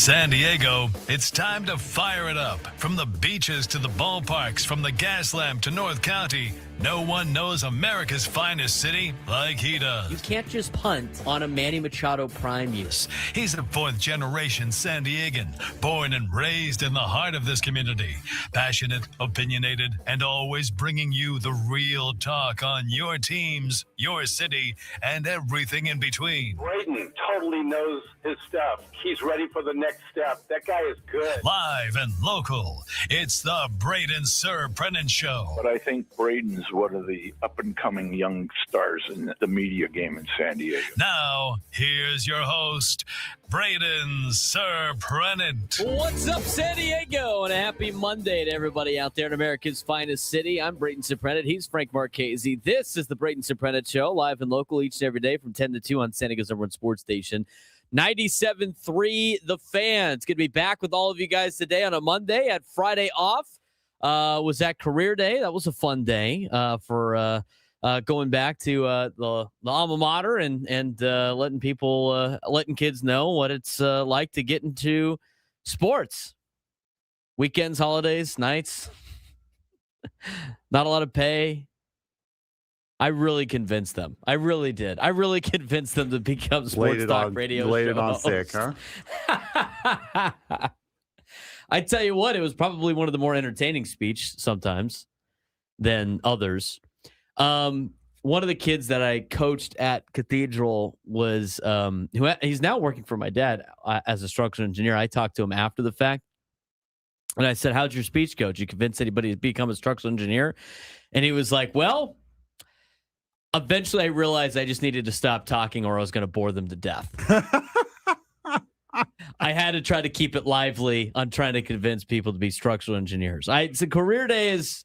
San Diego, it's time to fire it up. From the beaches to the ballparks, from the Gaslamp to North County, no one knows America's finest city like he does. You can't just punt on a Manny Machado prime use. He's a fourth-generation San Diegan, born and raised in the heart of this community. Passionate, opinionated, and always bringing you the real talk on your teams, your city, and everything in between. Braden totally knows his stuff. He's ready for the next step. That guy is good. Live and local, it's the Braden Surprenant Show. But I think Braden's one of the up-and-coming young stars in the media game in San Diego. Now, here's your host, Braden Surprenant. What's up, San Diego? And a happy Monday to everybody out there in America's finest city. I'm Braden Surprenant. He's Frank Marchese. This is the Braden Surprenant Show, live and local each and every day from 10 to 2 on San Diego's number one sports station. 97.3 The Fan. It's going to be back with all of you guys today on a Monday. At Friday off. Was that career day? That was a fun day for going back to the alma mater and letting people, letting kids know what it's like to get into sports. Weekends, holidays, nights. Not a lot of pay. I really convinced them. I really did. I really convinced them to become sports talk radio show. Laid it on thick, huh? I tell you what, it was probably one of the more entertaining speech sometimes than others. One of the kids that I coached at Cathedral was he's now working for my dad as a structural engineer. I talked to him after the fact, and I said, "How'd your speech go? Did you convince anybody to become a structural engineer?" And he was like, "Well, eventually I realized I just needed to stop talking or I was going to bore them to death." I had to try to keep it lively on trying to convince people to be structural engineers. So career day is,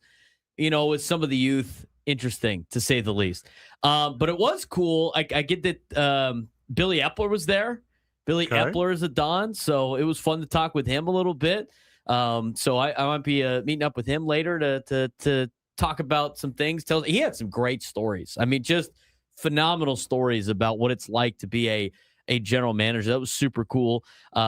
with some of the youth, interesting to say the least. But it was cool. I get that Billy Epler was there. Billy Epler is a Don, so it was fun to talk with him a little bit. So I might be meeting up with him later to talk about some things. He had some great stories. I mean, just phenomenal stories about what it's like to be a general manager. That was super cool.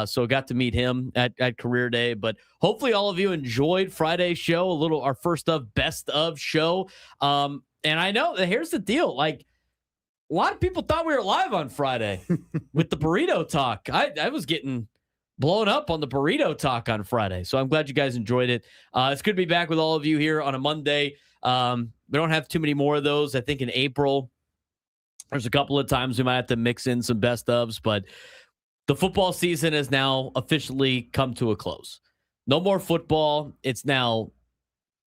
So I got to meet him at career day, but hopefully all of you enjoyed Friday's show, our first of best of show. And I know that here's the deal. Like, a lot of people thought we were live on Friday with the burrito talk. I was getting blown up on the burrito talk on Friday. So I'm glad you guys enjoyed it. It's good to be back with all of you here on a Monday. We don't have too many more of those. I think in April, there's a couple of times we might have to mix in some best ofs, but the football season has now officially come to a close. No more football. It's now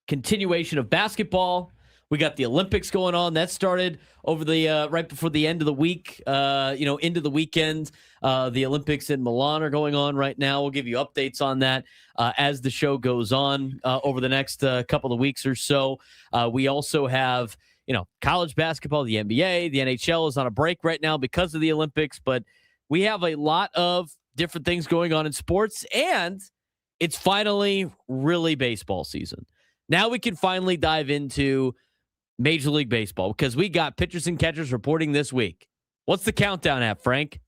continuation of basketball. We got the Olympics going on. That started over the right before the end of the week, into the weekend. The Olympics in Milan are going on right now. We'll give you updates on that as the show goes on over the next couple of weeks or so. We also have college basketball, the NBA, the NHL is on a break right now because of the Olympics, but we have a lot of different things going on in sports, and it's finally really baseball season. Now we can finally dive into Major League Baseball because we got pitchers and catchers reporting this week. What's the countdown at, Frank?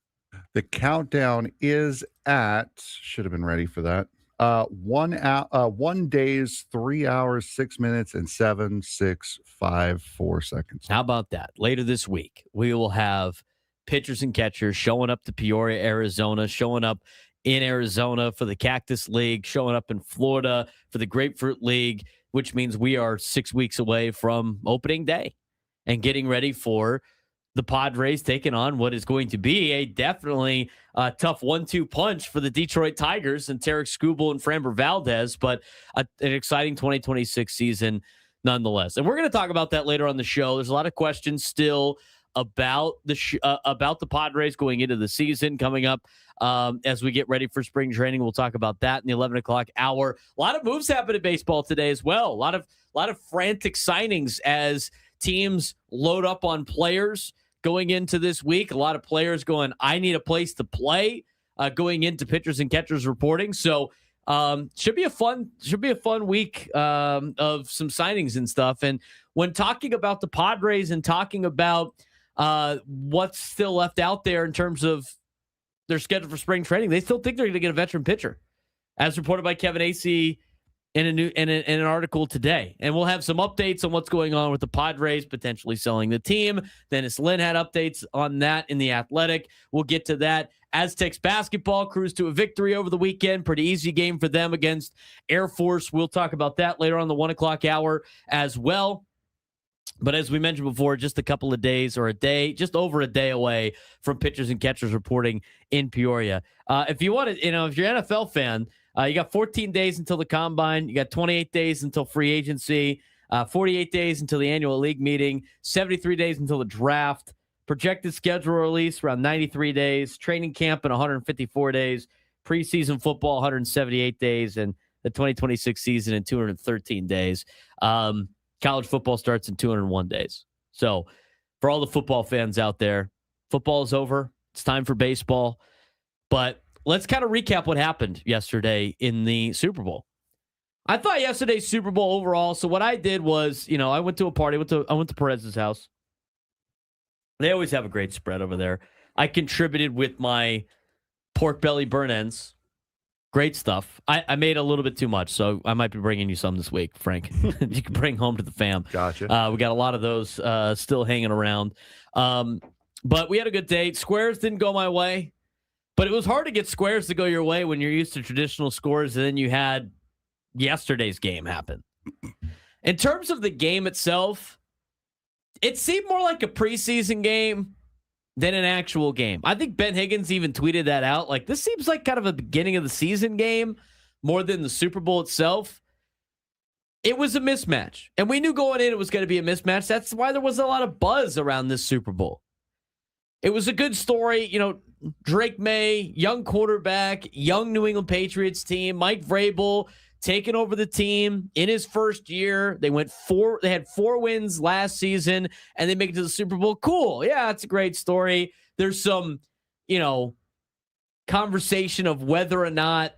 The countdown is at, should have been ready for that. 1 days, 3 hours, 6 minutes, and 7,654 seconds. How about that? Later this week, we will have pitchers and catchers showing up to Peoria, Arizona, showing up in Arizona for the Cactus League, showing up in Florida for the Grapefruit League, which means we are 6 weeks away from opening day and getting ready for the Padres taking on what is going to be a definitely tough 1-2 punch for the Detroit Tigers and Tarek Skubal and Framber Valdez, but an exciting 2026 season nonetheless. And we're going to talk about that later on the show. There's a lot of questions still about the Padres going into the season coming up as we get ready for spring training. We'll talk about that in the 11 o'clock hour. A lot of moves happen in baseball today as well. A lot of frantic signings as teams load up on players going into this week. A lot of players going, I need a place to play, going into pitchers and catchers reporting. So should be a fun week of some signings and stuff. And when talking about the Padres and talking about what's still left out there in terms of they're scheduled for spring training. They still think they're going to get a veteran pitcher, as reported by Kevin Acee in an article today. And we'll have some updates on what's going on with the Padres potentially selling the team. Dennis Lynn had updates on that in The Athletic. We'll get to that. Aztecs basketball cruised to a victory over the weekend. Pretty easy game for them against Air Force. We'll talk about that later on the 1 o'clock hour as well. But as we mentioned before, just a couple of days or a day, just over a day away from pitchers and catchers reporting in Peoria. If you want to, if you're an NFL fan, you got 14 days until the combine. You got 28 days until free agency, 48 days until the annual league meeting, 73 days until the draft. Projected schedule release around 93 days. Training camp in 154 days. Preseason football 178 days, and the 2026 season in 213 days. College football starts in 201 days. So for all the football fans out there, football is over. It's time for baseball. But let's kind of recap what happened yesterday in the Super Bowl. I thought yesterday's Super Bowl overall. So what I did was, I went to a party. I went to Perez's house. They always have a great spread over there. I contributed with my pork belly burn ends. Great stuff. I made a little bit too much, so I might be bringing you some this week, Frank. You can bring home to the fam. Gotcha. We got a lot of those still hanging around. But we had a good day. Squares didn't go my way, but it was hard to get squares to go your way when you're used to traditional scores, and then you had yesterday's game happen. In terms of the game itself, it seemed more like a preseason game than an actual game. I think Ben Higgins even tweeted that out. Like, this seems like kind of a beginning of the season game more than the Super Bowl itself. It was a mismatch. And we knew going in it was going to be a mismatch. That's why there was a lot of buzz around this Super Bowl. It was a good story. Drake May, young quarterback, young New England Patriots team, Mike Vrabel taking over the team in his first year. They had 4 wins last season, and they make it to the Super Bowl. Cool. Yeah, it's a great story. There's some, conversation of whether or not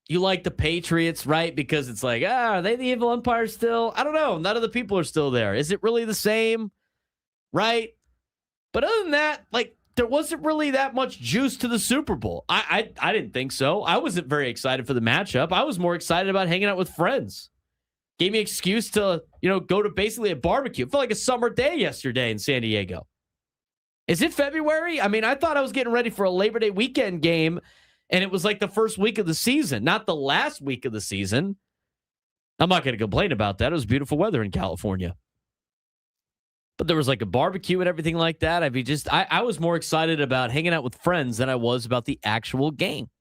you like the Patriots, right? Because it's like, are they the evil empire still? I don't know. None of the people are still there. Is it really the same? Right? But other than that, there wasn't really that much juice to the Super Bowl. I didn't think so. I wasn't very excited for the matchup. I was more excited about hanging out with friends. Gave me an excuse to, go to basically a barbecue. It felt like a summer day yesterday in San Diego. Is it February? I mean, I thought I was getting ready for a Labor Day weekend game, and it was like the first week of the season, not the last week of the season. I'm not going to complain about that. It was beautiful weather in California. But there was like a barbecue and everything like that. I was more excited about hanging out with friends than I was about the actual game.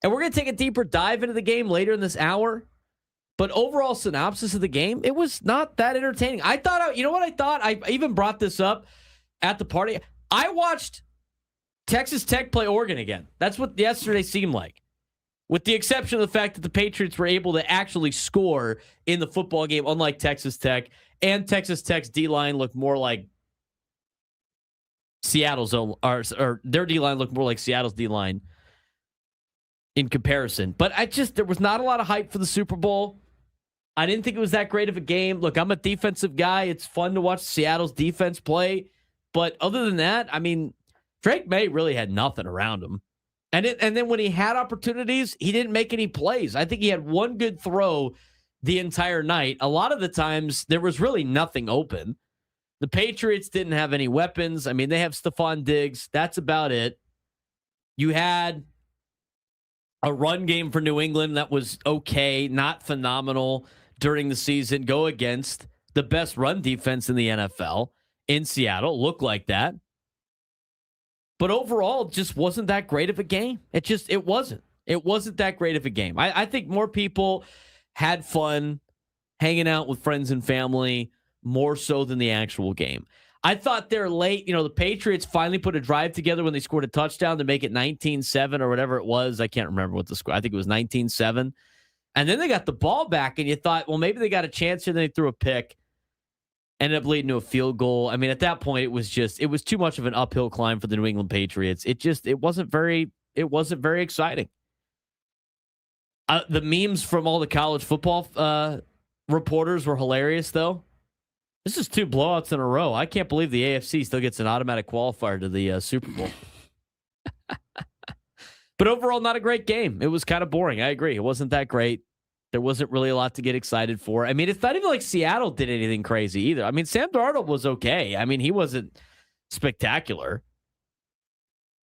And we're going to take a deeper dive into the game later in this hour. But overall synopsis of the game, it was not that entertaining. I thought, you know what I thought? I even brought this up at the party. I watched Texas Tech play Oregon again. That's what yesterday seemed like. With the exception of the fact that the Patriots were able to actually score in the football game, unlike Texas Tech. And Texas Tech's D-line looked more like Seattle's, or their D-line looked more like Seattle's D-line in comparison. But there was not a lot of hype for the Super Bowl. I didn't think it was that great of a game. Look, I'm a defensive guy. It's fun to watch Seattle's defense play. But other than that, Drake May really had nothing around him. And then when he had opportunities, he didn't make any plays. I think he had one good throw the entire night. A lot of the times, there was really nothing open. The Patriots didn't have any weapons. They have Stephon Diggs. That's about it. You had a run game for New England that was okay, not phenomenal during the season. Go against the best run defense in the NFL in Seattle. Looked like that. But overall, it just wasn't that great of a game. It wasn't. It wasn't that great of a game. I think more people had fun hanging out with friends and family more so than the actual game. I thought they're late. The Patriots finally put a drive together when they scored a touchdown to make it 19-7 or whatever it was. I can't remember what the score. I think it was 19-7. And then they got the ball back, and you thought, well, maybe they got a chance here. Then they threw a pick. Ended up leading to a field goal. At that point, it was too much of an uphill climb for the New England Patriots. It wasn't very exciting. The memes from all the college football reporters were hilarious, though. This is 2 blowouts in a row. I can't believe the AFC still gets an automatic qualifier to the Super Bowl. But overall, not a great game. It was kind of boring. I agree. It wasn't that great. There wasn't really a lot to get excited for. I mean, it's not even like Seattle did anything crazy either. I mean, Sam Darnold was okay. I mean, he wasn't spectacular.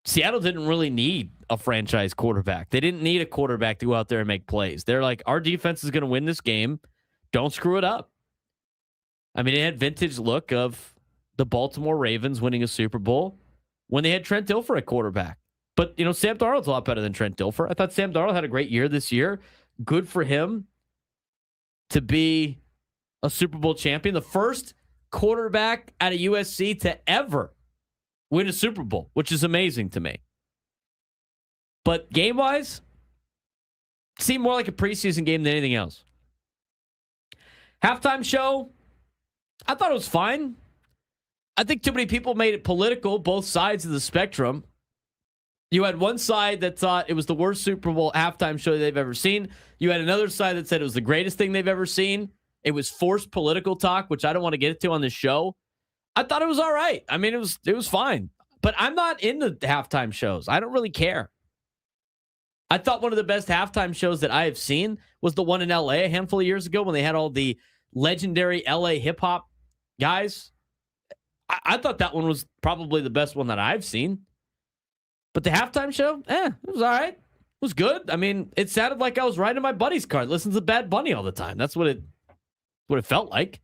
Seattle didn't really need a franchise quarterback. They didn't need a quarterback to go out there and make plays. They're like, our defense is going to win this game. Don't screw it up. I mean, it had vintage look of the Baltimore Ravens winning a Super Bowl when they had Trent Dilfer at quarterback. But, Sam Darnold's a lot better than Trent Dilfer. I thought Sam Darnold had a great year this year. Good for him to be a Super Bowl champion. The first quarterback out of USC to ever win a Super Bowl, which is amazing to me. But game-wise, seemed more like a preseason game than anything else. Halftime show, I thought it was fine. I think too many people made it political, both sides of the spectrum. You had one side that thought it was the worst Super Bowl halftime show they've ever seen. You had another side that said it was the greatest thing they've ever seen. It was forced political talk, which I don't want to get into on this show. I thought it was all right. I mean, it was fine. But I'm not into halftime shows. I don't really care. I thought one of the best halftime shows that I have seen was the one in LA a handful of years ago when they had all the legendary LA hip-hop guys. I thought that one was probably the best one that I've seen. But the halftime show, it was all right. It was good. I mean, it sounded like I was riding my buddy's car, listening to Bad Bunny all the time. That's what it felt like.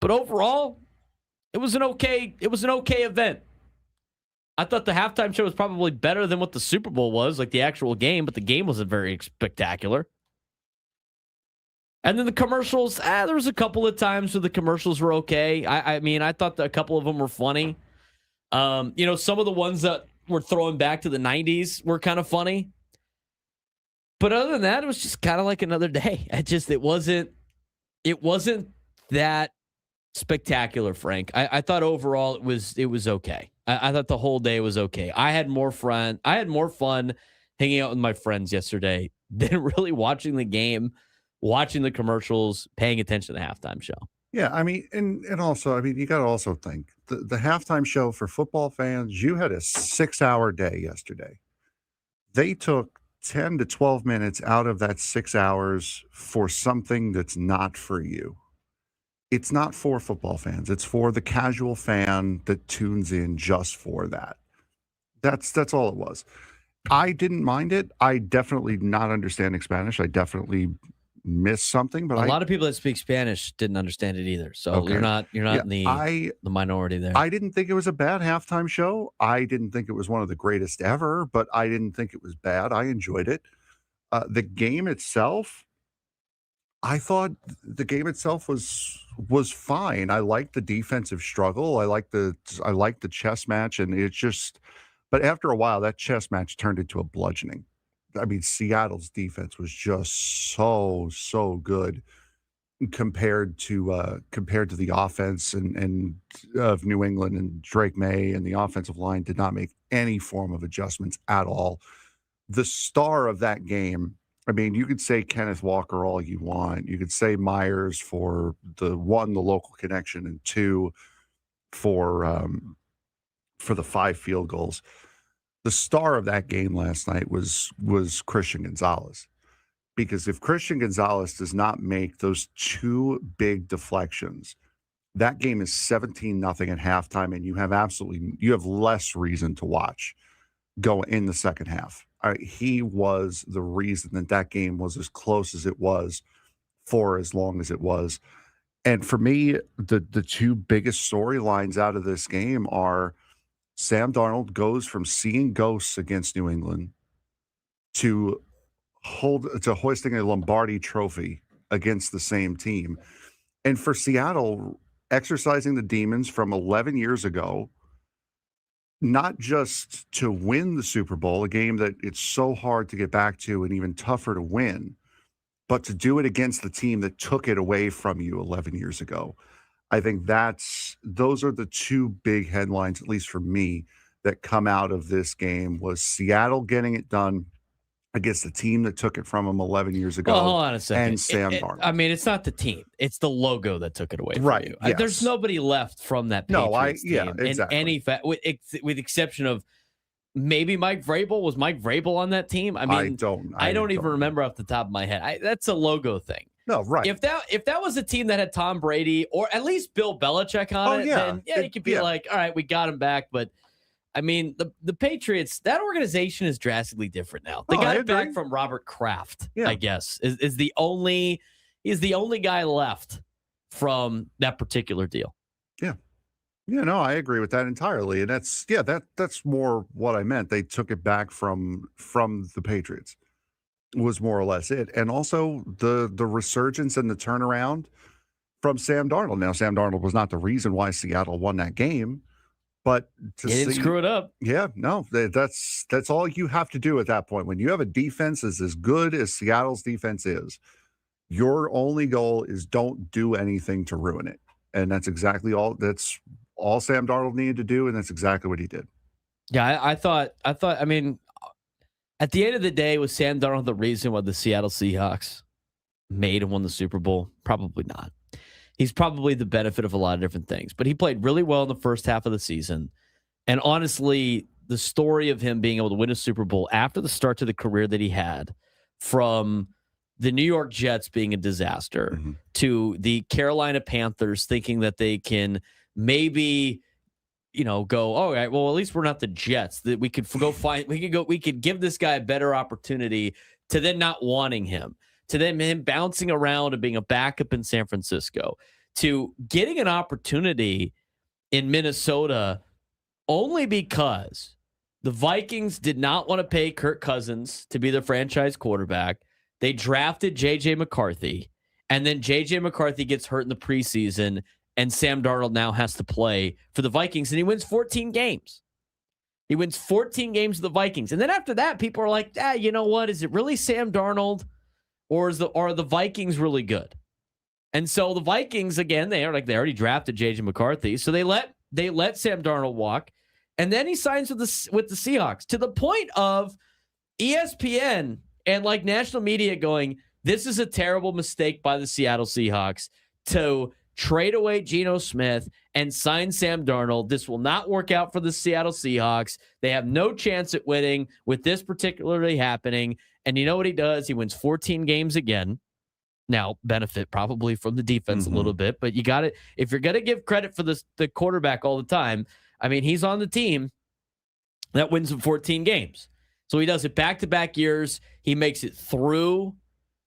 But overall, it was an okay event. I thought the halftime show was probably better than what the Super Bowl was, like the actual game, but the game wasn't very spectacular. And then the commercials, there was a couple of times where the commercials were okay. I mean, I thought that a couple of them were funny. Some of the ones that were throwing back to the 90s were kind of funny. But other than that, it was just kind of like another day. It wasn't that spectacular, Frank. I thought overall it was okay. I thought the whole day was okay. I had more fun hanging out with my friends yesterday than really watching the game, watching the commercials, paying attention to the halftime show. Yeah, I mean, and also, I mean, you got to also think the halftime show for football fans, you had a 6-hour day yesterday. They took 10 to 12 minutes out of that 6 hours for something that's not for you. It's not for football fans. It's for the casual fan that tunes in just for that. That's all it was. I didn't mind it. I definitely not understanding Spanish. I definitely missed something, but a lot of people that speak Spanish didn't understand it either. So okay. you're not in the minority there. I didn't think it was a bad halftime show. I didn't think it was one of the greatest ever, but I didn't think it was bad. I enjoyed it. The game itself, I thought the game itself was fine. I liked the defensive struggle. I liked the chess match, and it's just. But after a while, that chess match turned into a bludgeoning. I mean, Seattle's defense was just so good compared to the offense and of New England and Drake May, and the offensive line did not make any form of adjustments at all. The star of that game, I mean, you could say Kenneth Walker all you want. You could say Myers for the local connection, and 2 for the 5 field goals. The star of that game last night was Christian Gonzalez, because if Christian Gonzalez does not make those 2 big deflections, that game is 17-0 at halftime, and you have less reason to watch go in the second half. He was the reason that game was as close as it was for as long as it was. And for me, the 2 biggest storylines out of this game are Sam Darnold goes from seeing ghosts against New England to hoisting a Lombardi trophy against the same team. And for Seattle, exercising the demons from 11 years ago, not just to win the Super Bowl, a game that it's so hard to get back to and even tougher to win, but to do it against the team that took it away from you 11 years ago. I think those are the 2 big headlines, at least for me, that come out of this game, was Seattle getting it done against the team that took it from them 11 years ago. Well, hold on a second. And Sam Darnold. I mean, it's not the team. It's the logo that took it away from right, you. yes. There's nobody left from that Patriots team exactly. in any with exception of maybe Mike Vrabel. Was Mike Vrabel on that team? I mean, I don't even remember off the top of my head. That's a logo thing. No, right. If that was a team that had Tom Brady or at least Bill Belichick on then you could be like, all right, we got him back. But I mean, the Patriots, that organization is drastically different now. They got it back from Robert Kraft, I guess, is the only guy left from that particular deal. Yeah. Yeah, no, I agree with that entirely. And that's more what I meant. They took it back from the Patriots was more or less it. And also the resurgence and the turnaround from Sam Darnold. Now, Sam Darnold was not the reason why Seattle won that game, but he didn't screw it up. Yeah, no, that's all you have to do at that point. When you have a defense that's as good as Seattle's defense is, your only goal is don't do anything to ruin it. And that's exactly all Sam Darnold needed to do, and that's exactly what he did. Yeah, I thought, I mean, at the end of the day, was Sam Darnold the reason why the Seattle Seahawks made and won the Super Bowl? Probably not. He's probably the benefit of a lot of different things, but he played really well in the first half of the season. And honestly, the story of him being able to win a Super Bowl after the start to the career that he had, from the New York Jets being a disaster to the Carolina Panthers thinking that they can maybe, go, all right, well, at least we're not the Jets, that we could we could give this guy a better opportunity, to then not wanting him, to then him bouncing around and being a backup in San Francisco, to getting an opportunity in Minnesota only because the Vikings did not want to pay Kirk Cousins to be the franchise quarterback. They drafted J.J. McCarthy, and then J.J. McCarthy gets hurt in the preseason, and Sam Darnold now has to play for the Vikings, and he wins 14 games. He wins 14 games with the Vikings. And then after that, people are like, you know what? Is it really Sam Darnold, or are the Vikings really good? And so the Vikings, again, they already drafted J.J. McCarthy, so they let Sam Darnold walk, and then he signs with the Seahawks, to the point of ESPN and national media going, this is a terrible mistake by the Seattle Seahawks to trade away Geno Smith and sign Sam Darnold. This will not work out for the Seattle Seahawks. They have no chance at winning with this particularly happening. And you know what he does? He wins 14 games again. Now, benefit probably from the defense a little bit, but you got it. If you're going to give credit for the quarterback all the time, I mean, he's on the team that wins in 14 games. So he does it back-to-back years. He makes it through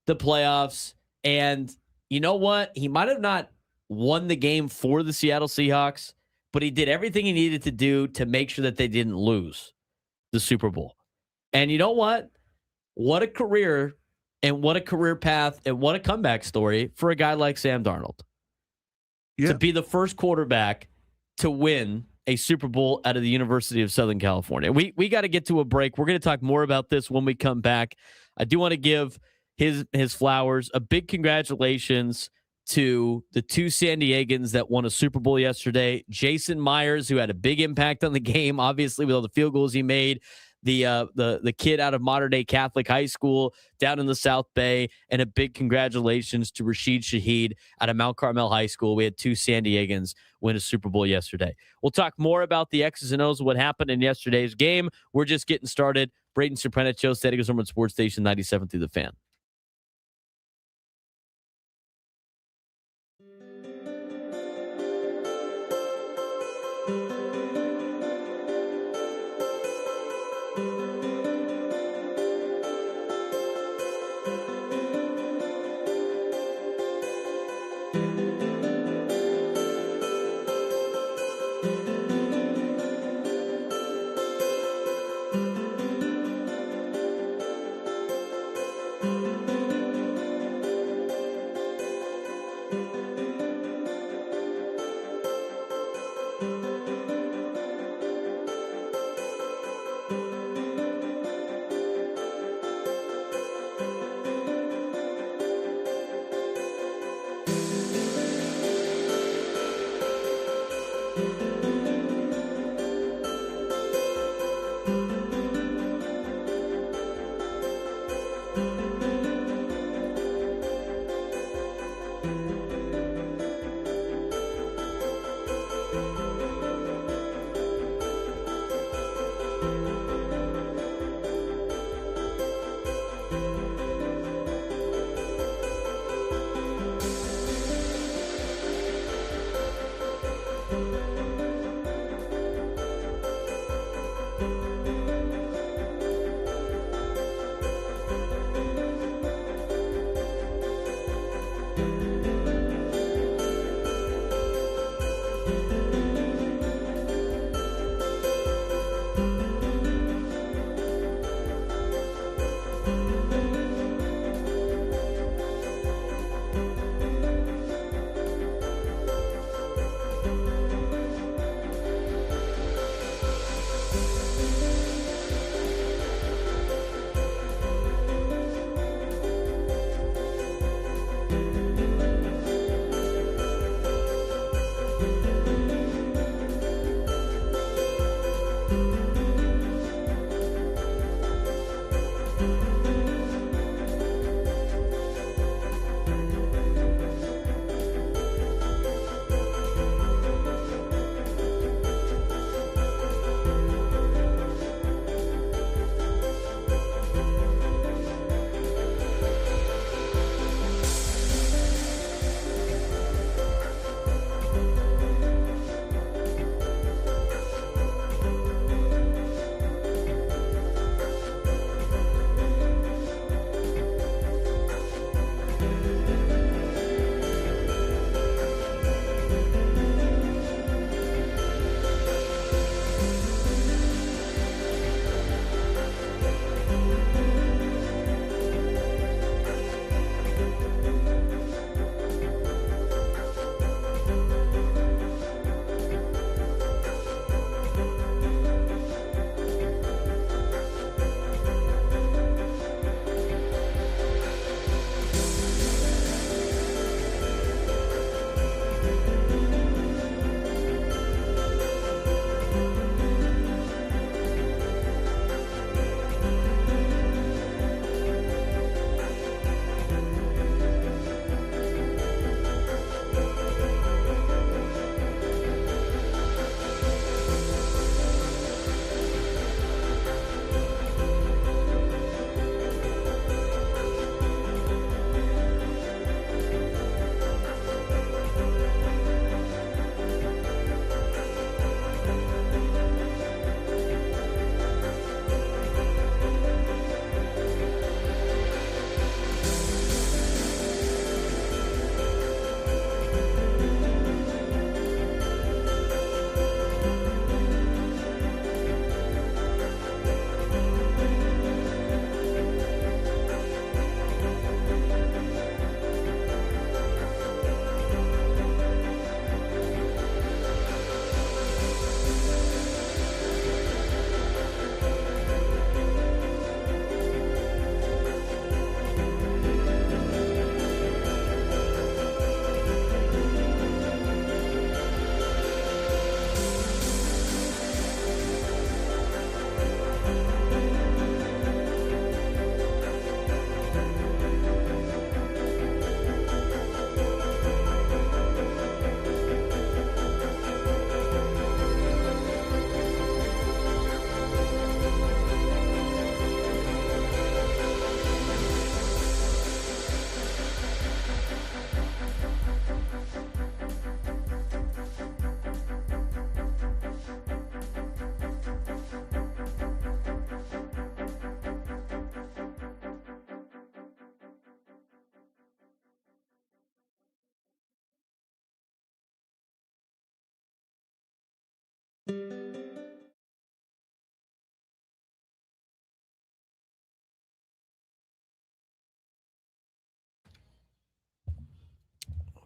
the playoffs. And you know what? He might have not won the game for the Seattle Seahawks, but he did everything he needed to do to make sure that they didn't lose the Super Bowl. And you know what? What a career, and what a career path, and what a comeback story for a guy like Sam Darnold. Yeah. To be the first quarterback to win a Super Bowl out of the University of Southern California. We got to get to a break. We're going to talk more about this when we come back. I do want to give his flowers. A big congratulations to the two San Diegans that won a Super Bowl yesterday. Jason Myers, who had a big impact on the game, obviously, with all the field goals he made. The kid out of Modern Day Catholic High School down in the South Bay, and a big congratulations to Rashid Shaheed out of Mount Carmel High School. We had two San Diegans win a Super Bowl yesterday. We'll talk more about the X's and O's of what happened in yesterday's game. We're just getting started. Braden Surprenant Show, San Diego's number one sports station, 97 through the Fan.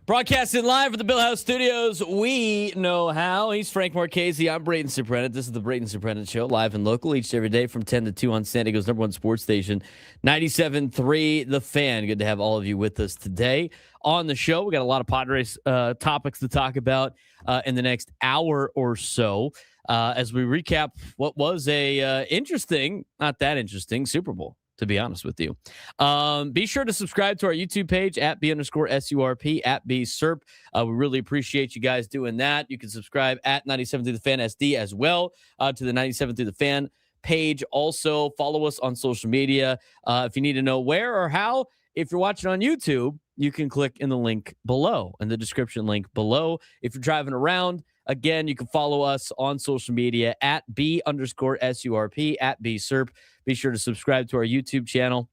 Broadcasting live from the Bill House Studios, we know how. He's Frank Marchese. I'm Braden Surprenant. This is the Braden Surprenant Show, live and local, each and every day from 10 to 2 on San Diego's #1 sports station, 97.3 The Fan. Good to have all of you with us today on the show. We got a lot of Padres topics to talk about in the next hour or so as we recap what was a interesting, not that interesting, Super Bowl, to be honest with you. Be sure to subscribe to our YouTube page at B_SURP at BSURP. We really appreciate you guys doing that. You can subscribe at 97 through the Fan SD as well to the 97 through the Fan page. Also, follow us on social media. If you need to know where or how, if you're watching on YouTube, you can click in the link below, in the description link below. If you're driving around, again, you can follow us on social media at B_SURP at BSURP. Be sure to subscribe to our YouTube channel,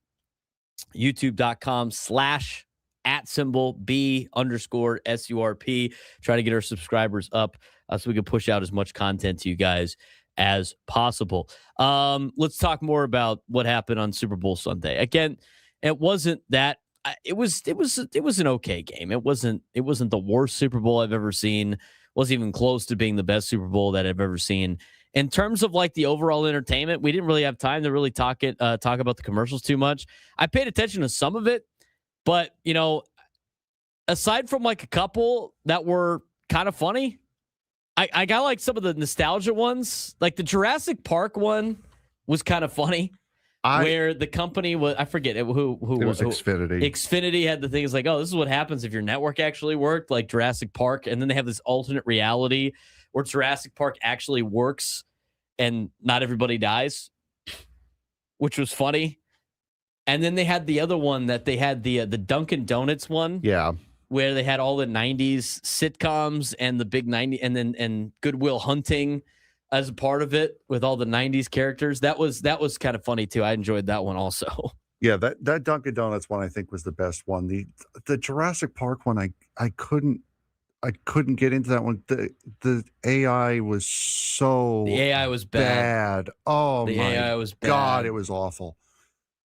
youtube.com/@B_SURP. Try to get our subscribers up so we can push out as much content to you guys as possible. Let's talk more about what happened on Super Bowl Sunday. Again, it wasn't that. It was an okay game. It wasn't the worst Super Bowl I've ever seen. Wasn't even close to being the best Super Bowl that I've ever seen. In terms of like the overall entertainment, we didn't really have time to really talk about the commercials too much. I paid attention to some of it, but aside from like a couple that were kind of funny, I got like some of the nostalgia ones. Like the Jurassic Park one was kind of funny. Where the company was, I forget who it was Xfinity. Xfinity had the things like, oh, this is what happens if your network actually worked, like Jurassic Park. And then they have this alternate reality where Jurassic Park actually works and not everybody dies, which was funny. And then they had the other one that they had the Dunkin' Donuts one. Yeah. Where they had all the 90s sitcoms and the big 90s and Goodwill Hunting as a part of it with all the 90s characters. That was kind of funny too. I enjoyed that one also. Yeah, that Dunkin' Donuts one I think was the best one. The Jurassic Park one I couldn't get into that one. The AI was so bad. Oh the my AI was bad. God, it was awful.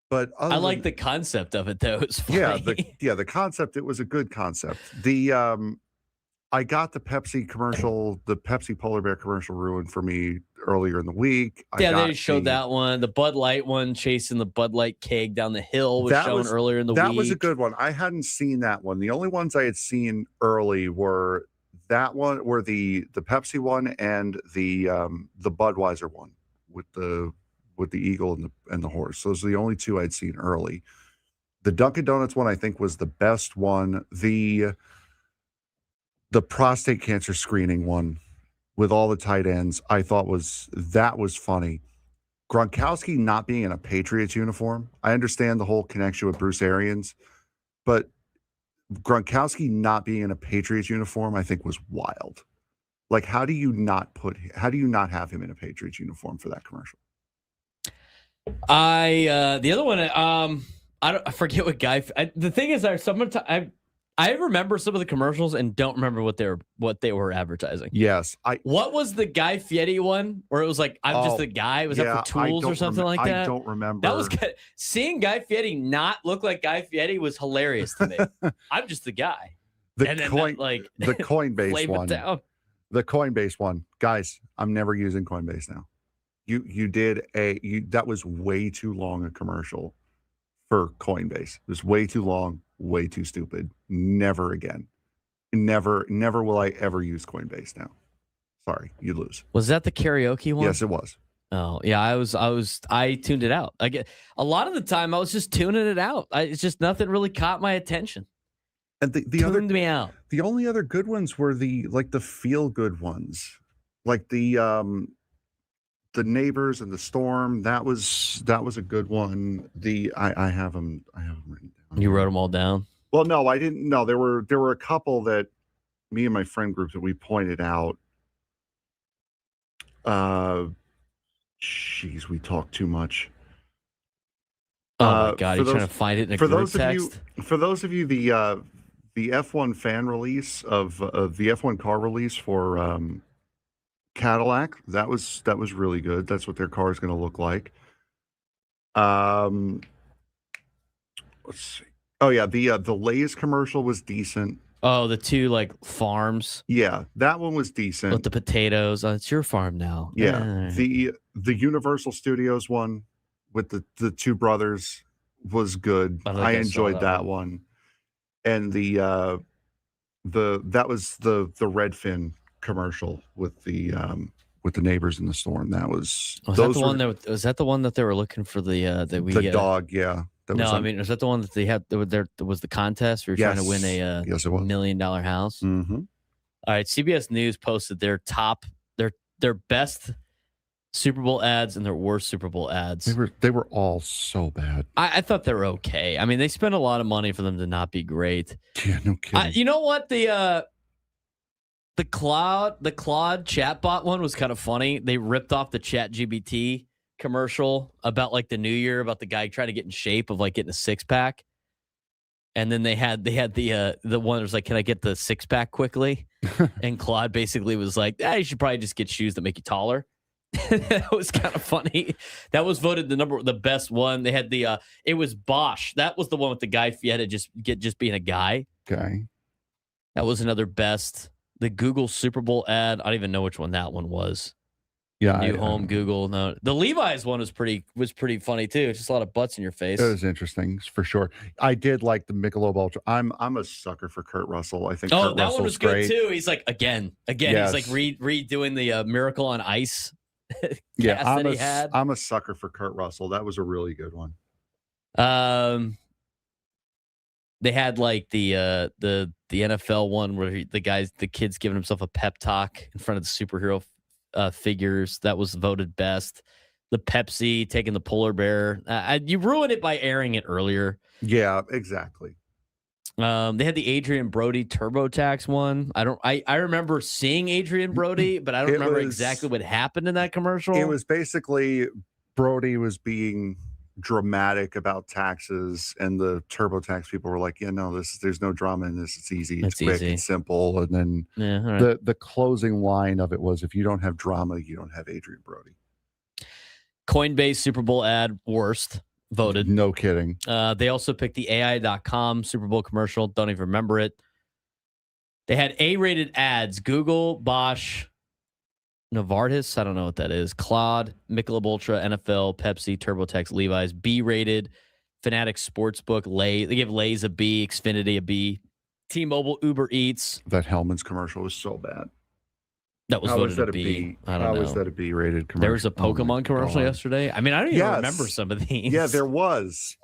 But I like the concept of it though. It's funny. The concept, it was a good concept. I got the Pepsi commercial, the Pepsi polar bear commercial ruined for me earlier in the week. They showed that one. The Bud Light one chasing the Bud Light keg down the hill was shown earlier in the week. That was a good one. I hadn't seen that one. The only ones I had seen early were that one, were the Pepsi one and the Budweiser one with the eagle and the horse. Those are the only two I'd seen early. The Dunkin' Donuts one I think was the best one. The prostate cancer screening one with all the tight ends, I thought was funny. Gronkowski not being in a Patriots uniform. I understand the whole connection with Bruce Arians, but Gronkowski not being in a Patriots uniform, I think was wild. Like, how do you not have him in a Patriots uniform for that commercial? The other one, I forget what guy. The thing is, I remember some of the commercials and don't remember what they were advertising. Yes. What was the Guy Fieri one where it was like, I'm just a guy? Was that for tools or something like that? I don't remember. That was good. Seeing Guy Fieri not look like Guy Fieri was hilarious to me. I'm just the guy. The Coinbase one. The Coinbase one. Guys, I'm never using Coinbase now. That was way too long a commercial for Coinbase. It was way too long. Way too stupid. Never again. Never will I ever use Coinbase now. Sorry, you lose. Was that the karaoke one? Yes, it was. Oh yeah, I tuned it out. A lot of the time I was just tuning it out. It's just nothing really caught my attention. And tuned me out. The only other good ones were the feel good ones, like the Neighbors and the Storm. That was a good one. I have them written down. You wrote them all down? Well, no, I didn't. No, there were a couple that me and my friend group that we pointed out. We talk too much. Oh my God, you're trying to find it in a group text? For those of you, the F1 fan release of the F1 car release for Cadillac, that was really good. That's what their car is going to look like. Let's see. Oh yeah, the Lay's commercial was decent. Oh, the two like farms Yeah, that one was decent. with the potatoes. It's your farm now. Yeah, the Universal Studios one with the two brothers was good. I think I I saw enjoyed that that one. And that was the Redfin commercial with the neighbors in the storm. That was Was that the one that they were looking for the dog? Yeah. No, I mean, was that the one that they had? There was the contest. We were trying to win a yes, it was. $1 million house. Mm-hmm. All right, CBS News posted their best Super Bowl ads and their worst Super Bowl ads. They were all so bad. I thought they were okay. I mean, they spent a lot of money for them to not be great. Yeah, no kidding. You know what? The Claude chatbot one was kind of funny. They ripped off the ChatGPT commercial about like the new year, about the guy trying to get in shape of like getting a 6-pack. And then they had the one that was like, can I get the 6-pack quickly? And Claude basically was like, you should probably just get shoes that make you taller. That was kind of funny. That was voted the best one. They had it was Bosch. That was the one with the guy you had to just being a guy. Okay. That was another best. The Google Super Bowl ad. I don't even know which one that one was. Yeah. New home Google. No, the Levi's one was pretty funny too. It's just a lot of butts in your face. It was interesting for sure. I did like the Michelob Ultra. I'm a sucker for Kurt Russell. I think Kurt that Russell's one was great. good too. He's like again. Yes. He's like redoing the Miracle on Ice. Yeah, I'm a sucker for Kurt Russell. That was a really good one. They had like the NFL one where the kid's giving himself a pep talk in front of the superhero figures. That was voted best. The Pepsi taking the polar bear. You ruined it by airing it earlier. Yeah, exactly. They had the Adrian Brody TurboTax one. I remember seeing Adrian Brody, but I don't remember exactly what happened in that commercial. It was basically Brody was being dramatic about taxes, and the TurboTax people were like, "Yeah, no, there's no drama in this. It's easy. It's quick. Easy. It's simple." And then the closing line of it was, "If you don't have drama, you don't have Adrian Brody." Coinbase Super Bowl ad worst. Voted. No kidding. They also picked the AI.com Super Bowl commercial. Don't even remember it. They had A-rated ads. Google, Bosch, Novartis. I don't know what that is. Claude, Michelob Ultra, NFL, Pepsi, TurboTax, Levi's. B-rated. Fanatics Sportsbook. They give Lay's a B. Xfinity a B. T-Mobile, Uber Eats. That Hellman's commercial was so bad. That was voted a B. I don't know. How was that a B-rated commercial? There was a Pokemon commercial yesterday. I mean, I don't even remember some of these. Yeah, there was.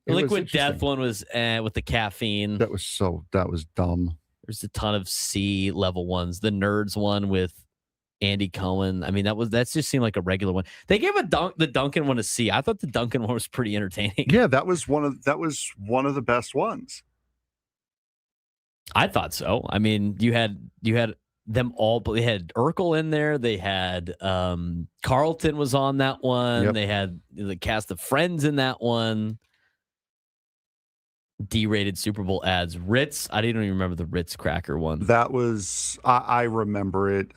Liquid Death one was with the caffeine. That was dumb. There's a ton of C level ones. The Nerds one with Andy Cohen. I mean, that just seemed like a regular one. They gave the Duncan one a C. I thought the Duncan one was pretty entertaining. Yeah, that was one of the best ones. I thought so. I mean, you had them all, but they had Urkel in there. They had Carlton was on that one. Yep. They had the cast of Friends in that one. D-rated Super Bowl ads. Ritz. I didn't even remember the Ritz cracker one. That was I remember it.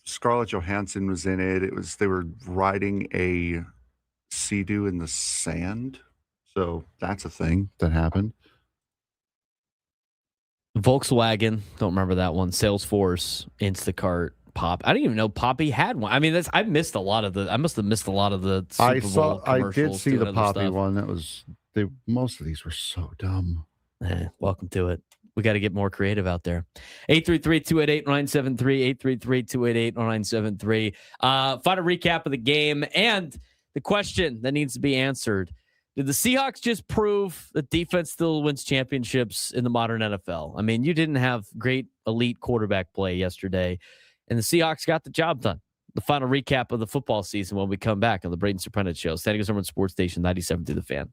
Scarlett Johansson was in it. They were riding a Sea-Doo in the sand. So that's a thing that happened. Volkswagen, don't remember that one. Salesforce, Instacart, Pop. I didn't even know Poppy had one. I mean, I must have missed a lot of the Super Bowl commercials. I did see the Poppy stuff. one. That was most of these were so dumb. Welcome to it. We got to get more creative out there. 833-288-0973, 833-288-0973. Final recap of the game and the question that needs to be answered. Did the Seahawks just prove that defense still wins championships in the modern NFL? I mean, you didn't have great elite quarterback play yesterday, and the Seahawks got the job done. The final recap of the football season when we come back on the Braden Surprenant Show. Standing Government Sports Station 97 to the Fan.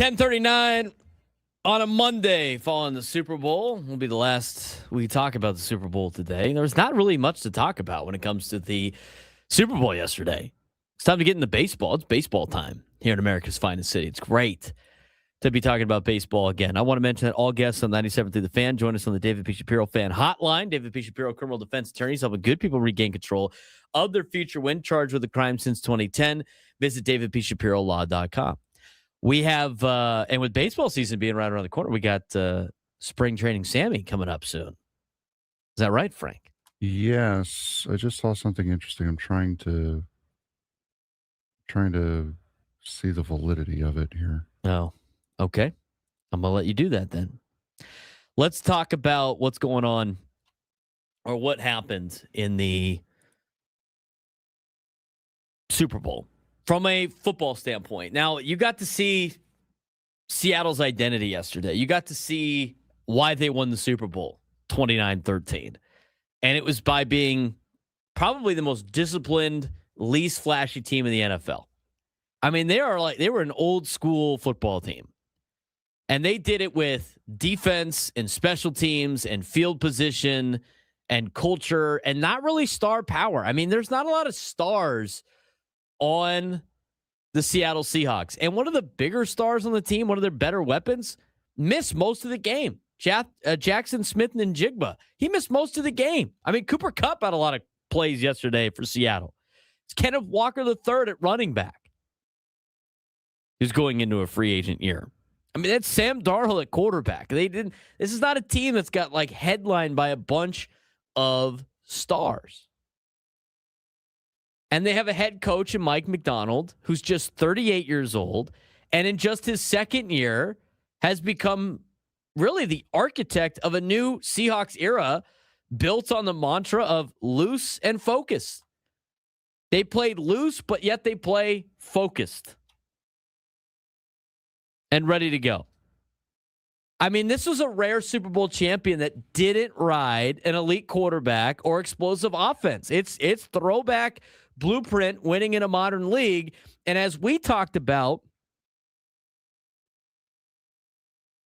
10:39 on a Monday following the Super Bowl. Will be the last we talk about the Super Bowl today. There's not really much to talk about when it comes to the Super Bowl yesterday, It's time to get into baseball. It's baseball time here in America's finest city. It's great to be talking about baseball again. I want to mention that all guests on 97 through the Fan join us on the David P. Shapiro Fan Hotline. David P. Shapiro, criminal defense attorneys, helping good people regain control of their future when charged with a crime since 2010. Visit davidpshapirolaw.com. We have, and with baseball season being right around the corner, we got spring training Sammy coming up soon. Is that right, Frank? Yes, I just saw something interesting. I'm trying to see the validity of it here. Oh, okay. I'm going to let you do that then. Let's talk about what's going on or what happened in the Super Bowl from a football standpoint. Now, you got to see Seattle's identity yesterday. You got to see why they won the Super Bowl 29-13. And it was by being probably the most disciplined, least flashy team in the NFL. I mean, they were an old school football team. And they did it with defense and special teams and field position and culture and not really star power. I mean, there's not a lot of stars on the Seattle Seahawks. And one of the bigger stars on the team, one of their better weapons, missed most of the game. Jackson Smith and Njigba. He missed most of the game. I mean, Cooper Kupp had a lot of plays yesterday for Seattle. It's Kenneth Walker III at running back, who's going into a free agent year. I mean, that's Sam Darnold at quarterback. This is not a team that's got like headlined by a bunch of stars. And they have a head coach in Mike McDonald, who's just 38 years old, and in just his second year has become really the architect of a new Seahawks era built on the mantra of loose and focused. They played loose, but yet they play focused and ready to go. I mean, this was a rare Super Bowl champion that didn't ride an elite quarterback or explosive offense. It's throwback blueprint winning in a modern league. And as we talked about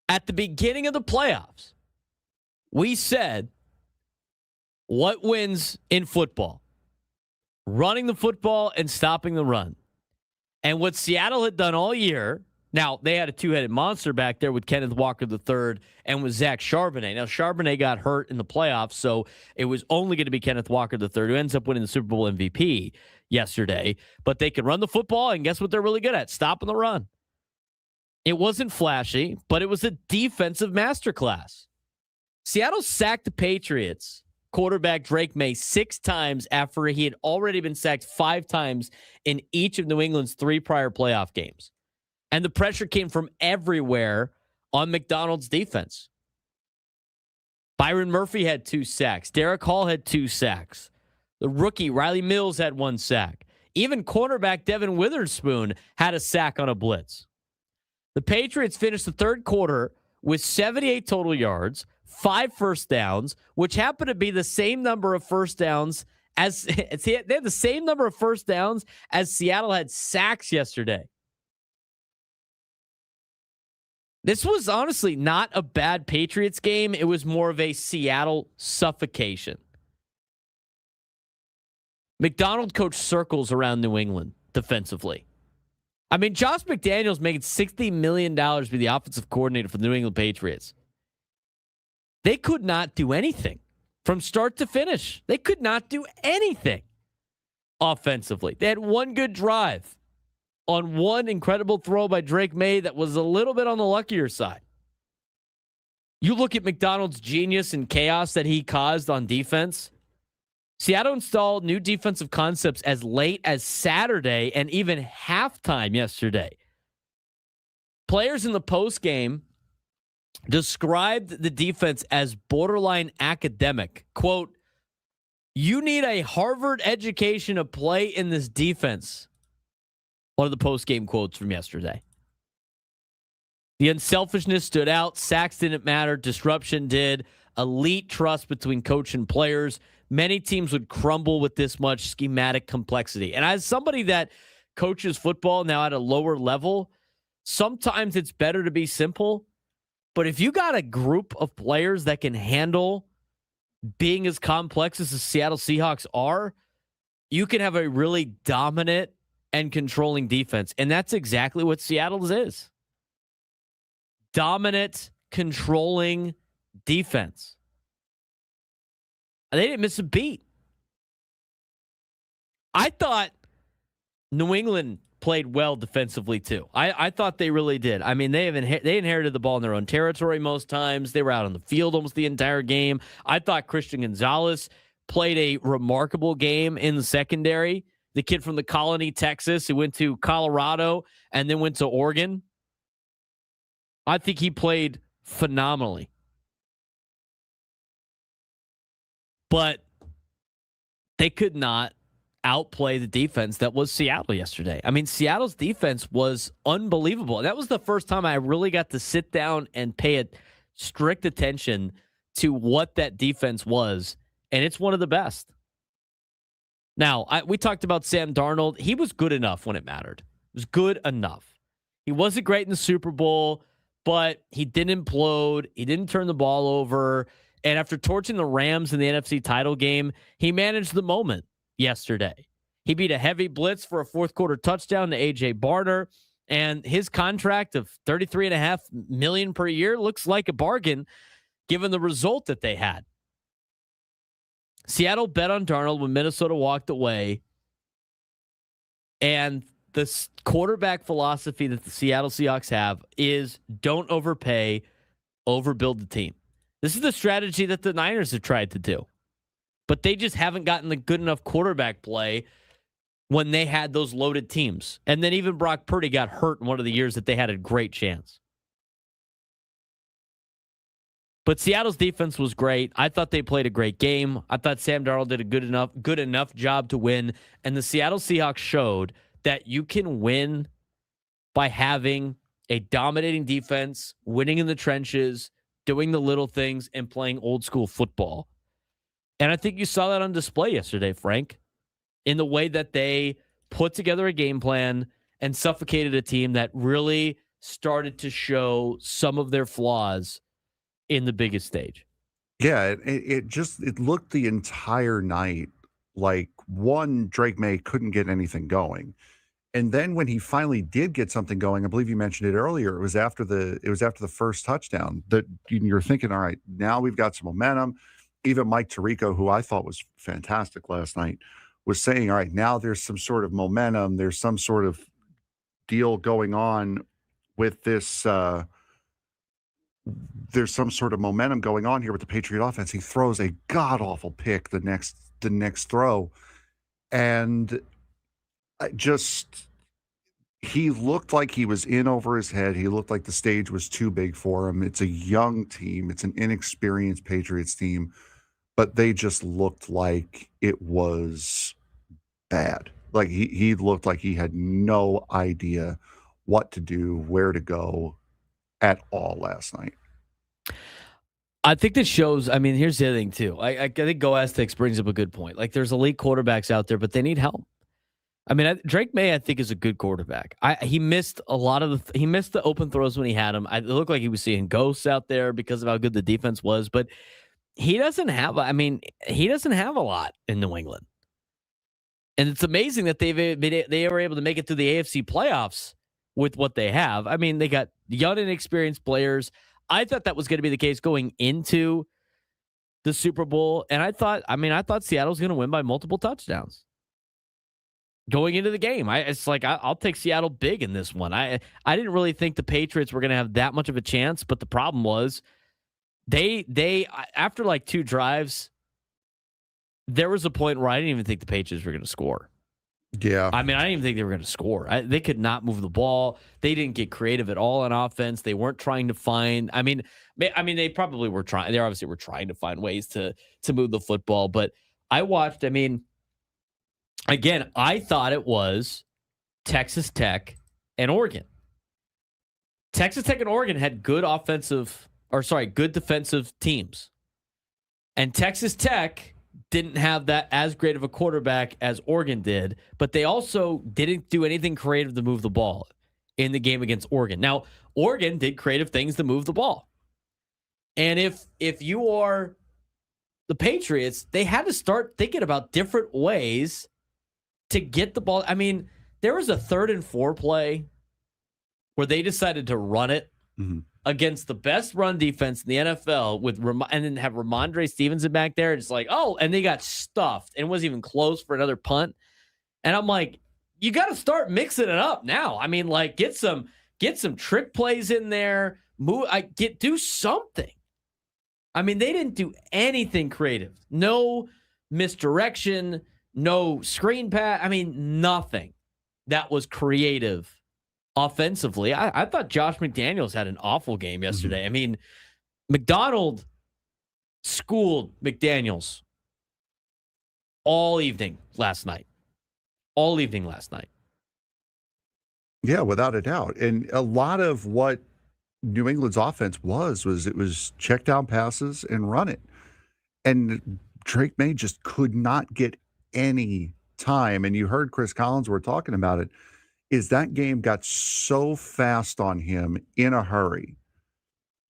at the beginning of the playoffs, we said, what wins in football? Running the football and stopping the run. And what Seattle had done all year, now they had a two-headed monster back there with Kenneth Walker III and with Zach Charbonnet. Now, Charbonnet got hurt in the playoffs, so it was only going to be Kenneth Walker III, who ends up winning the Super Bowl MVP yesterday. But they can run the football, and guess what they're really good at? Stopping the run. It wasn't flashy, but it was a defensive masterclass. Seattle sacked the Patriots quarterback Drake May 6 times after he had already been sacked 5 times in each of New England's 3 prior playoff games. And the pressure came from everywhere on McDonald's defense. Byron Murphy had 2 sacks. Derek Hall had 2 sacks. The rookie Riley Mills had 1 sack. Even cornerback Devin Witherspoon had a sack on a blitz. The Patriots finished the third quarter with 78 total yards, 5 first downs, which happened to be the same number of first downs as they had the same number of first downs as Seattle had sacks yesterday. This was honestly not a bad Patriots game. It was more of a Seattle suffocation. McDonald coached circles around New England defensively. I mean, Josh McDaniels making $60 million to be the offensive coordinator for the New England Patriots. They could not do anything from start to finish. They could not do anything offensively. They had one good drive on one incredible throw by Drake May that was a little bit on the luckier side. You look at McDonald's genius and chaos that he caused on defense. Seattle installed new defensive concepts as late as Saturday and even halftime yesterday. Players in the postgame described the defense as borderline academic. Quote, "You need a Harvard education to play in this defense." One of the postgame quotes from yesterday. The unselfishness stood out. Sacks didn't matter. Disruption did. Elite trust between coach and players. Many teams would crumble with this much schematic complexity. And as somebody that coaches football now at a lower level, sometimes it's better to be simple. But if you got a group of players that can handle being as complex as the Seattle Seahawks are, you can have a really dominant and controlling defense. And that's exactly what Seattle's is. Dominant, controlling defense. They didn't miss a beat. I thought New England played well defensively too. I thought they really did. I mean, they inherited the ball in their own territory most times. They were out on the field almost the entire game. I thought Christian Gonzalez played a remarkable game in the secondary. The kid from the Colony, Texas, who went to Colorado and then went to Oregon. I think he played phenomenally. But they could not outplay the defense that was Seattle yesterday. I mean, Seattle's defense was unbelievable. That was the first time I really got to sit down and pay strict attention to what that defense was, and it's one of the best. Now, we talked about Sam Darnold. He was good enough when it mattered. It was good enough. He wasn't great in the Super Bowl, but he didn't implode. He didn't turn the ball over. And after torching the Rams in the NFC title game, he managed the moment yesterday. He beat a heavy blitz for a fourth quarter touchdown to AJ Preller, and his contract of $33.5 million per year looks like a bargain given the result that they had. Seattle bet on Darnold when Minnesota walked away, and the quarterback philosophy that the Seattle Seahawks have is don't overpay, overbuild the team. This is the strategy that the Niners have tried to do. But they just haven't gotten the good enough quarterback play when they had those loaded teams. And then even Brock Purdy got hurt in one of the years that they had a great chance. But Seattle's defense was great. I thought they played a great game. I thought Sam Darnold did a good enough job to win. And the Seattle Seahawks showed that you can win by having a dominating defense, winning in the trenches, doing the little things, and playing old school football. And I think you saw that on display yesterday, Frank, in the way that they put together a game plan and suffocated a team that really started to show some of their flaws in the biggest stage. Yeah, it looked the entire night like Drake May couldn't get anything going. And then when he finally did get something going, I believe you mentioned it earlier, it was after the first touchdown that you're thinking, all right, now we've got some momentum. Even Mike Tirico, who I thought was fantastic last night, was saying, all right, now there's some sort of momentum. There's some sort of deal going on with this. There's some sort of momentum going on here with the Patriot offense. He throws a god-awful pick the next throw. And he looked like he was in over his head. He looked like the stage was too big for him. It's a young team. It's an inexperienced Patriots team. But they just looked like it was bad. Like he looked like he had no idea what to do, where to go at all last night. I think this shows, I mean, here's the other thing too. I think Go Aztecs brings up a good point. Like there's elite quarterbacks out there, but they need help. I mean, Drake May, I think, is a good quarterback. He missed he missed the open throws when he had them. It looked like he was seeing ghosts out there because of how good the defense was, but he doesn't have a lot in New England. And it's amazing that they were able to make it to the AFC playoffs with what they have. I mean, they got young and inexperienced players. I thought that was going to be the case going into the Super Bowl. And I thought Seattle's going to win by multiple touchdowns going into the game. I'll take Seattle big in this one. I didn't really think the Patriots were going to have that much of a chance, but the problem was they after like two drives, there was a point where I didn't even think the Patriots were going to score. Yeah. I mean, I didn't even think they were going to score. They could not move the ball. They didn't get creative at all on offense. They weren't trying to find, they probably were trying. They obviously were trying to find ways to move the football. But I watched, again, I thought it was Texas Tech and Oregon. Texas Tech and Oregon had good defensive teams. And Texas Tech didn't have that as great of a quarterback as Oregon did, but they also didn't do anything creative to move the ball in the game against Oregon. Now, Oregon did creative things to move the ball. And if you are the Patriots, they had to start thinking about different ways to get the ball. I mean, there was a 3rd and 4 play where they decided to run it against the best run defense in the NFL and then have Ramondre Stevenson back there. It's like, oh, and they got stuffed and it wasn't even close for another punt. And I'm like, you got to start mixing it up now. I mean, like, get some trick plays in there. Do something. I mean, they didn't do anything creative. No misdirection, no screen pass. I mean, nothing that was creative offensively. I thought Josh McDaniels had an awful game yesterday. I mean, McDonald schooled McDaniels all evening last night. Yeah, without a doubt. And a lot of what New England's offense was it was check down passes and run it. And Drake May just could not get any time. And you heard Chris Collinsworth talking about it, is that game got so fast on him in a hurry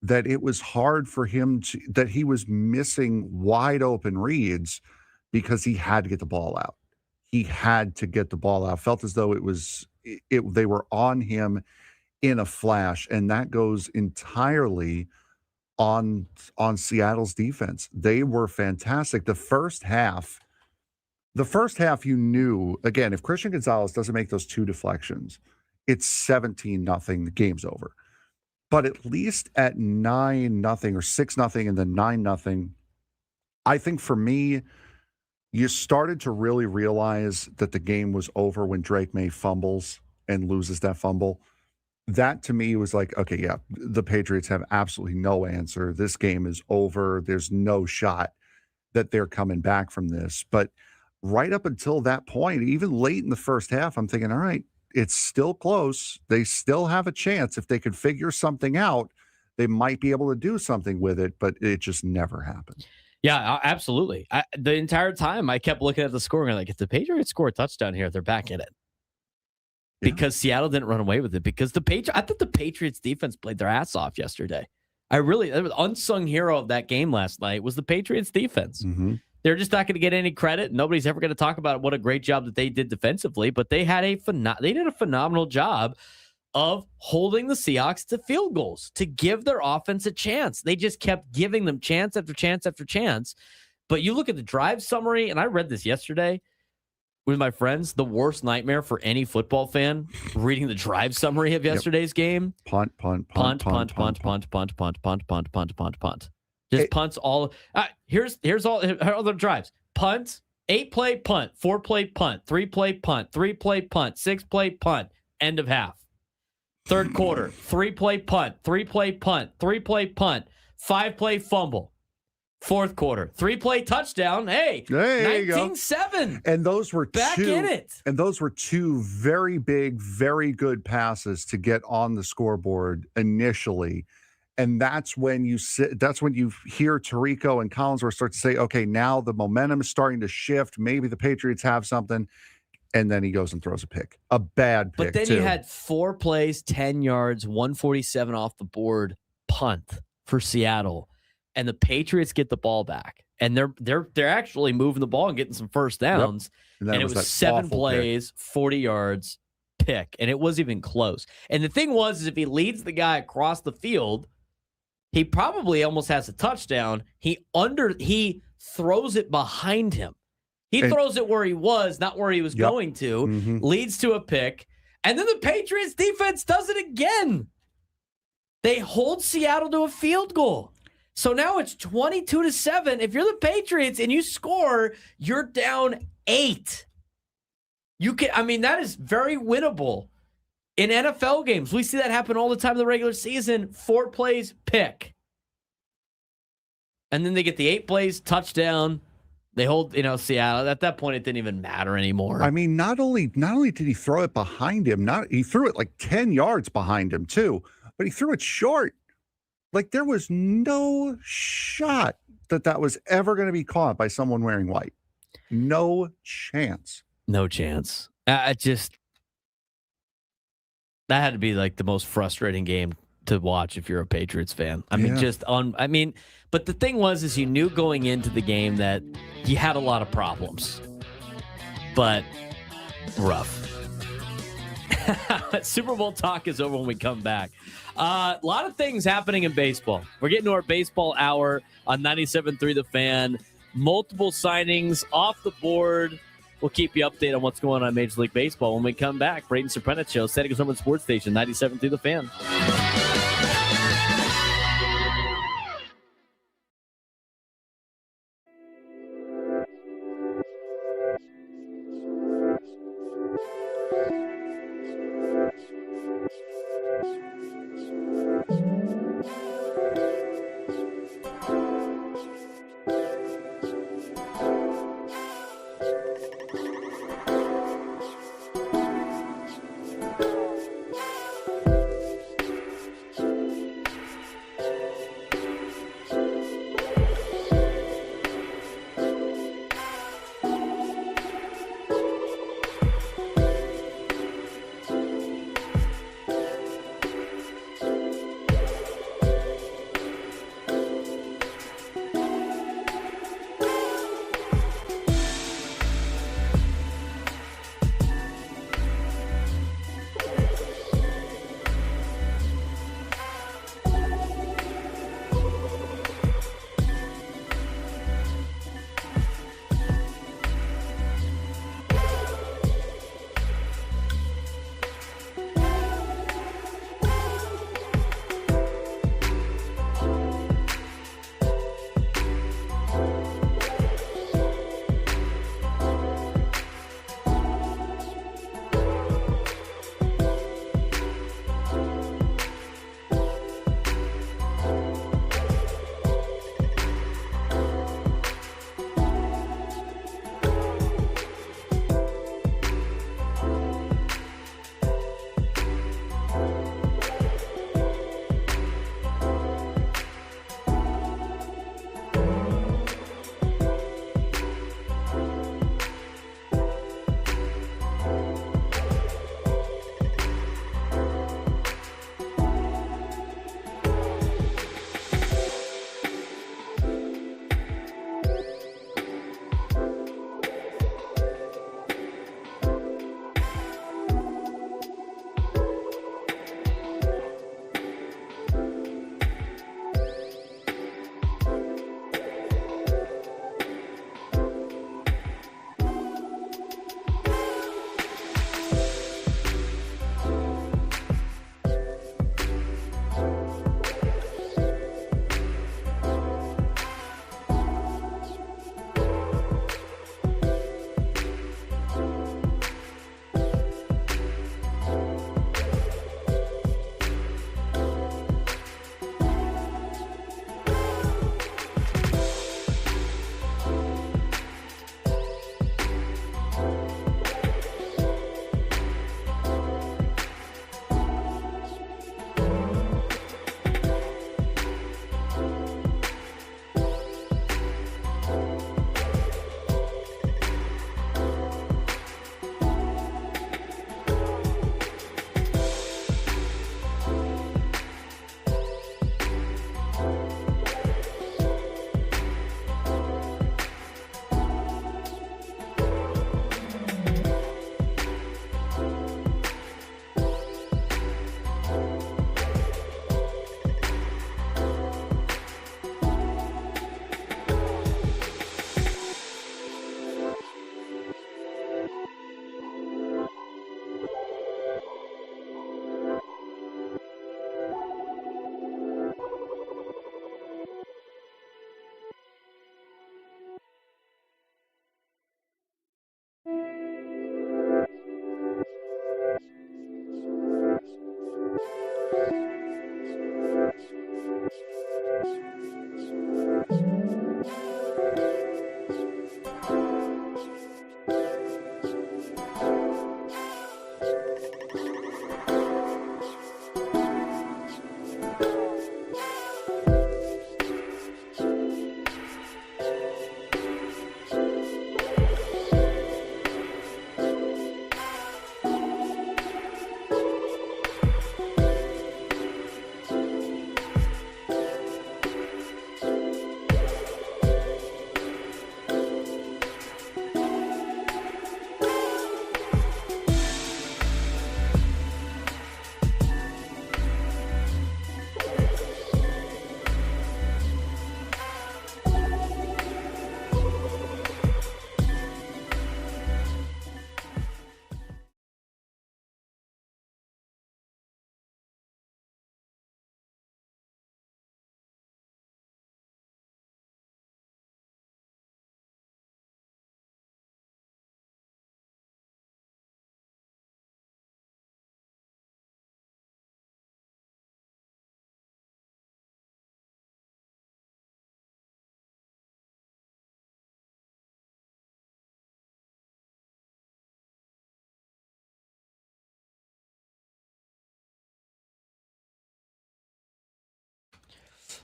that it was hard for him that he was missing wide open reads because he had to get the ball out. He had to get the ball out. Felt as though they were on him in a flash, and that goes entirely on Seattle's defense. They were fantastic. The first half, you knew, again, if Christian Gonzalez doesn't make those 2 deflections, it's 17-0. The game's over. But at least at 9-0 or 6-0 and then 9-0, I think for me, you started to really realize that the game was over when Drake May fumbles and loses that fumble. That to me was like, okay, yeah, the Patriots have absolutely no answer. This game is over. There's no shot that they're coming back from this. But right up until that point, even late in the first half, I'm thinking, all right, it's still close. They still have a chance. If they could figure something out, they might be able to do something with it, but it just never happened. Yeah, absolutely. The entire time I kept looking at the score and like, if the Patriots score a touchdown here, they're back in it. Yeah. Because Seattle didn't run away with it. Because I thought the Patriots defense played their ass off yesterday. The unsung hero of that game last night was the Patriots defense. They're just not going to get any credit. Nobody's ever going to talk about what a great job that they did defensively, but they did a phenomenal job of holding the Seahawks to field goals to give their offense a chance. They just kept giving them chance after chance after chance. But you look at the drive summary, and I read this yesterday with my friends, the worst nightmare for any football fan, reading the drive summary of yesterday's game. Punt. Just punts all. Here's all the drives. Punt, 8-play punt, 4-play punt, 3-play punt, 3-play punt, 6-play punt, end of half. Third quarter, 3-play punt, 3-play punt, 3-play punt, 5-play fumble. Fourth quarter, 3-play touchdown. Hey, 19-7. And those were back in it. And those were 2 very big, very good passes to get on the scoreboard initially. And that's when you hear Tirico and Collinsworth start to say, okay, now the momentum is starting to shift. Maybe the Patriots have something. And then he goes and throws a pick. A bad pick, But then you had 4 plays, 10 yards, 147 off the board, punt for Seattle. And the Patriots get the ball back. And they're actually moving the ball and getting some first downs. Yep. And it was 7 plays, pick. 40 yards, pick. And it wasn't even close. And the thing was, if he leads the guy across the field, he probably almost has a touchdown. He throws it behind him. He throws it where he was, not where he was going to, leads to a pick. And then the Patriots defense does it again. They hold Seattle to a field goal. So now it's 22-7. If you're the Patriots and you score, you're down 8. That is very winnable. In NFL games, we see that happen all the time in the regular season. 4 plays, pick. And then they get the 8 plays, touchdown. They hold, Seattle. At that point, it didn't even matter anymore. I mean, not only did he throw it behind him, he threw it like 10 yards behind him too, but he threw it short. Like there was no shot that was ever going to be caught by someone wearing white. No chance. No chance. That had to be like the most frustrating game to watch if you're a Patriots fan. But the thing is you knew going into the game that you had a lot of problems, but rough. Super Bowl talk is over when we come back. A lot of things happening in baseball. We're getting to our baseball hour on 97.3 The Fan. Multiple signings off the board. We'll keep you updated on what's going on in Major League Baseball when we come back. Braden Surprenant Show, San Diego Summer Sports Station, 97.3 The Fan.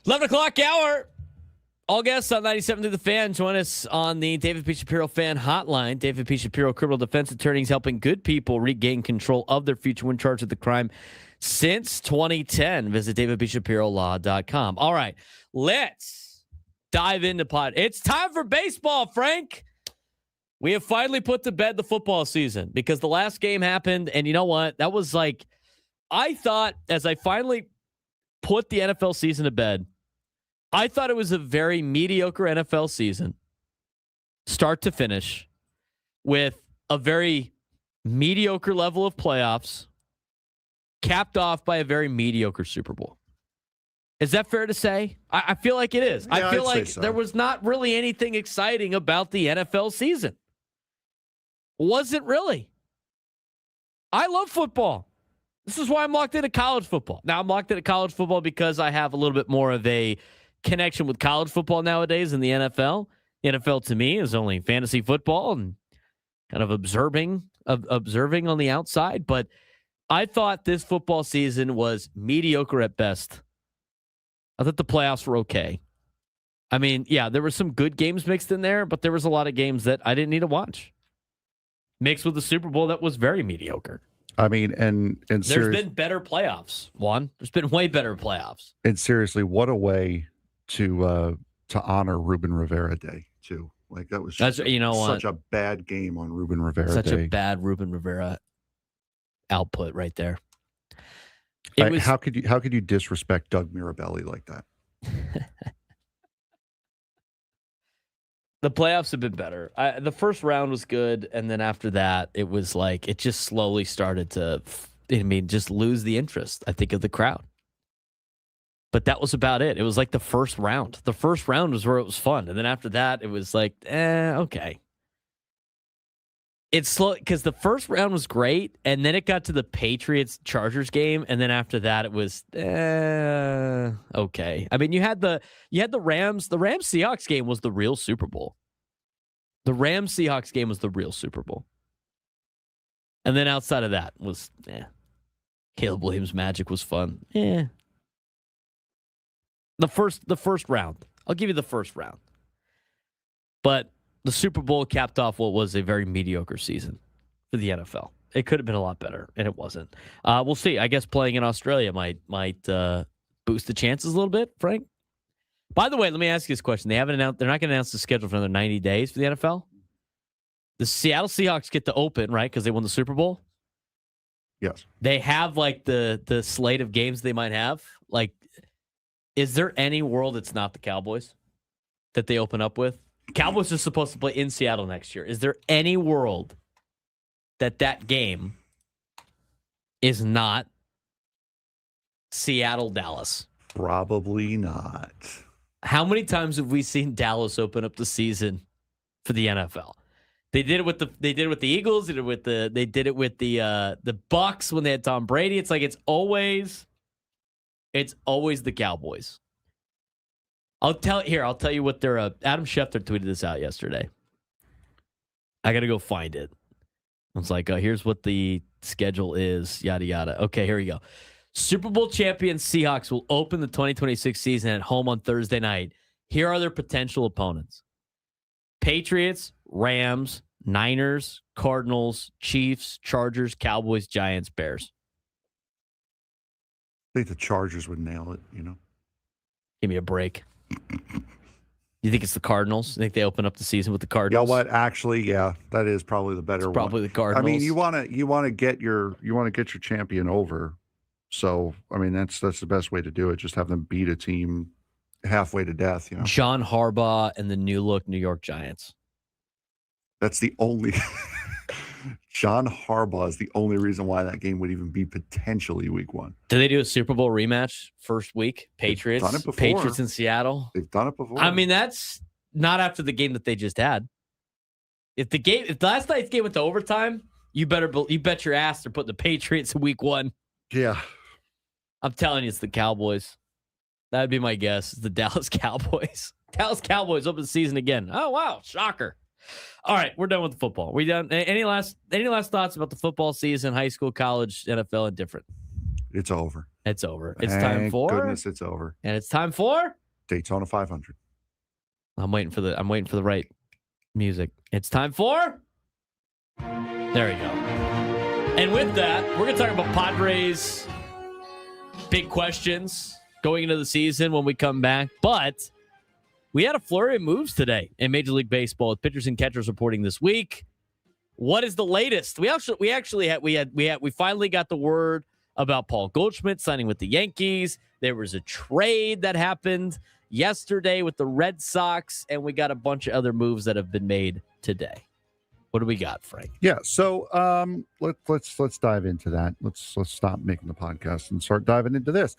11 o'clock hour. All guests on 97 to the Fan. Join us on the David P. Shapiro Fan Hotline. David P. Shapiro, criminal defense attorneys helping good people regain control of their future when charged with the crime since 2010. Visit davidpshapirolaw.com. All right, let's dive into pod. It's time for baseball, Frank. We have finally put to bed the football season because the last game happened, and you know what? That was like, I thought as I finally put the NFL season to bed, I thought it was a very mediocre NFL season, start to finish, with a very mediocre level of playoffs, capped off by a very mediocre Super Bowl. Is that fair to say? I feel like it is. Yeah, I feel I'd say like so. there was not really anything exciting about the NFL season. Was it really? I love football. This is why I'm locked into college football. Now, I'm locked into college football because I have a little bit more of a connection with college football nowadays than the NFL. The NFL to me is only fantasy football and kind of observing on the outside. But I thought this football season was mediocre at best. I thought the playoffs were okay. I mean, yeah, there were some good games mixed in there, but there was a lot of games that I didn't need to watch. Mixed with the Super Bowl that was very mediocre. I mean, and there's been better playoffs, Juan. There's been way better playoffs. And seriously, what a way to honor Ruben Rivera Day too. Like that was just such a bad game on Ruben Rivera Day. Such a bad Ruben Rivera output right there. How could you disrespect Doug Mirabelli like that? The playoffs have been better. The first round was good, and then after that, it was like it just slowly started to, just lose the interest, I think, of the crowd. But that was about it. It was like the first round. The first round was where it was fun, and then after that, it was like, okay. It's slow because the first round was great, and then it got to the Patriots-Chargers game, and then after that, it was okay. I mean, you had the Rams. The Rams-Seahawks game was the real Super Bowl. The Rams-Seahawks game was the real Super Bowl. And then outside of that was, Caleb Williams' magic was fun. The first round. I'll give you the first round. But the Super Bowl capped off what was a very mediocre season for the NFL. It could have been a lot better, and it wasn't. We'll see. I guess playing in Australia might boost the chances a little bit, Frank. By the way, let me ask you this question. They're not going to announce the schedule for another 90 days for the NFL. The Seattle Seahawks get to open, right, because they won the Super Bowl? Yes. They have, like, the slate of games they might have. Like, is there any world it's not the Cowboys that they open up with? Cowboys are supposed to play in Seattle next year. Is there any world that game is not Seattle-Dallas? Probably not. How many times have we seen Dallas open up the season for the NFL? They did it with the Eagles. They did it with the Bucks when they had Tom Brady. It's like it's always the Cowboys. I'll tell you what their Adam Schefter tweeted this out yesterday. I got to go find it. I was like, here's what the schedule is, yada, yada. Okay, here we go. Super Bowl champion Seahawks will open the 2026 season at home on Thursday night. Here are their potential opponents: Patriots, Rams, Niners, Cardinals, Chiefs, Chargers, Cowboys, Giants, Bears. I think the Chargers would nail it, Give me a break. You think it's the Cardinals? You think they open up the season with the Cardinals? You know what? Actually, yeah, that is probably the better one. Probably the Cardinals. I mean, you want to get your champion over. So, I mean, that's the best way to do it. Just have them beat a team halfway to death, John Harbaugh and the new look New York Giants. That's the only John Harbaugh is the only reason why that game would even be potentially week one. Do they do a Super Bowl rematch first week? Patriots? They've done it before. Patriots in Seattle? They've done it before. I mean, that's not after the game that they just had. If last night's game went to overtime, you bet your ass they're putting the Patriots in week one. Yeah. I'm telling you, it's the Cowboys. That would be my guess. It's the Dallas Cowboys. Dallas Cowboys open the season again. Oh, wow. Shocker. All right, we're done with the football. We done? Any last thoughts about the football season, high school, college, NFL, and different? It's over. It's over. It's time for. Goodness, it's over. And it's time for Daytona 500. I'm waiting for the right music. It's time for. There we go. And with that, we're going to talk about Padres big questions going into the season when we come back. But we had a flurry of moves today in Major League Baseball with pitchers and catchers reporting this week. What is the latest? We finally got the word about Paul Goldschmidt signing with the Yankees. There was a trade that happened yesterday with the Red Sox, and we got a bunch of other moves that have been made today. What do we got, Frank? Yeah, so let's dive into that. Let's stop making the podcast and start diving into this.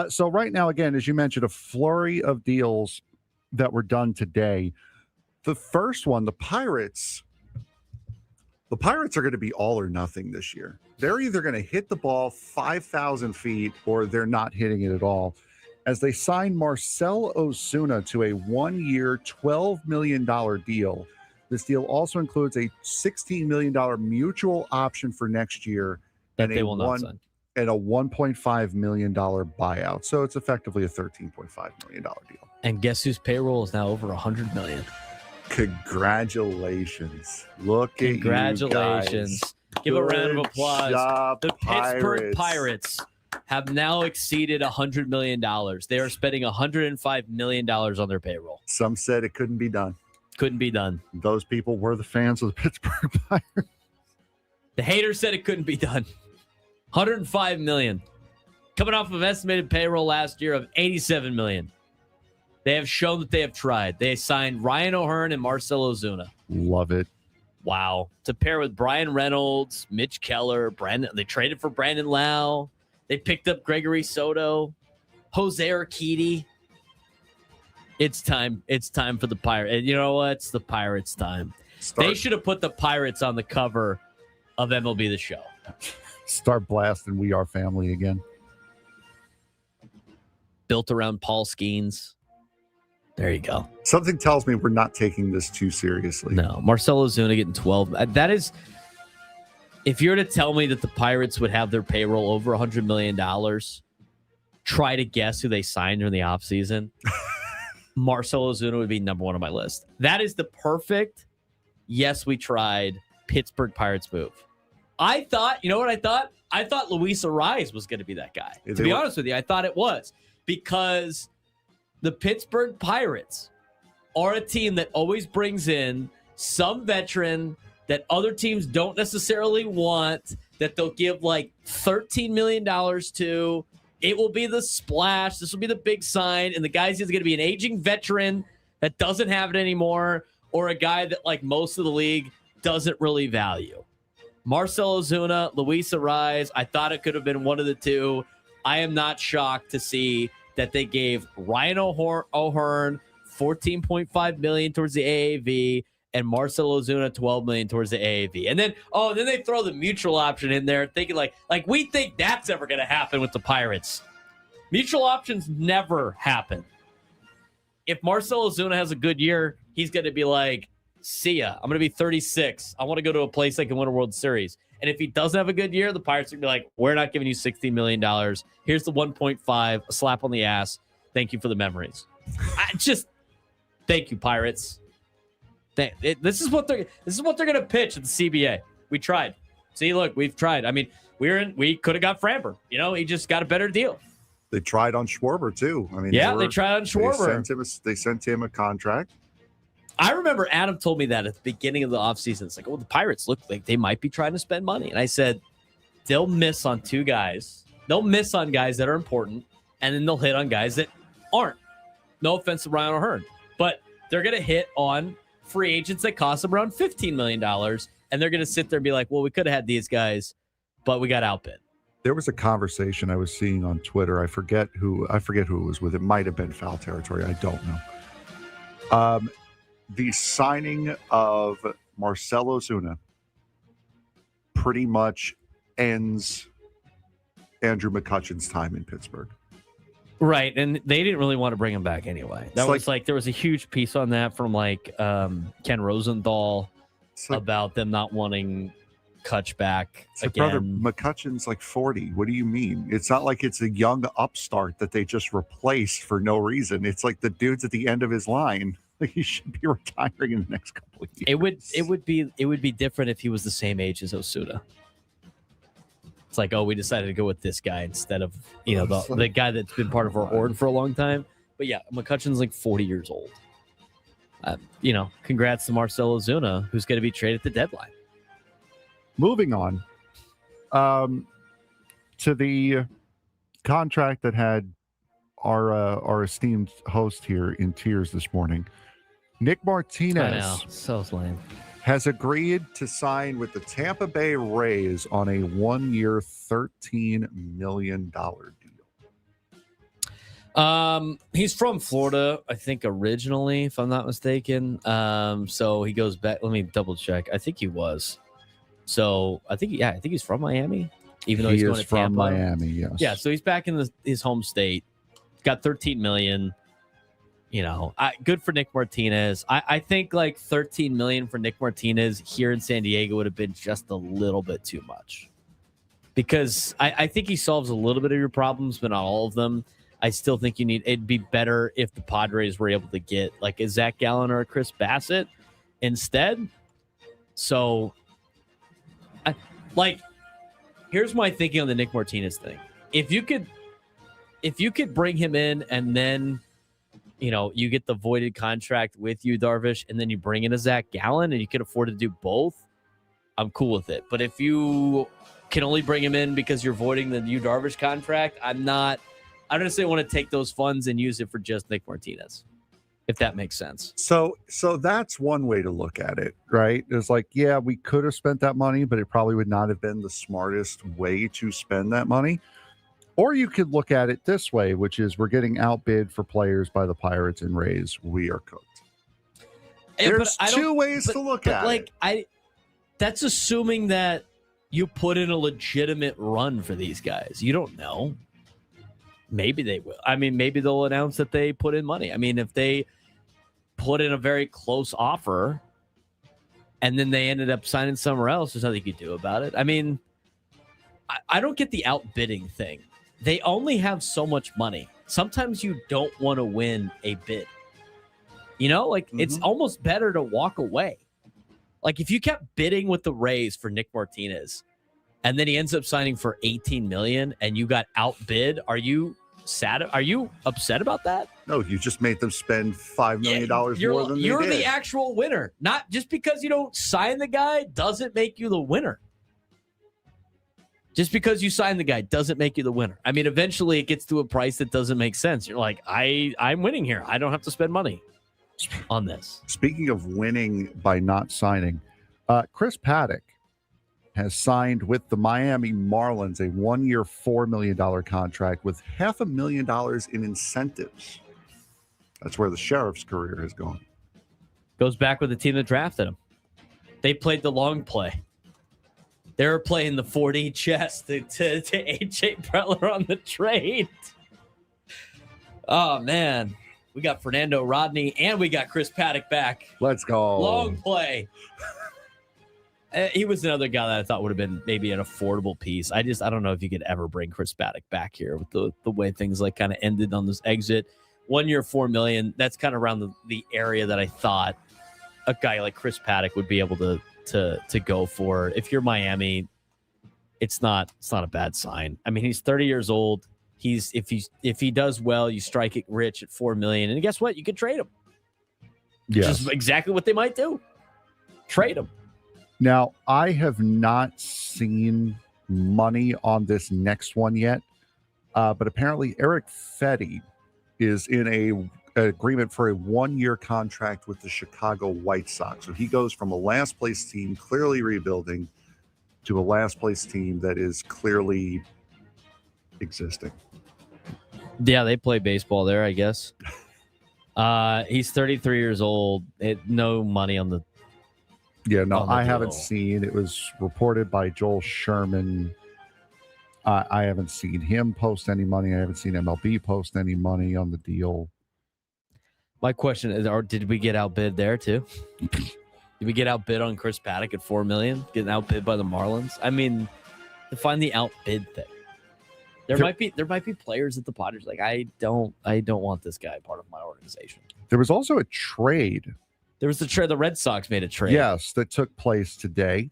So right now, again, as you mentioned, a flurry of deals that were done today. The first one, the Pirates are going to be all or nothing this year. They're either going to hit the ball 5,000 feet or they're not hitting it at all. As they signed Marcell Ozuna to a 1-year, $12 million deal. This deal also includes a $16 million mutual option for next year and a $1.5 million buyout. So it's effectively a $13.5 million deal. And guess whose payroll is now over $100 million? Congratulations. Congratulations. Give a round of applause. Job, the Pittsburgh Pirates have now exceeded $100 million. They are spending $105 million on their payroll. Some said it couldn't be done. Couldn't be done. Those people were the fans of the Pittsburgh Pirates. The haters said it couldn't be done. $105 million. Coming off of estimated payroll last year of $87 million. They have shown that they have tried. They signed Ryan O'Hearn and Marcell Ozuna. Love it. Wow. To pair with Brian Reynolds, Mitch Keller, Brandon. They traded for Brandon Lau. They picked up Gregory Soto, Jose Urquidy. It's time. It's time for the Pirates. And you know what? It's the Pirates' time. They should have put the Pirates on the cover of MLB The Show. Start blasting We Are Family again. Built around Paul Skeens. There you go. Something tells me we're not taking this too seriously. No. Marcell Ozuna getting 12. That is, if you were to tell me that the Pirates would have their payroll over $100 million, try to guess who they signed during the offseason. Marcell Ozuna would be number one on my list. That is the perfect, yes, we tried, Pittsburgh Pirates move. I thought, you know what I thought? I thought Luis Arraez was going to be that guy. To be honest with you, I thought it was. Because the Pittsburgh Pirates are a team that always brings in some veteran that other teams don't necessarily want, that they'll give like $13 million to. It will be the splash. This will be the big sign. And the guy's either going to be an aging veteran that doesn't have it anymore or a guy that, like most of the league, doesn't really value. Marcell Ozuna, Luis Arraez, I thought it could have been one of the two. I am not shocked to see that they gave Ryan O'Hearn $14.5 million towards the AAV and Marcell Ozuna $12 million towards the AAV. And then, then they throw the mutual option in there, thinking like we think that's ever going to happen with the Pirates. Mutual options never happen. If Marcell Ozuna has a good year, he's going to be like, see ya. I'm going to be 36. I want to go to a place that can win a World Series. And if he doesn't have a good year, the Pirates are going to be like, we're not giving you $16 million. Here's the 1.5, a slap on the ass. Thank you for the memories. Thank you, Pirates. This is what they're going to pitch at the CBA. We tried. See, look, we've tried. I mean, we could have got Framber. You know, he just got a better deal. They tried on Schwarber too. I mean, they tried on Schwarber. They sent him a contract. I remember Adam told me that at the beginning of the offseason. It's like, the Pirates look like they might be trying to spend money. And I said, they'll miss on two guys. They'll miss on guys that are important, and then they'll hit on guys that aren't. No offense to Ryan O'Hearn, but they're going to hit on free agents that cost them around $15 million, and they're going to sit there and be like, well, we could have had these guys, but we got outbid. There was a conversation I was seeing on Twitter. I forget who it was with. It might have been Foul Territory. I don't know. The signing of Marcell Ozuna pretty much ends Andrew McCutchen's time in Pittsburgh. Right, and they didn't really want to bring him back anyway. That was like there was a huge piece on that from Ken Rosenthal about them not wanting Kutch back So brother, again. McCutcheon's like 40. What do you mean? It's not like it's a young upstart that they just replaced for no reason. It's like the dude's at the end of his line. Like he should be retiring in the next couple of years. It would be different if he was the same age as Osuna. It's like, oh, we decided to go with this guy instead of the guy that's been part of our horde for a long time. But yeah, McCutcheon's like 40 years old. Congrats to Marcell Ozuna, who's going to be traded at the deadline. Moving on to the contract that had our esteemed host here in tears this morning. Nick Martinez So lame. has agreed to sign with the Tampa Bay Rays on a 1-year, $13 million deal. He's from Florida, I think, originally, if I'm not mistaken. So he goes back. Let me double check. I think he was. So I think he's from Miami, even though he's going to from Tampa. Miami. Yes. Yeah. So he's back in his home state. Got $13 million. Good for Nick Martinez. I think like $13 million for Nick Martinez here in San Diego would have been just a little bit too much, because I think he solves a little bit of your problems, but not all of them. I still think it'd be better if the Padres were able to get like a Zach Gallen or a Chris Bassett instead. So, here's my thinking on the Nick Martinez thing. If you could bring him in and then, you get the voided contract with you, Darvish, and then you bring in a Zach Gallen and you can afford to do both, I'm cool with it. But if you can only bring him in because you're voiding the Yu Darvish contract, I don't necessarily want to take those funds and use it for just Nick Martinez, if that makes sense. So that's one way to look at it, right? It's like, yeah, we could have spent that money, but it probably would not have been the smartest way to spend that money. Or you could look at it this way, which is we're getting outbid for players by the Pirates and Rays. We are cooked. There's two ways to look at it. That's assuming that you put in a legitimate run for these guys. You don't know. Maybe they will. I mean, maybe they'll announce that they put in money. I mean, if they put in a very close offer and then they ended up signing somewhere else, there's nothing you can do about it. I mean, I don't get the outbidding thing. They only have so much money. Sometimes you don't want to win a bid. It's almost better to walk away. Like if you kept bidding with the Rays for Nick Martinez and then he ends up signing for $18 million and you got outbid, are you sad? Are you upset about that? No, you just made them spend $5 million more than they did. You're the actual winner. Not just because you don't sign the guy doesn't make you the winner. Just because you sign the guy doesn't make you the winner. I mean, eventually it gets to a price that doesn't make sense. You're like, I'm winning here. I don't have to spend money on this. Speaking of winning by not signing, Chris Paddock has signed with the Miami Marlins a 1-year, $4 million contract with $500,000 in incentives. That's where the Sheriff's career has gone. Goes back with the team that drafted him. They played the long play. They were playing the 4D chess to AJ Preller on the trade. Oh, man. We got Fernando Rodney and we got Chris Paddock back. Let's go. Long play. He was another guy that I thought would have been maybe an affordable piece. I don't know if you could ever bring Chris Paddock back here with the way things like kind of ended on this exit. 1 year, $4 million. That's kind of around the area that I thought a guy like Chris Paddock would be able to go for. If you're Miami, it's not a bad sign. I mean, he's 30 years old. If he does well, you strike it rich at $4 million, and guess what? You could trade him. Yes. Which is exactly what they might do. Trade him. Now, I have not seen money on this next one yet, but apparently Eric Fetty is in an agreement for a 1-year contract with the Chicago White Sox. So he goes from a last place team clearly rebuilding to a last place team that is clearly existing. Yeah, they play baseball there, I guess. He's 33 years old. No money on the. Yeah, no, I deal. haven't seen. It was reported by Joel Sherman. I haven't seen him post any money. I haven't seen MLB post any money on the deal. My question is, did we get outbid there too? Did we get outbid on Chris Paddock at $4 million? Getting outbid by the Marlins? I mean, to find the outbid thing. There might be players at the Padres like I don't want this guy part of my organization. There was also a trade. There was the trade. The Red Sox made a trade. Yes, that took place today.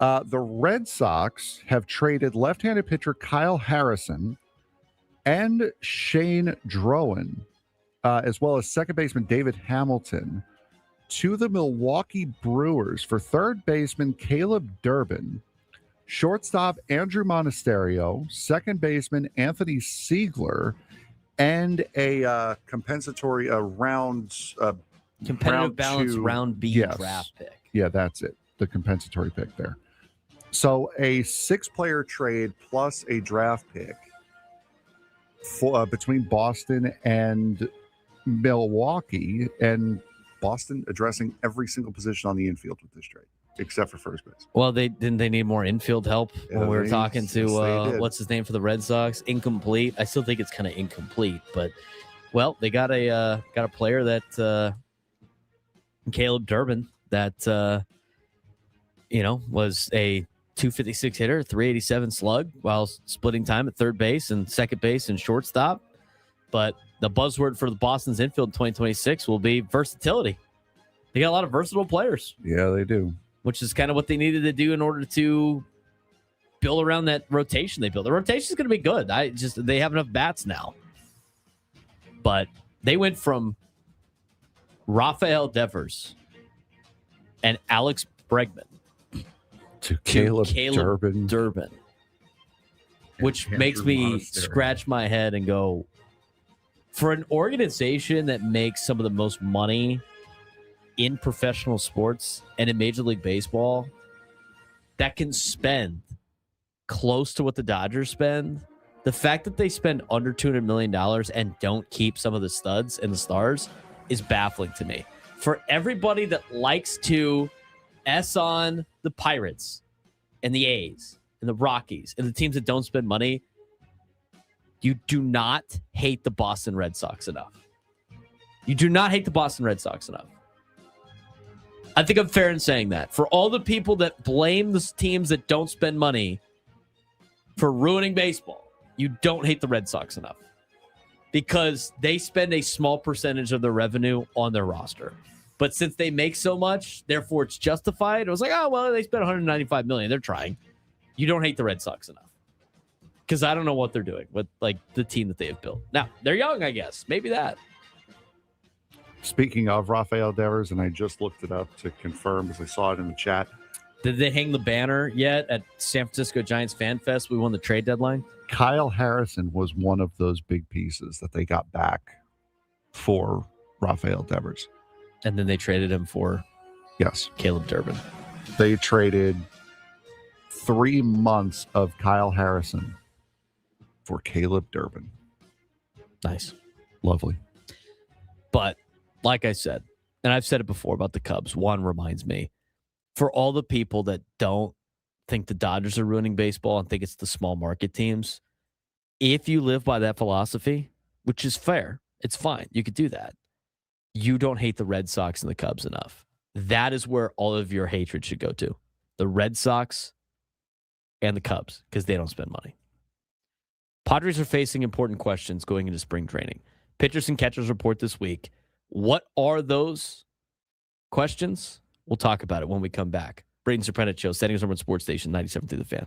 The Red Sox have traded left-handed pitcher Kyle Harrison and Shane Drowan, as well as second baseman David Hamilton, to the Milwaukee Brewers for third baseman Caleb Durbin, shortstop Andrew Monasterio, second baseman Anthony Siegler, and a compensatory competitive balance round B draft pick. Yeah, that's it. The compensatory pick there. So a 6-player trade plus a draft pick for between Boston and Milwaukee, and Boston addressing every single position on the infield with this trade, except for first base. Well, they need more infield help when we were talking to what's his name for the Red Sox. Incomplete. I still think it's kind of incomplete, but well, they got a player that Caleb Durbin that was a 256 hitter, 387 slug, while splitting time at third base and second base and shortstop. But the buzzword for the Boston's infield in 2026 will be versatility. They got a lot of versatile players. Yeah, they do. Which is kind of what they needed to do in order to build around that rotation they built. The rotation is going to be good. They have enough bats now. But they went from Rafael Devers and Alex Bregman to Caleb Durbin, which makes me scratch my head and go, for an organization that makes some of the most money in professional sports and in Major League Baseball, that can spend close to what the Dodgers spend, the fact that they spend under $200 million and don't keep some of the studs and the stars is baffling to me. For everybody that likes to S on the Pirates and the A's and the Rockies and the teams that don't spend money, you do not hate the Boston Red Sox enough. You do not hate the Boston Red Sox enough. I think I'm fair in saying that. For all the people that blame the teams that don't spend money for ruining baseball, you don't hate the Red Sox enough. Because they spend a small percentage of their revenue on their roster. But since they make so much, therefore it's justified. It was like, oh, well, they spent $195 million. They're trying. You don't hate the Red Sox enough. Because I don't know what they're doing with like the team that they have built. Now, they're young, I guess. Maybe that. Speaking of Rafael Devers, and I just looked it up to confirm because I saw it in the chat. Did they hang the banner yet at San Francisco Giants Fan Fest? We won the trade deadline. Kyle Harrison was one of those big pieces that they got back for Rafael Devers. And then they traded him for Caleb Durbin. They traded 3 months of Kyle Harrison for Caleb Durbin. Nice. Lovely. But like I said, and I've said it before about the Cubs, one reminds me, for all the people that don't think the Dodgers are ruining baseball and think it's the small market teams, if you live by that philosophy, which is fair, it's fine. You could do that. You don't hate the Red Sox and the Cubs enough. That is where all of your hatred should go to. The Red Sox and the Cubs, because they don't spend money. Padres are facing important questions going into spring training. Pitchers and catchers report this week. What are those questions? We'll talk about it when we come back. Braden Surprenant Show, Standing Number Sports Station, 97.3 The Fan.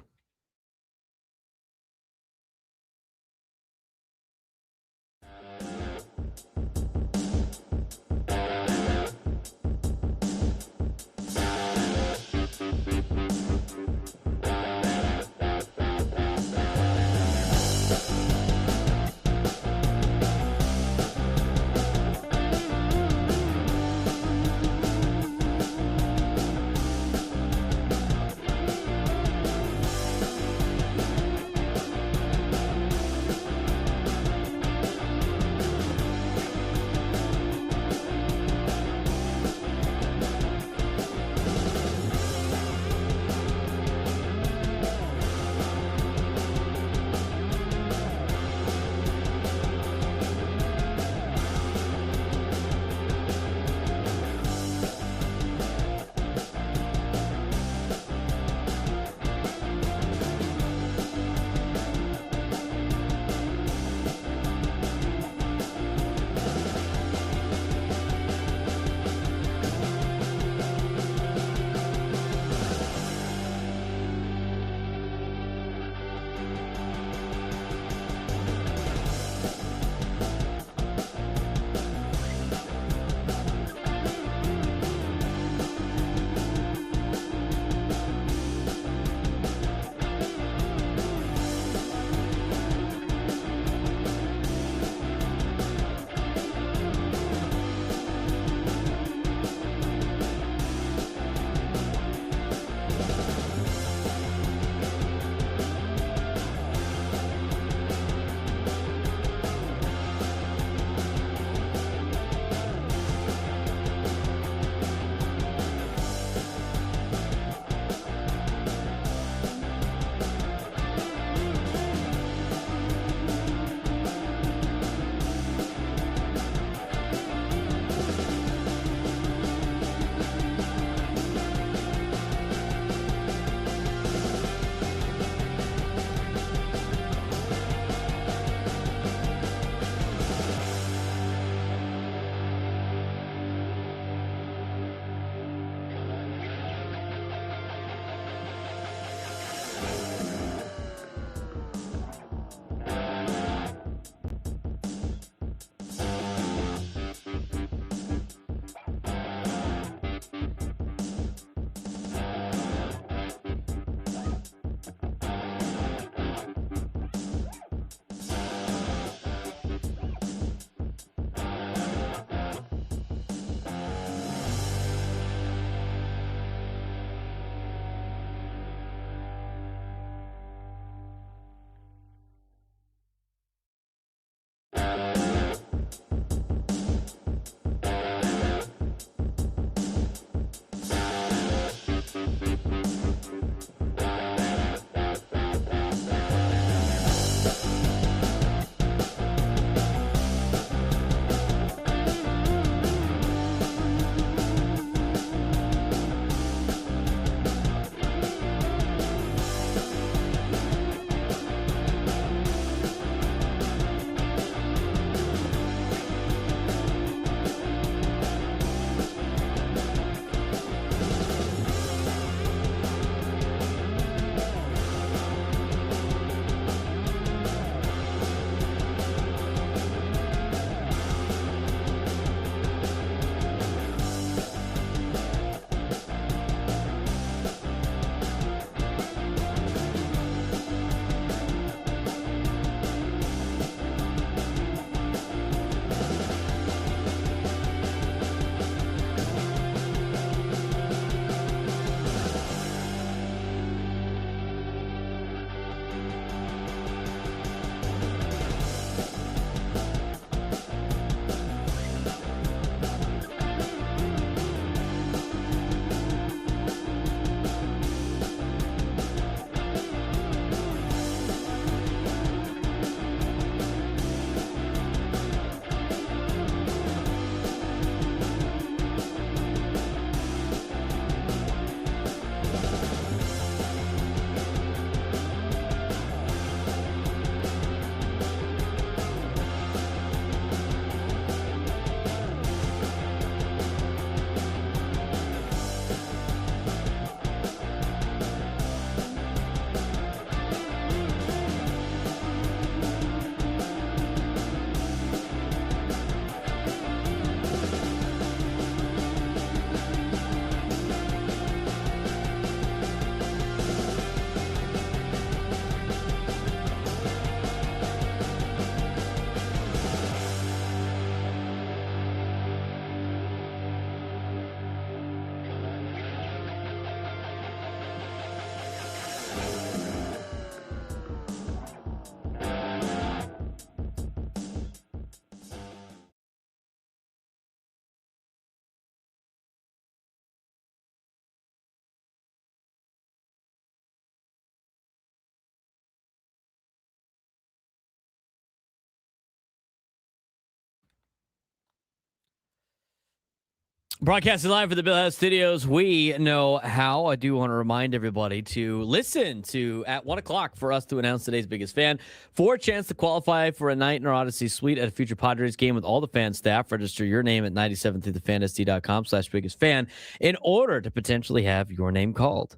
Broadcasting live from the Bill House Studios, we know how. I do want to remind everybody to listen to at 1 o'clock for us to announce today's biggest fan for a chance to qualify for a night in our Odyssey suite at a future Padres game with all the fan staff. Register your name at 97throughthefantasy.com/biggest fan in order to potentially have your name called.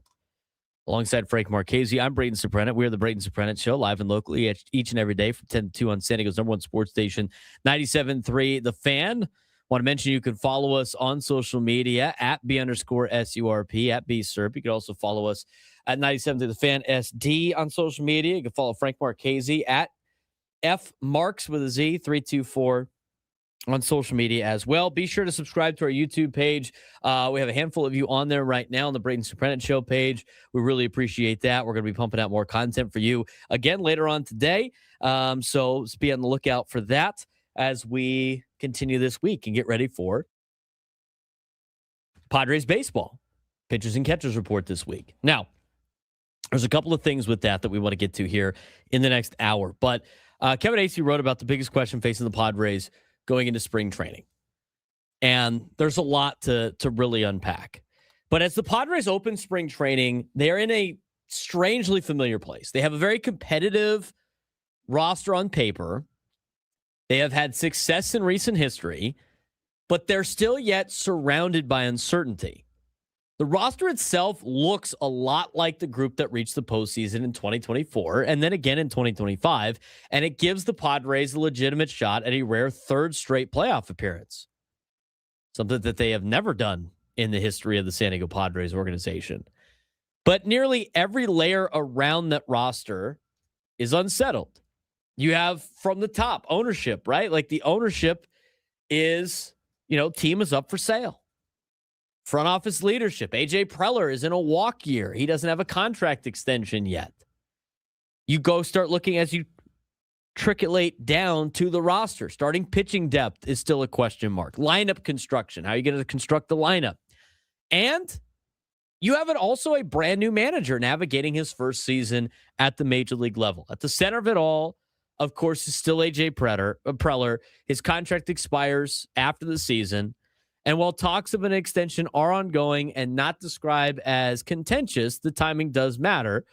Alongside Frank Marchese, I'm Braden Surprenant. We are the Braden Surprenant Show, live and locally each and every day from 10 to 2 on San Diego's number one sports station, 97.3 The Fan. Want to mention you can follow us on social media at B_SURP, at BSURP. You can also follow us at 97 to the Fan SD on social media. You can follow Frank Marchese at FMarks with a Z 324 on social media as well. Be sure to subscribe to our YouTube page. We have a handful of you on there right now on the Braden Surprenant Show page. We really appreciate that. We're going to be pumping out more content for you again later on today. So be on the lookout for that as we continue this week and get ready for Padres baseball pitchers and catchers report this week. Now, there's a couple of things with that we want to get to here in the next hour. But Kevin Acee wrote about the biggest question facing the Padres going into spring training. And there's a lot to really unpack. But as the Padres open spring training, they're in a strangely familiar place. They have a very competitive roster on paper. They have had success in recent history, but they're still yet surrounded by uncertainty. The roster itself looks a lot like the group that reached the postseason in 2024 and then again in 2025, and it gives the Padres a legitimate shot at a rare third straight playoff appearance, something that they have never done in the history of the San Diego Padres organization. But nearly every layer around that roster is unsettled. You have from the top ownership, right? Like the ownership is, team is up for sale. Front office leadership. AJ Preller is in a walk year. He doesn't have a contract extension yet. You go start looking as you triculate down to the roster. Starting pitching depth is still a question mark. Lineup construction. How are you going to construct the lineup? And you have also a brand new manager navigating his first season at the major league level. At the center of it all, of course, is still AJ Preller. His contract expires after the season. And while talks of an extension are ongoing and not described as contentious, the timing does matter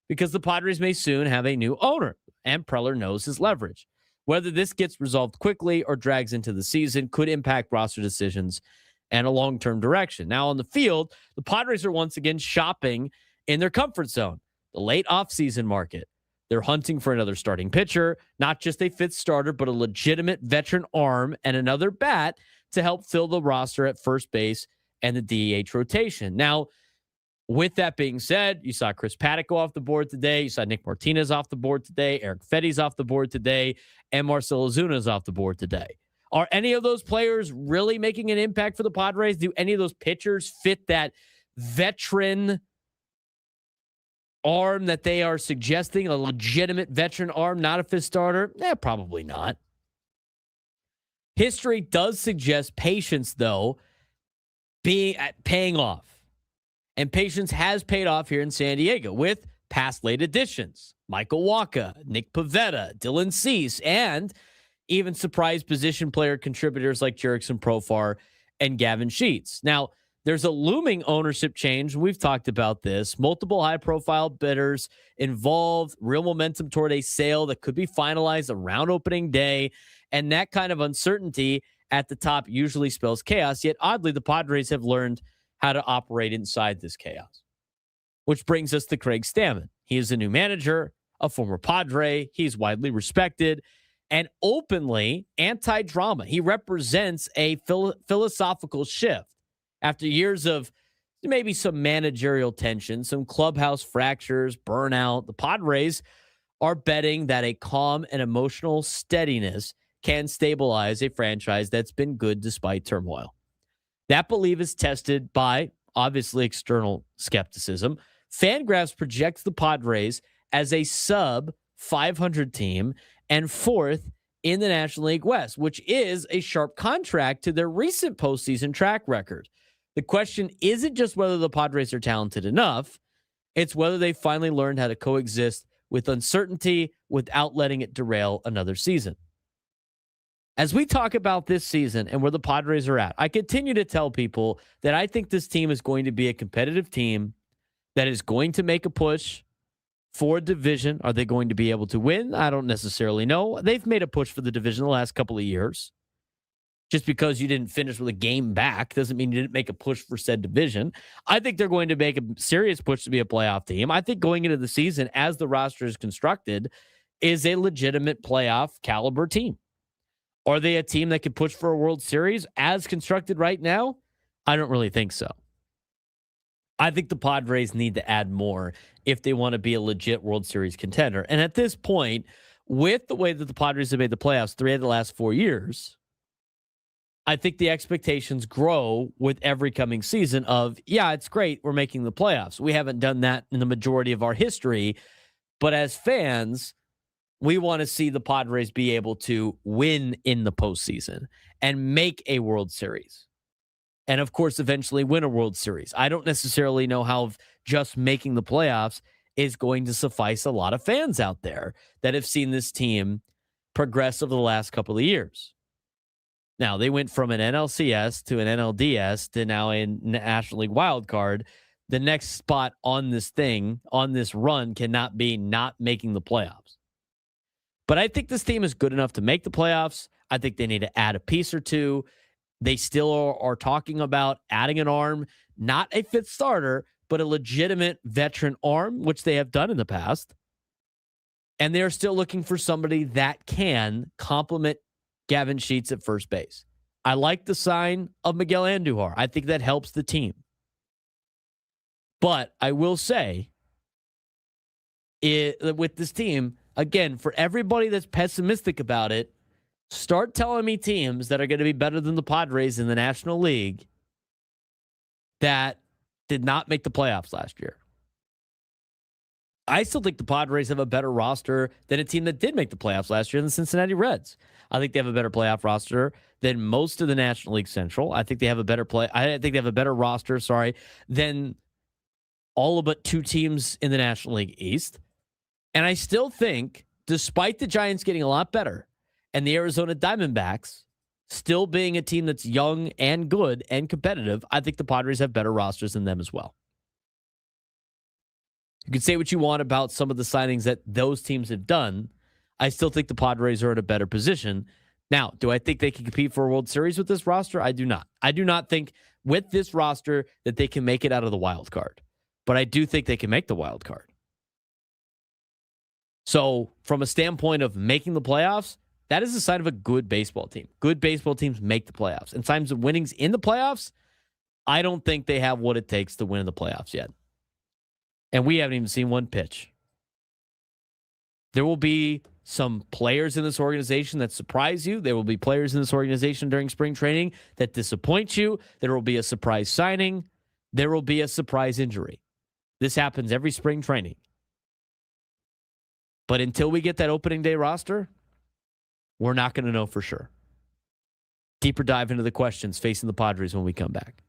because the Padres may soon have a new owner, and Preller knows his leverage. Whether this gets resolved quickly or drags into the season could impact roster decisions and a long-term direction. Now, on the field, the Padres are once again shopping in their comfort zone, the late offseason market. They're hunting for another starting pitcher, not just a fifth starter, but a legitimate veteran arm and another bat to help fill the roster at first base and the DH rotation. Now, with that being said, you saw Chris Paddock go off the board today. You saw Nick Martinez off the board today. Eric Fetty's off the board today. And Marcell Ozuna's off the board today. Are any of those players really making an impact for the Padres? Do any of those pitchers fit that veteran arm that they are suggesting, a legitimate veteran arm, not a fifth starter? Probably not. History does suggest patience, though, paying off. And patience has paid off here in San Diego with past late additions. Michael Wacha, Nick Pivetta, Dylan Cease, and even surprise position player contributors like Jerickson Profar and Gavin Sheets. Now, there's a looming ownership change. We've talked about this. Multiple high-profile bidders involved, real momentum toward a sale that could be finalized around opening day. And that kind of uncertainty at the top usually spells chaos. Yet, oddly, the Padres have learned how to operate inside this chaos. Which brings us to Craig Stammen. He is a new manager, a former Padre. He's widely respected and openly anti-drama. He represents a philosophical shift. After years of maybe some managerial tension, some clubhouse fractures, burnout, the Padres are betting that a calm and emotional steadiness can stabilize a franchise that's been good despite turmoil. That belief is tested by, obviously, external skepticism. Fangraphs projects the Padres as a sub-500 team and fourth in the National League West, which is a sharp contrast to their recent postseason track record. The question isn't just whether the Padres are talented enough, it's whether they finally learned how to coexist with uncertainty without letting it derail another season. As we talk about this season and where the Padres are at, I continue to tell people that I think this team is going to be a competitive team that is going to make a push for a division. Are they going to be able to win? I don't necessarily know. They've made a push for the division the last couple of years. Just because you didn't finish with a game back doesn't mean you didn't make a push for said division. I think they're going to make a serious push to be a playoff team. I think going into the season, as the roster is constructed, is a legitimate playoff caliber team. Are they a team that could push for a World Series as constructed right now? I don't really think so. I think the Padres need to add more if they want to be a legit World Series contender. And at this point, with the way that the Padres have made the playoffs 3 of the last 4 years, I think the expectations grow with every coming season of, yeah, it's great, we're making the playoffs. We haven't done that in the majority of our history, but as fans, we want to see the Padres be able to win in the postseason and make a World Series. And of course, eventually win a World Series. I don't necessarily know how just making the playoffs is going to suffice a lot of fans out there that have seen this team progress over the last couple of years. Now, they went from an NLCS to an NLDS to now a National League wild card. The next spot on this thing, on this run, cannot be not making the playoffs. But I think this team is good enough to make the playoffs. I think they need to add a piece or two. They still are talking about adding an arm, not a fifth starter, but a legitimate veteran arm, which they have done in the past. And they're still looking for somebody that can complement Gavin Sheets at first base. I like the sign of Miguel Andujar. I think that helps the team. But I will say, with this team, again, for everybody that's pessimistic about it, start telling me teams that are going to be better than the Padres in the National League that did not make the playoffs last year. I still think the Padres have a better roster than a team that did make the playoffs last year, than the Cincinnati Reds. I think they have a better playoff roster than most of the National League Central. I think they have a better roster, than all but 2 teams in the National League East. And I still think, despite the Giants getting a lot better and the Arizona Diamondbacks still being a team that's young and good and competitive, I think the Padres have better rosters than them as well. You can say what you want about some of the signings that those teams have done. I still think the Padres are in a better position. Now, do I think they can compete for a World Series with this roster? I do not. I do not think with this roster that they can make it out of the wild card. But I do think they can make the wild card. So, from a standpoint of making the playoffs, that is a sign of a good baseball team. Good baseball teams make the playoffs. In times of winnings in the playoffs, I don't think they have what it takes to win in the playoffs yet. And we haven't even seen one pitch. There will be some players in this organization that surprise you. There will be players in this organization during spring training that disappoint you. There will be a surprise signing. There will be a surprise injury. This happens every spring training. But until we get that opening day roster, we're not going to know for sure. Deeper dive into the questions facing the Padres when we come back.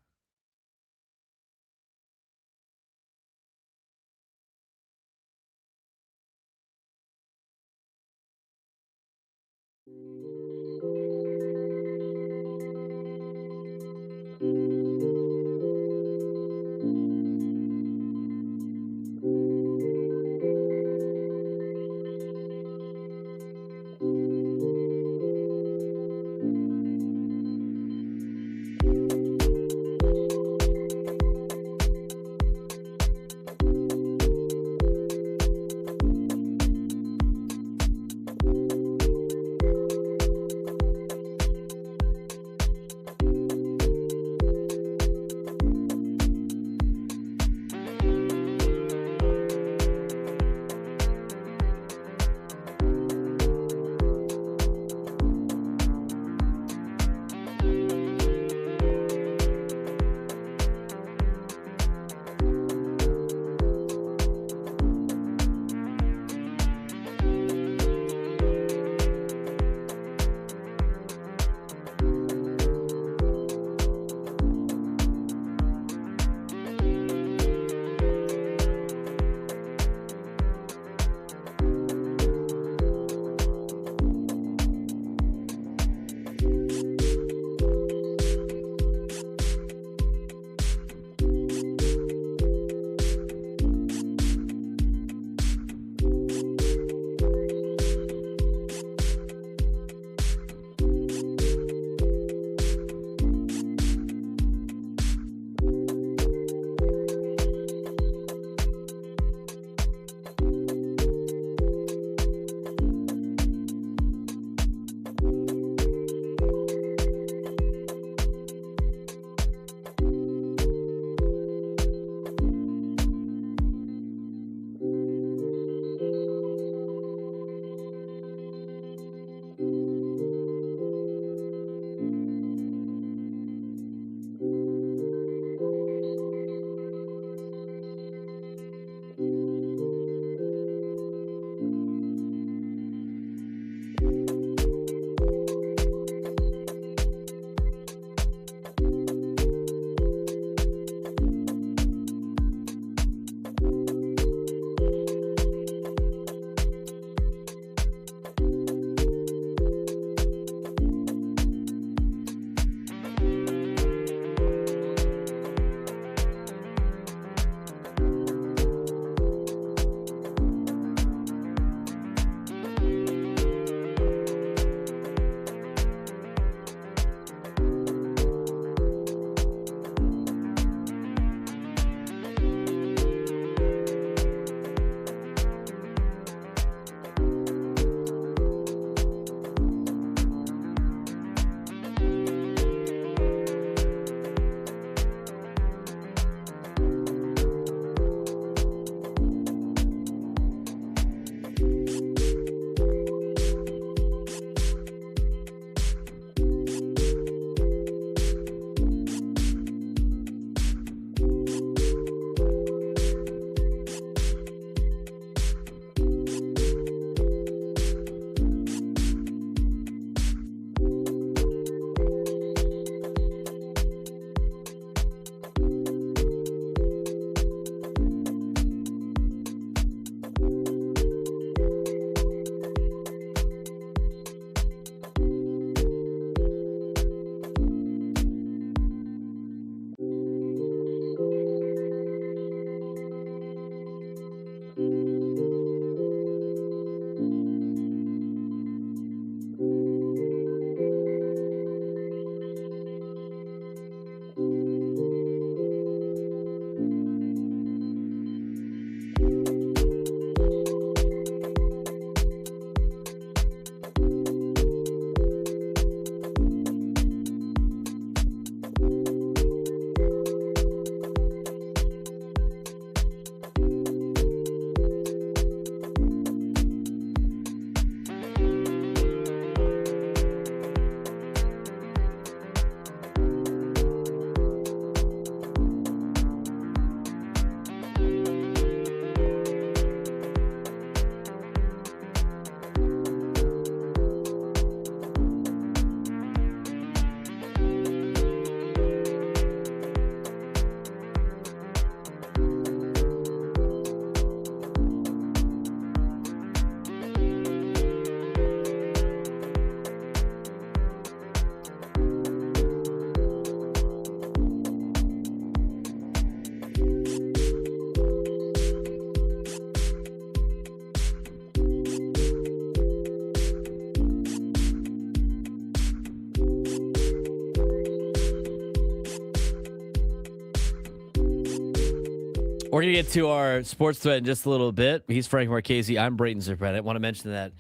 We're going to get to our sports thread in just a little bit. He's Frank Marchese. I'm Braden Surprenant. I want to mention that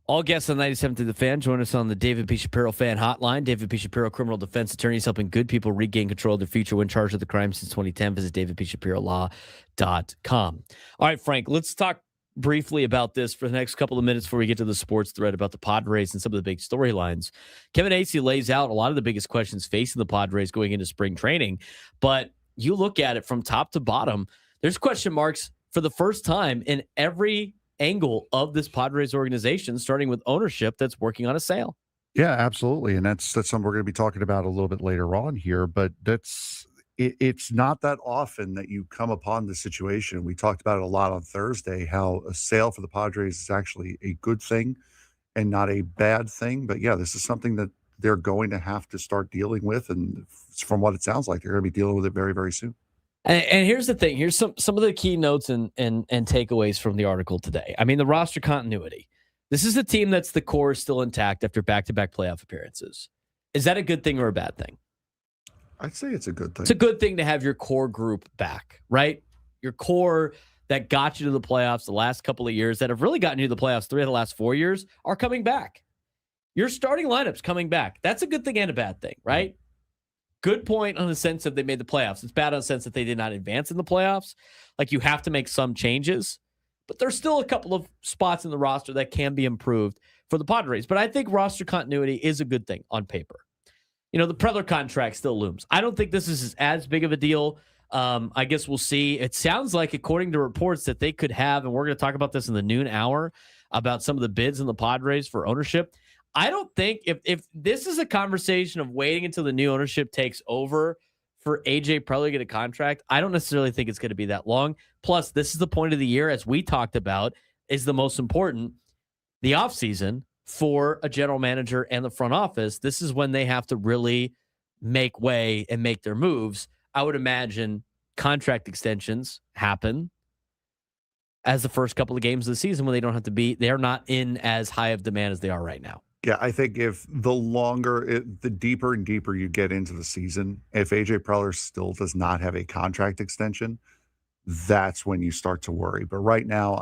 all guests on 97 to the Fan join us on the David P. Shapiro Fan Hotline. David P. Shapiro, criminal defense attorneys helping good people regain control of their future when charged with a crime since 2010. Visit davidpshapirolaw.com. All right, Frank, let's talk briefly about this for the next couple of minutes before we get to the sports thread about the Padres and some of the big storylines. Kevin Acee lays out a lot of the biggest questions facing the Padres going into spring training, but you look at it from top to bottom, there's question marks for the first time in every angle of this Padres organization, starting with ownership that's working on a sale. Yeah, absolutely. And that's something we're going to be talking about a little bit later on here, but it's not that often that you come upon this situation. We talked about it a lot on Thursday, how a sale for the Padres is actually a good thing and not a bad thing. But yeah, this is something that they're going to have to start dealing with. And from what it sounds like, they're going to be dealing with it very, very soon. And here's the thing. Here's some of the key notes and takeaways from the article today. I mean, the roster continuity. This is a team that's the core is still intact after back-to-back playoff appearances. Is that a good thing or a bad thing? I'd say it's a good thing. It's a good thing to have your core group back, right? Your core that got you to the playoffs the last couple of years, that have really gotten you to the playoffs 3 of the last 4 years, are coming back. Your starting lineup's coming back. That's a good thing and a bad thing, right? Good point on the sense that they made the playoffs. It's bad on the sense that they did not advance in the playoffs. Like, you have to make some changes, but there's still a couple of spots in the roster that can be improved for the Padres. But I think roster continuity is a good thing on paper. You know, the Preller contract still looms. I don't think this is as big of a deal. I guess we'll see. It sounds like, according to reports, that they could have, and we're going to talk about this in the noon hour, about some of the bids in the Padres for ownership. I don't think if this is a conversation of waiting until the new ownership takes over for AJ Preller to get a contract, I don't necessarily think it's going to be that long. Plus, this is the point of the year, as we talked about, is the most important, the offseason for a general manager and the front office. This is when they have to really make way and make their moves. I would imagine contract extensions happen as the first couple of games of the season when they don't have to be, they're not in as high of demand as they are right now. Yeah, I think if the deeper and deeper you get into the season, if AJ Preller still does not have a contract extension, that's when you start to worry. But right now,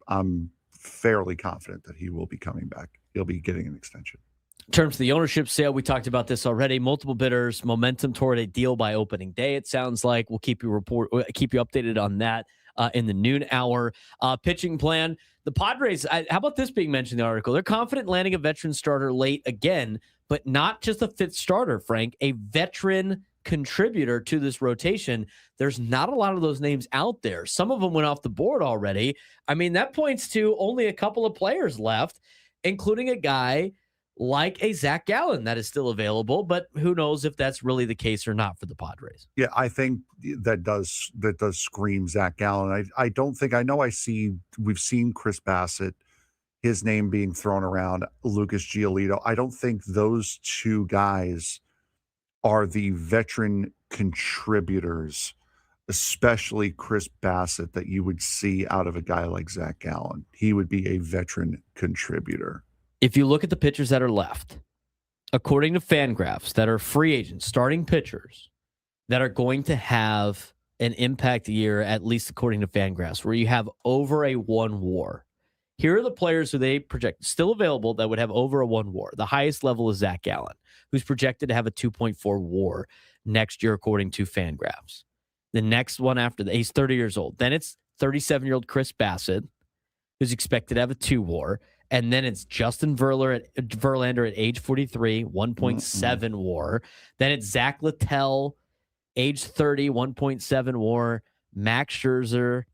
I'm fairly confident that he will be coming back. He'll be getting an extension. In terms of the ownership sale, we talked about this already. Multiple bidders, momentum toward a deal by opening day. It sounds like we'll keep you updated on that in the noon hour. Pitching plan. The Padres, how about this being mentioned in the article? They're confident landing a veteran starter late again, but not just a fifth starter, Frank, a veteran contributor to this rotation. There's not a lot of those names out there. Some of them went off the board already. I mean, that points to only a couple of players left, including a guy like a Zach Gallen that is still available, but who knows if that's really the case or not for the Padres. Yeah, I think that does scream Zach Gallen. We've seen Chris Bassett, his name being thrown around, Lucas Giolito. I don't think those two guys are the veteran contributors, especially Chris Bassett, that you would see out of a guy like Zach Gallen. He would be a veteran contributor. If you look at the pitchers that are left, according to Fangraphs, that are free agents, starting pitchers that are going to have an impact year, at least according to Fangraphs, where you have over a 1 WAR. Here are the players who they project still available that would have over a 1 WAR. The highest level is Zach Gallen, who's projected to have a 2.4 WAR next year, according to Fangraphs. The next one after that, he's 30 years old. Then it's 37-year-old Chris Bassett, who's expected to have a 2 WAR. And then it's Justin Verlander at age 43, 1.7 WAR. Then it's Zach Littell, age 30, 1.7 WAR. Max Scherzer,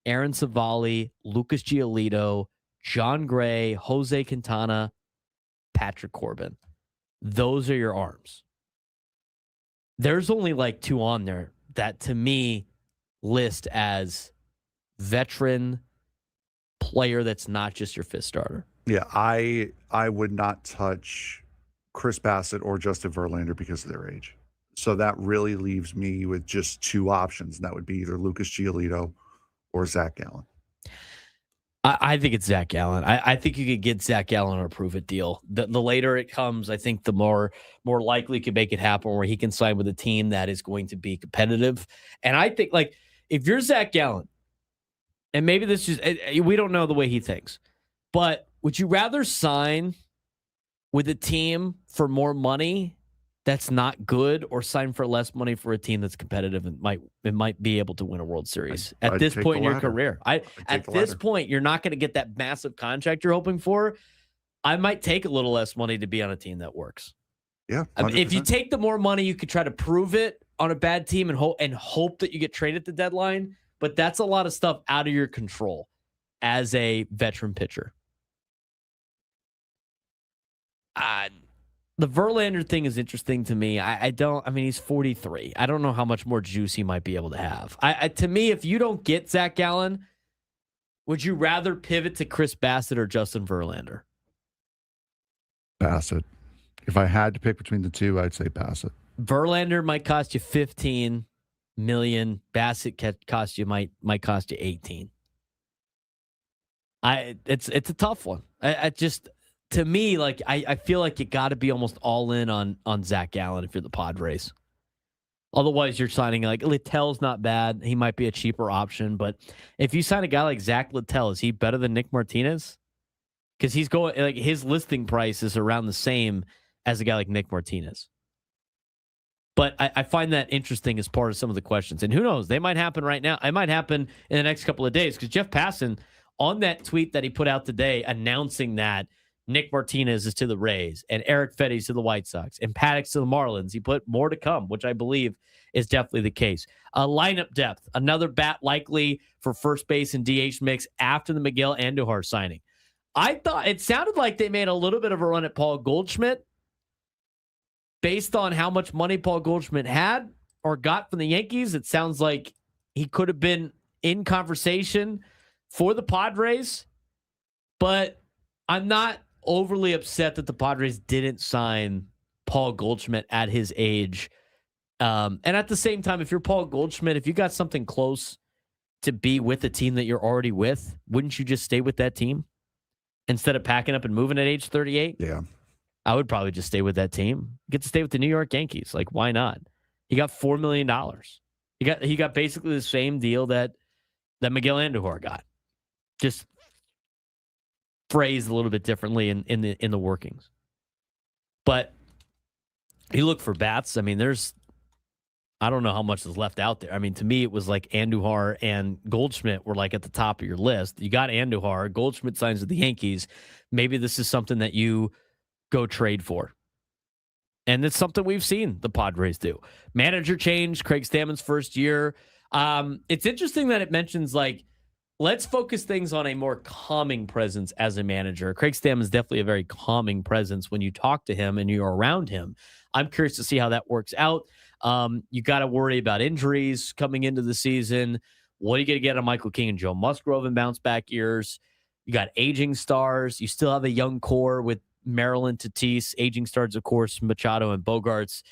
Aaron Savali, Lucas Giolito, John Gray, Jose Quintana, Patrick Corbin. Those are your arms. There's only like 2 on there that, to me, list as veteran player that's not just your fifth starter. Yeah, I would not touch Chris Bassett or Justin Verlander because of their age. So that really leaves me with just 2 options, and that would be either Lucas Giolito or Zach Gallen. I think it's Zach Gallen. I think you could get Zach Gallen on a prove-it deal. The later it comes, I think the more likely you can make it happen where he can sign with a team that is going to be competitive. And I think, like, if you're Zach Gallen, and maybe this is, we don't know the way he thinks, but would you rather sign with a team for more money that's not good, or sign for less money for a team that's competitive and might be able to win a World Series at this point in your career? At this point, you're not going to get that massive contract you're hoping for. I might take a little less money to be on a team that works. Yeah, if you take the more money, you could try to prove it on a bad team and hope that you get traded at the deadline. But that's a lot of stuff out of your control as a veteran pitcher. The Verlander thing is interesting to me. He's 43. I don't know how much more juice he might be able to have. To me, if you don't get Zach Gallen, would you rather pivot to Chris Bassett or Justin Verlander? Bassett. If I had to pick between the two, I'd say Bassett. Verlander might cost you $15 million. Bassett might cost you $18. It's a tough one. To me, I feel like you got to be almost all in on Zach Gallen if you're the Padres. Otherwise, you're signing Littell's not bad. He might be a cheaper option, but if you sign a guy like Zach Littell, is he better than Nick Martinez? Because he's going his listing price is around the same as a guy like Nick Martinez. But I find that interesting as part of some of the questions. And who knows? They might happen right now. It might happen in the next couple of days, because Jeff Passan, on that tweet that he put out today announcing that Nick Martinez is to the Rays and Eric Fetty's to the White Sox and Paddock's to the Marlins, he put more to come, which I believe is definitely the case. Lineup depth, another bat likely for first base and DH mix after the Miguel Andujar signing. I thought it sounded like they made a little bit of a run at Paul Goldschmidt based on how much money Paul Goldschmidt had or got from the Yankees. It sounds like he could have been in conversation for the Padres, but I'm not overly upset that the Padres didn't sign Paul Goldschmidt at his age. And at the same time, if you're Paul Goldschmidt, if you got something close to be with a team that you're already with, wouldn't you just stay with that team instead of packing up and moving at age 38? Yeah. I would probably just stay with that team. Get to stay with the New York Yankees. Why not? He got $4 million. He got basically the same deal that Miguel Andujar got. Just phrased a little bit differently in the workings. But you look for bats. I don't know how much is left out there. To me, it was like Andujar and Goldschmidt were at the top of your list. You got Andujar. Goldschmidt signs with the Yankees. Maybe this is something that you go trade for. And it's something we've seen the Padres do. Manager change, Craig Stammen's first year. It's interesting that it mentions let's focus things on a more calming presence as a manager. Craig Stammen is definitely a very calming presence when you talk to him and you're around him. I'm curious to see how that works out. You got to worry about injuries coming into the season. What are you going to get on Michael King and Joe Musgrove in bounce back years? You got aging stars. You still have a young core with Maryland, Tatis, aging stars, of course, Machado and Bogarts.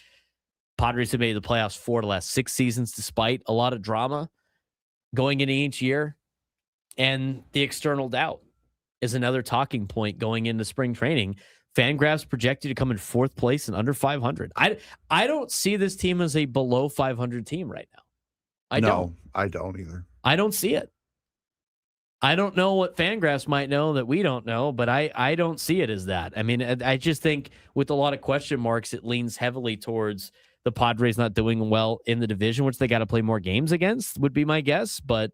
Padres have made the playoffs 4 of the last 6 seasons, despite a lot of drama going into each year. And the external doubt is another talking point going into spring training. FanGraphs projected to come in 4th place and under 500. I don't see this team as a below 500 team right now. I don't either. I don't see it. I don't know what FanGraphs might know that we don't know, but I don't see it as that. I just think with a lot of question marks, it leans heavily towards the Padres not doing well in the division, which they got to play more games against, would be my guess. But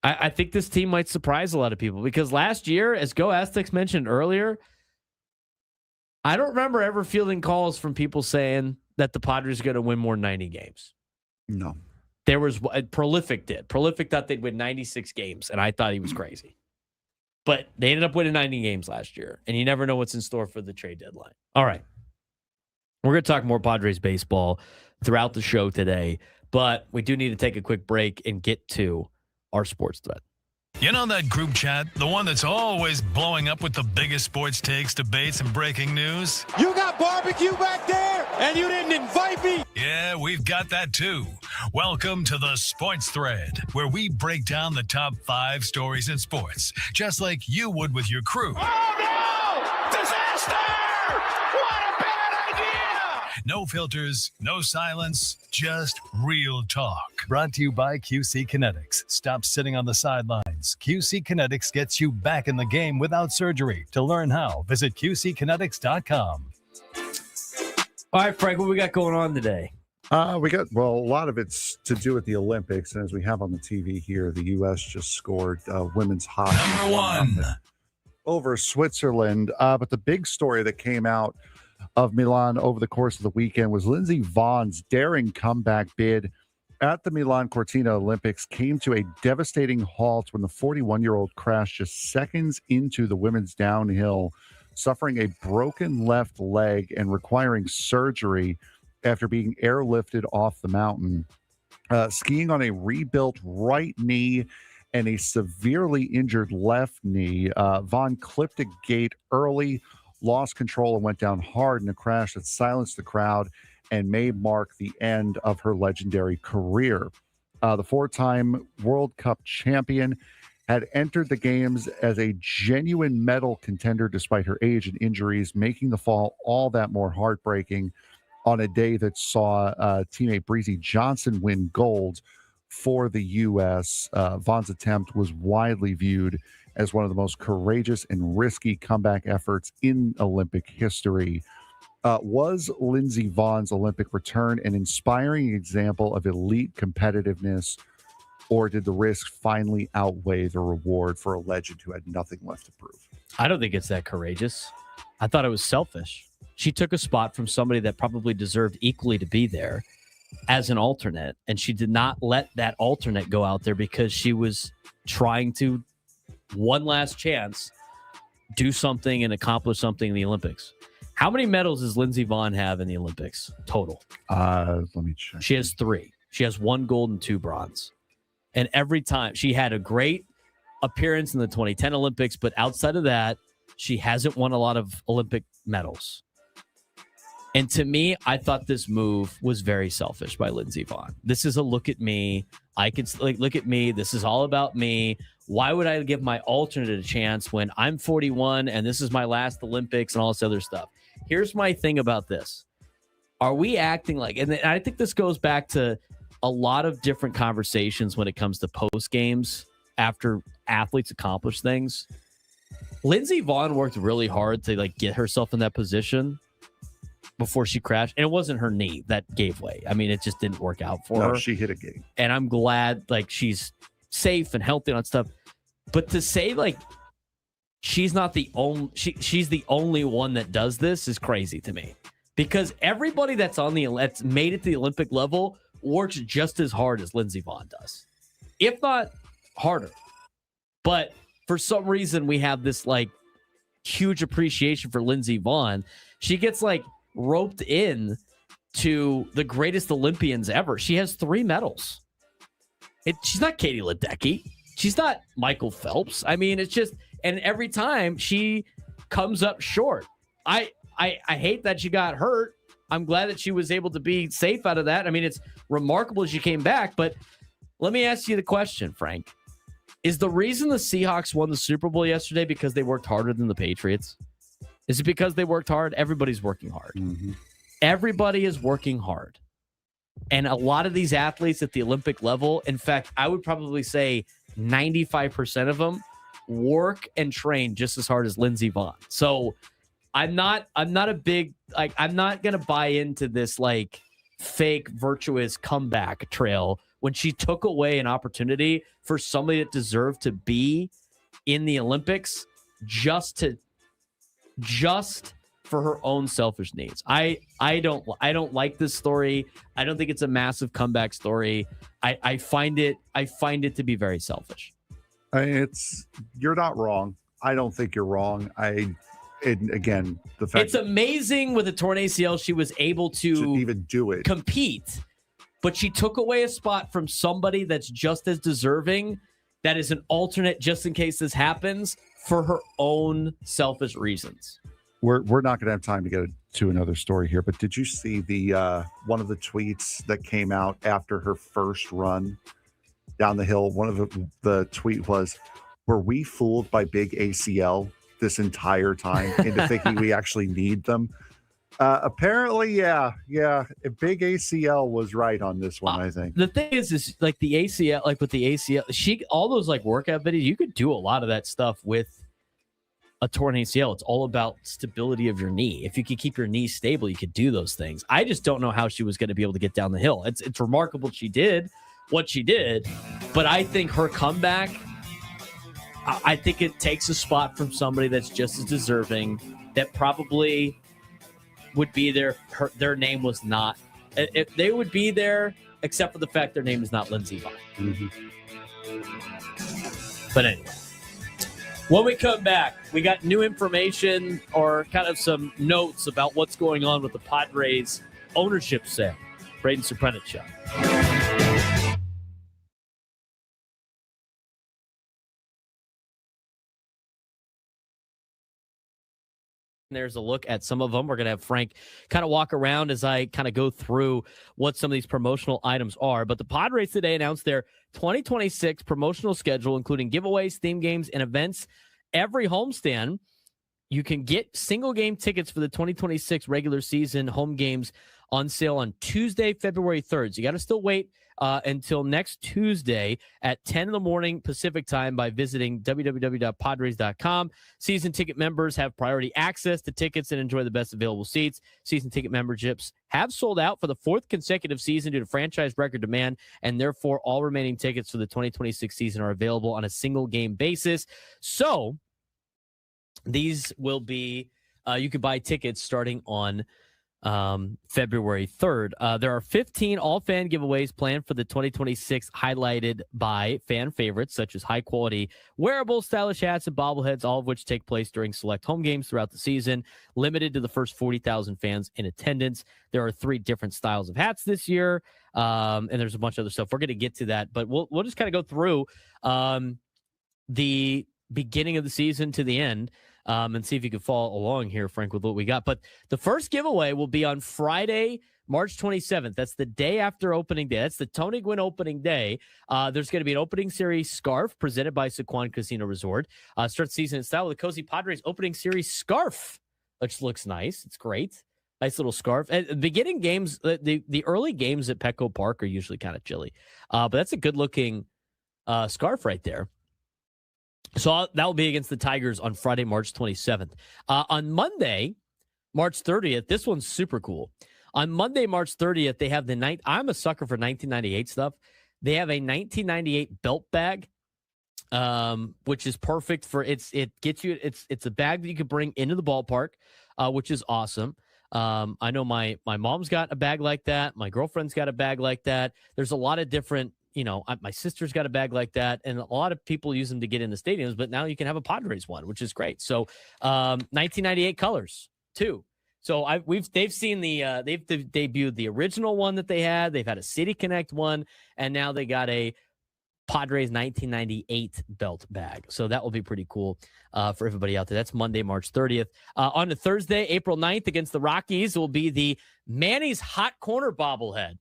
I think this team might surprise a lot of people, because last year, as Go Aztecs mentioned earlier, I don't remember ever fielding calls from people saying that the Padres are going to win more than 90 games. No. There was Prolific did. Prolific thought they'd win 96 games, and I thought he was crazy. But they ended up winning 90 games last year, and you never know what's in store for the trade deadline. All right. We're going to talk more Padres baseball throughout the show today, but we do need to take a quick break and get to our sports thread. You know that group chat? The one that's always blowing up with the biggest sports takes, debates, and breaking news? You got barbecue back there, and you didn't invite me? Yeah, we've got that too. Welcome to the Sports Thread, where we break down the top 5 stories in sports, just like you would with your crew. Oh, no! Disaster! What a bad idea! No filters, no silence, just real talk. Brought to you by QC Kinetics. Stop sitting on the sidelines. QC Kinetics gets you back in the game without surgery. To learn how, visit QCkinetics.com. All right, Frank, what we got going on today? A lot of it's to do with the Olympics. And as we have on the TV here, the U.S. just scored women's hockey. Number 1. Over Switzerland. But the big story that came out of Milan over the course of the weekend was Lindsey Vohn's daring comeback bid at the Milan Cortina Olympics came to a devastating halt when the 41-year-old crashed just seconds into the women's downhill, suffering a broken left leg and requiring surgery after being airlifted off the mountain. Skiing on a rebuilt right knee and a severely injured left knee, Vohn clipped a gate early, lost control, and went down hard in a crash that silenced the crowd and may mark the end of her legendary career. The four-time World Cup champion had entered the games as a genuine medal contender despite her age and injuries, making the fall all that more heartbreaking on a day that saw teammate Breezy Johnson win gold for the U.S. Vohn's attempt was widely viewed as one of the most courageous and risky comeback efforts in Olympic history. Was Lindsey Vohn's Olympic return an inspiring example of elite competitiveness, or did the risk finally outweigh the reward for a legend who had nothing left to prove? I don't think it's that courageous. I thought it was selfish. She took a spot from somebody that probably deserved equally to be there as an alternate, and she did not let that alternate go out there because she was trying to, one last chance, do something and accomplish something in the Olympics. How many medals does Lindsey Vonn have in the Olympics total? Let me check. She has 3. She has 1 gold and 2 bronze. And every time she had a great appearance in the 2010 Olympics, but outside of that, she hasn't won a lot of Olympic medals. And to me, I thought this move was very selfish by Lindsey Vonn. This is a look at me. I could look at me. This is all about me. Why would I give my alternate a chance when I'm 41 and this is my last Olympics and all this other stuff? Here's my thing about this. Are we acting like, and I think this goes back to a lot of different conversations when it comes to post games after athletes accomplish things. Lindsey Vonn worked really hard to get herself in that position before she crashed, and it wasn't her knee that gave way. I mean, it just didn't work out for her. She hit a gate, and I'm glad she's safe and healthy and stuff. But to say she's not the only she's the only one that does this is crazy to me, because everybody that's made it to the Olympic level works just as hard as Lindsey Vonn does, if not harder. But for some reason, we have this huge appreciation for Lindsey Vonn. She gets roped in to the greatest Olympians ever. She has 3 medals. She's not Katie Ledecky. She's not Michael Phelps. I mean, it's just, and every time she comes up short. I hate that she got hurt. I'm glad that she was able to be safe out of that. I mean, it's remarkable she came back, but let me ask you the question, Frank. Is the reason the Seahawks won the Super Bowl yesterday because they worked harder than the Patriots? Is it because they worked hard? Everybody's working hard. Mm-hmm. Everybody is working hard. And a lot of these athletes at the Olympic level, in fact, I would probably say 95% of them work and train just as hard as Lindsey Vonn. So I'm not a big, I'm not going to buy into this fake virtuous comeback trail when she took away an opportunity for somebody that deserved to be in the Olympics just for her own selfish needs. I don't like this story. I don't think it's a massive comeback story. I find it to be very selfish. You're not wrong. I don't think you're wrong. Again, the fact it's amazing with a torn ACL she was able to even do it, compete, but she took away a spot from somebody that's just as deserving, that is an alternate just in case this happens, for her own selfish reasons. We're not going to have time to get to another story here, but did you see the one of the tweets that came out after her first run down the hill? One of the tweet was, "Were we fooled by big ACL this entire time into thinking we actually need them?" Apparently, yeah. Big ACL was right on this one, I think. The thing is like the ACL, like with the ACL, all those like workout videos, you could do a lot of that stuff with a torn ACL. It's all about stability of your knee. If you could keep your knee stable, you could do those things. I just don't know how she was going to be able to get down the hill. It's remarkable she did what she did, but I think her comeback, I think it takes a spot from somebody that's just as deserving, that probably would be there. Their name was not. If they would be there, except for the fact their name is not Lindsey Vonn. But anyway, when we come back, we got new information or kind of some notes about what's going on with the Padres ownership sale. Braden Surprenant Show. There's a look at some of them. We're going to have Frank kind of walk around as I kind of go through what some of these promotional items are. But the Padres today announced their 2026 promotional schedule, including giveaways, theme games, and events. Every homestand, you can get single game tickets for the 2026 regular season home games on sale on Tuesday, February 3rd. So you got to still wait until next Tuesday at 10 in the morning Pacific time by visiting www.padres.com. Season ticket members have priority access to tickets and enjoy the best available seats. Season ticket memberships have sold out for the fourth consecutive season due to franchise record demand, and therefore all remaining tickets for the 2026 season are available on a single game basis. So these will be, you could buy tickets starting on February 3rd. There are 15 all-fan giveaways planned for the 2026, highlighted by fan favorites such as high-quality wearable, stylish hats, and bobbleheads, all of which take place during select home games throughout the season, limited to the first 40,000 fans in attendance. There are 3 different styles of hats this year, and there's a bunch of other stuff. We're going to get to that, but we'll just kind of go through the beginning of the season to the end. And see if you can follow along here, Frank, with what we got. But the first giveaway will be on Friday, March 27th. That's the day after opening day. That's the Tony Gwynn opening day. There's going to be an opening series scarf presented by Sequan Casino Resort. Start season in style with a cozy Padres opening series scarf, which looks nice. It's great. Nice little scarf. At the beginning games, the early games at Petco Park are usually kind of chilly. But that's a good-looking scarf right there. So that will be against the Tigers on Friday, March 27th. On Monday, March 30th, this one's super cool. On Monday, March 30th, they have the night. I'm a sucker for 1998 stuff. They have a 1998 belt bag, which is perfect for it's a bag that you could bring into the ballpark, which is awesome. I know my mom's got a bag like that. My girlfriend's got a bag like that. There's a lot of different. My sister's got a bag like that, and a lot of people use them to get in the stadiums, but now you can have a Padres one, which is great. So 1998 colors too. So they've seen they've debuted the original one that they had. They've had a City Connect one, and now they got a Padres 1998 belt bag. So that will be pretty cool for everybody out there. That's Monday, March 30th. On to Thursday, April 9th against the Rockies will be the Manny's Hot Corner bobblehead.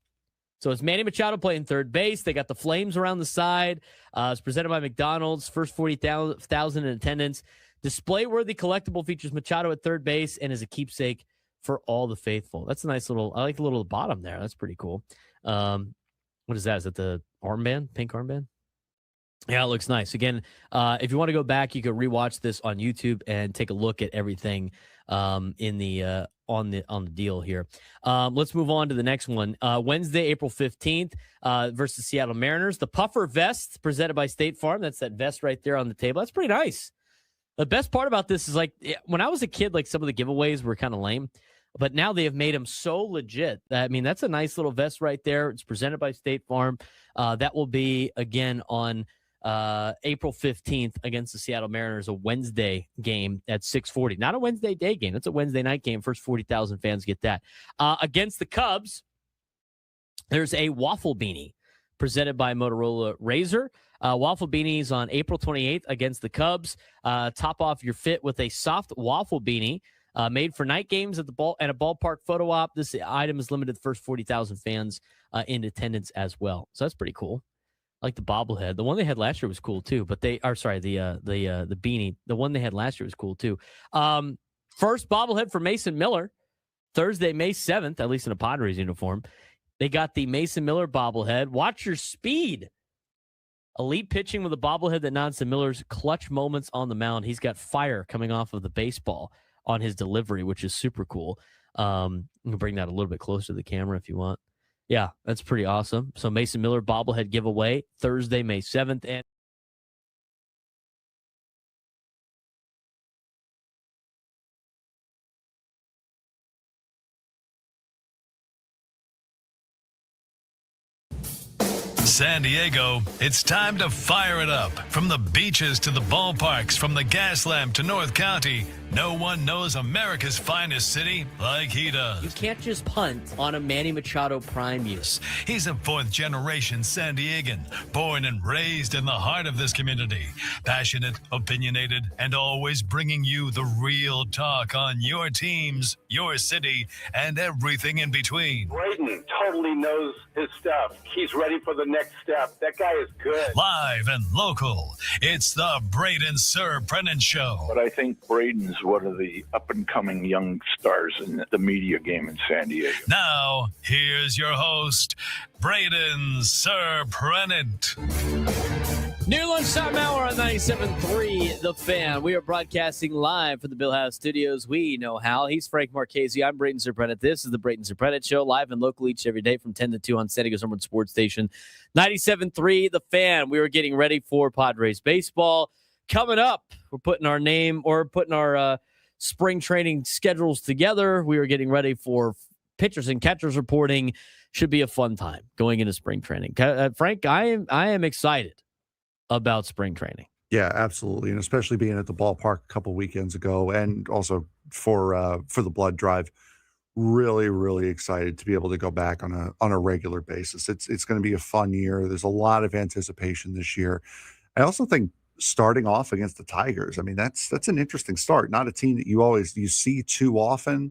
So it's Manny Machado playing third base. They got the flames around the side. It's presented by McDonald's. First 40,000 in attendance. Display-worthy collectible features Machado at third base and is a keepsake for all the faithful. That's a nice little. I like the little bottom there. That's pretty cool. What is that? Is that the armband? Pink armband? Yeah, it looks nice. Again, if you want to go back, you can rewatch this on YouTube and take a look at everything in the on the deal here. Let's move on to the next one. Wednesday, April 15th versus Seattle Mariners. The puffer vest presented by State Farm. That's that vest right there on the table. That's pretty nice. The best part about this is, like, when I was a kid, like, some of the giveaways were kind of lame, but now they have made them so legit. I mean, that's a nice little vest right there. It's presented by State Farm. That will be, again, on April 15th against the Seattle Mariners, a Wednesday game at 6:40. Not a Wednesday day game. It's a Wednesday night game. First 40,000 fans get that. Against the Cubs, there's a waffle beanie presented by Motorola Razr. Waffle beanies on April 28th against the Cubs. Top off your fit with a soft waffle beanie made for night games at the a ballpark photo op. This item is limited to the first 40,000 fans in attendance as well. So that's pretty cool. I like the bobblehead. The one they had last year was cool too, but the beanie. The one they had last year was cool too. First bobblehead for Mason Miller. Thursday, May 7th, at least in a Padres uniform, they got the Mason Miller bobblehead. Watch your speed. Elite pitching with a bobblehead that nods to Miller's clutch moments on the mound. He's got fire coming off of the baseball on his delivery, which is super cool. You can bring that a little bit closer to the camera if you want. Yeah, that's pretty awesome. So Mason Miller bobblehead giveaway Thursday, May 7th. And San Diego, it's time to fire it up. From the beaches to the ballparks, from the Gaslamp to North County, no one knows America's finest city like he does. you can't just punt on a Manny Machado prime year. He's a fourth-generation San Diegan, born and raised in the heart of this community. Passionate, opinionated, and always bringing you the real talk on your teams, your city, and everything in between. Braden totally knows his stuff. He's ready for the next step. That guy is good. Live and local, it's the Braden Surprenant Show. But I think Braden's one of the up-and-coming young stars in the media game in San Diego. Now, here's your host, Braden Surprenant. New lunchtime hour on 97.3 The Fan. We are broadcasting live from the Bill House Studios. We know how. He's Frank Marchese. I'm Braden Surprenant. This is the Braden Surprenant Show, live and local each every day from 10 to 2 on San Diego's number one sports station, 97.3 The Fan. We are getting ready for Padres baseball. Coming up, we're putting our spring training schedules together. We are getting ready for pitchers and catchers reporting. Should be a fun time going into spring training. Frank, I am excited about spring training. Yeah, absolutely, and especially being at the ballpark a couple weekends ago, and also for the blood drive. Really, really excited to be able to go back on a regular basis. It's going to be a fun year. There's a lot of anticipation this year. I also think starting off against the Tigers, I mean, that's an interesting start. Not a team that you see too often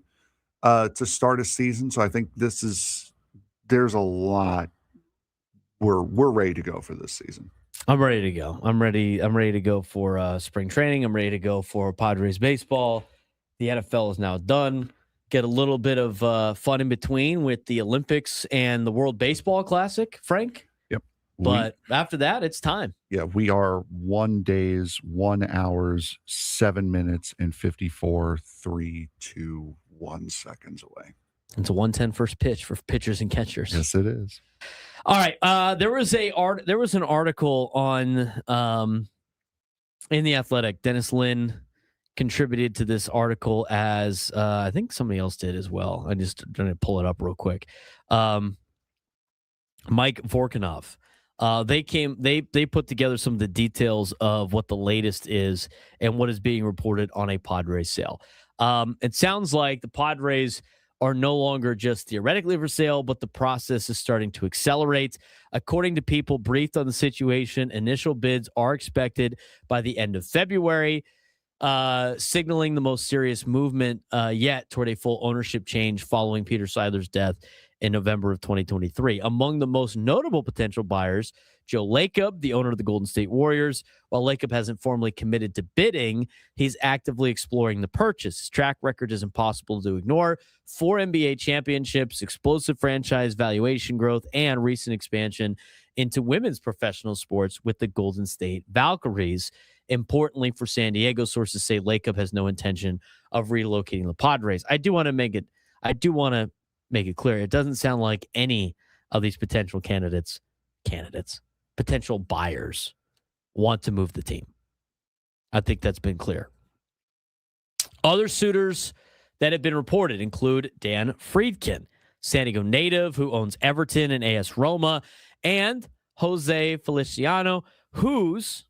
to start a season. So I think there's a lot. We're ready to go for this season. I'm ready to go. I'm ready to go for spring training. I'm ready to go for Padres baseball. The NFL is now done. Get a little bit of fun in between with the Olympics and the World Baseball Classic, Frank. Yep. But after that, it's time. Yeah, we are 1 days, 1 hours, 7 minutes, and 54, 3, 2, 1 seconds away. It's a 1:10 first pitch for pitchers and catchers. Yes, it is. All right. There was an article on in The Athletic. Dennis Lin contributed to this article, as I think somebody else did as well. I'm just trying to pull it up real quick. Mike Vorkunov. They put together some of the details of what the latest is and what is being reported on a Padres sale. It sounds like the Padres are no longer just theoretically for sale, but the process is starting to accelerate. According to people briefed on the situation, initial bids are expected by the end of February, signaling the most serious movement yet toward a full ownership change following Peter Seidler's death in November of 2023. Among the most notable potential buyers, Joe Lacob, the owner of the Golden State Warriors. While Lacob hasn't formally committed to bidding, he's actively exploring the purchase. His track record is impossible to ignore. 4 NBA championships, explosive franchise valuation growth, and recent expansion into women's professional sports with the Golden State Valkyries. Importantly for San Diego, sources say Lacob has no intention of relocating the Padres. I do want to make it clear. It doesn't sound like any of these potential potential buyers want to move the team. I think that's been clear. Other suitors that have been reported include Dan Friedkin, San Diego native who owns Everton and AS Roma, and Jose Feliciano, whose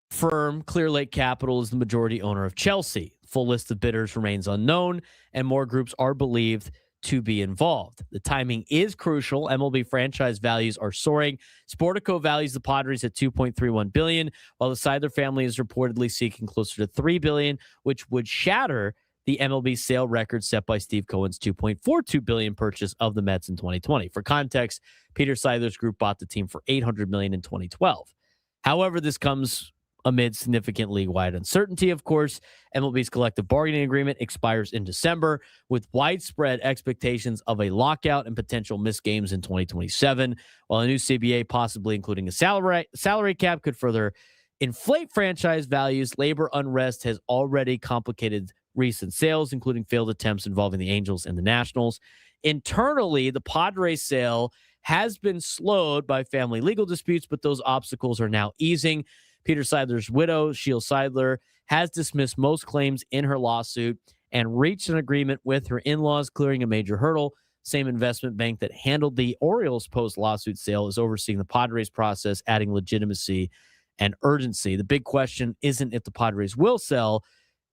firm Clear Lake Capital is the majority owner of Chelsea. Full list of bidders remains unknown, and more groups are believed to be involved. The timing is crucial. MLB franchise values are soaring. Sportico values the Padres at $2.31 billion, while the Seidler family is reportedly seeking closer to $3 billion, which would shatter the MLB sale record set by Steve Cohen's $2.42 billion purchase of the Mets in 2020. For context, Peter Seidler's group bought the team for $800 million in 2012. However, this comes amid significant league-wide uncertainty, of course. MLB's collective bargaining agreement expires in December, with widespread expectations of a lockout and potential missed games in 2027, while a new CBA, possibly including a salary cap, could further inflate franchise values. Labor unrest has already complicated recent sales, including failed attempts involving the Angels and the Nationals. Internally, the Padres sale has been slowed by family legal disputes, but those obstacles are now easing. Peter Seidler's widow, Sheila Seidler, has dismissed most claims in her lawsuit and reached an agreement with her in-laws, clearing a major hurdle. Same investment bank that handled the Orioles post-lawsuit sale is overseeing the Padres process, adding legitimacy and urgency. The big question isn't if the Padres will sell,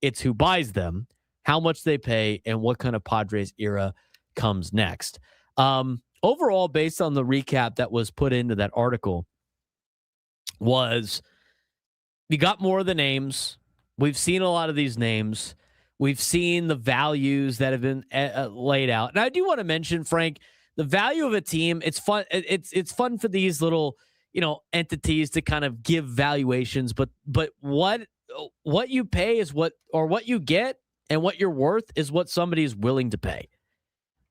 it's who buys them, how much they pay, and what kind of Padres era comes next. Overall, based on the recap that was put into that article, was you got more of the names. We've seen a lot of these names. We've seen the values that have been laid out. And I do want to mention, Frank, the value of a team. It's fun. It's fun for these little, entities to kind of give valuations. But what you pay is what you get, and what you're worth is what somebody is willing to pay.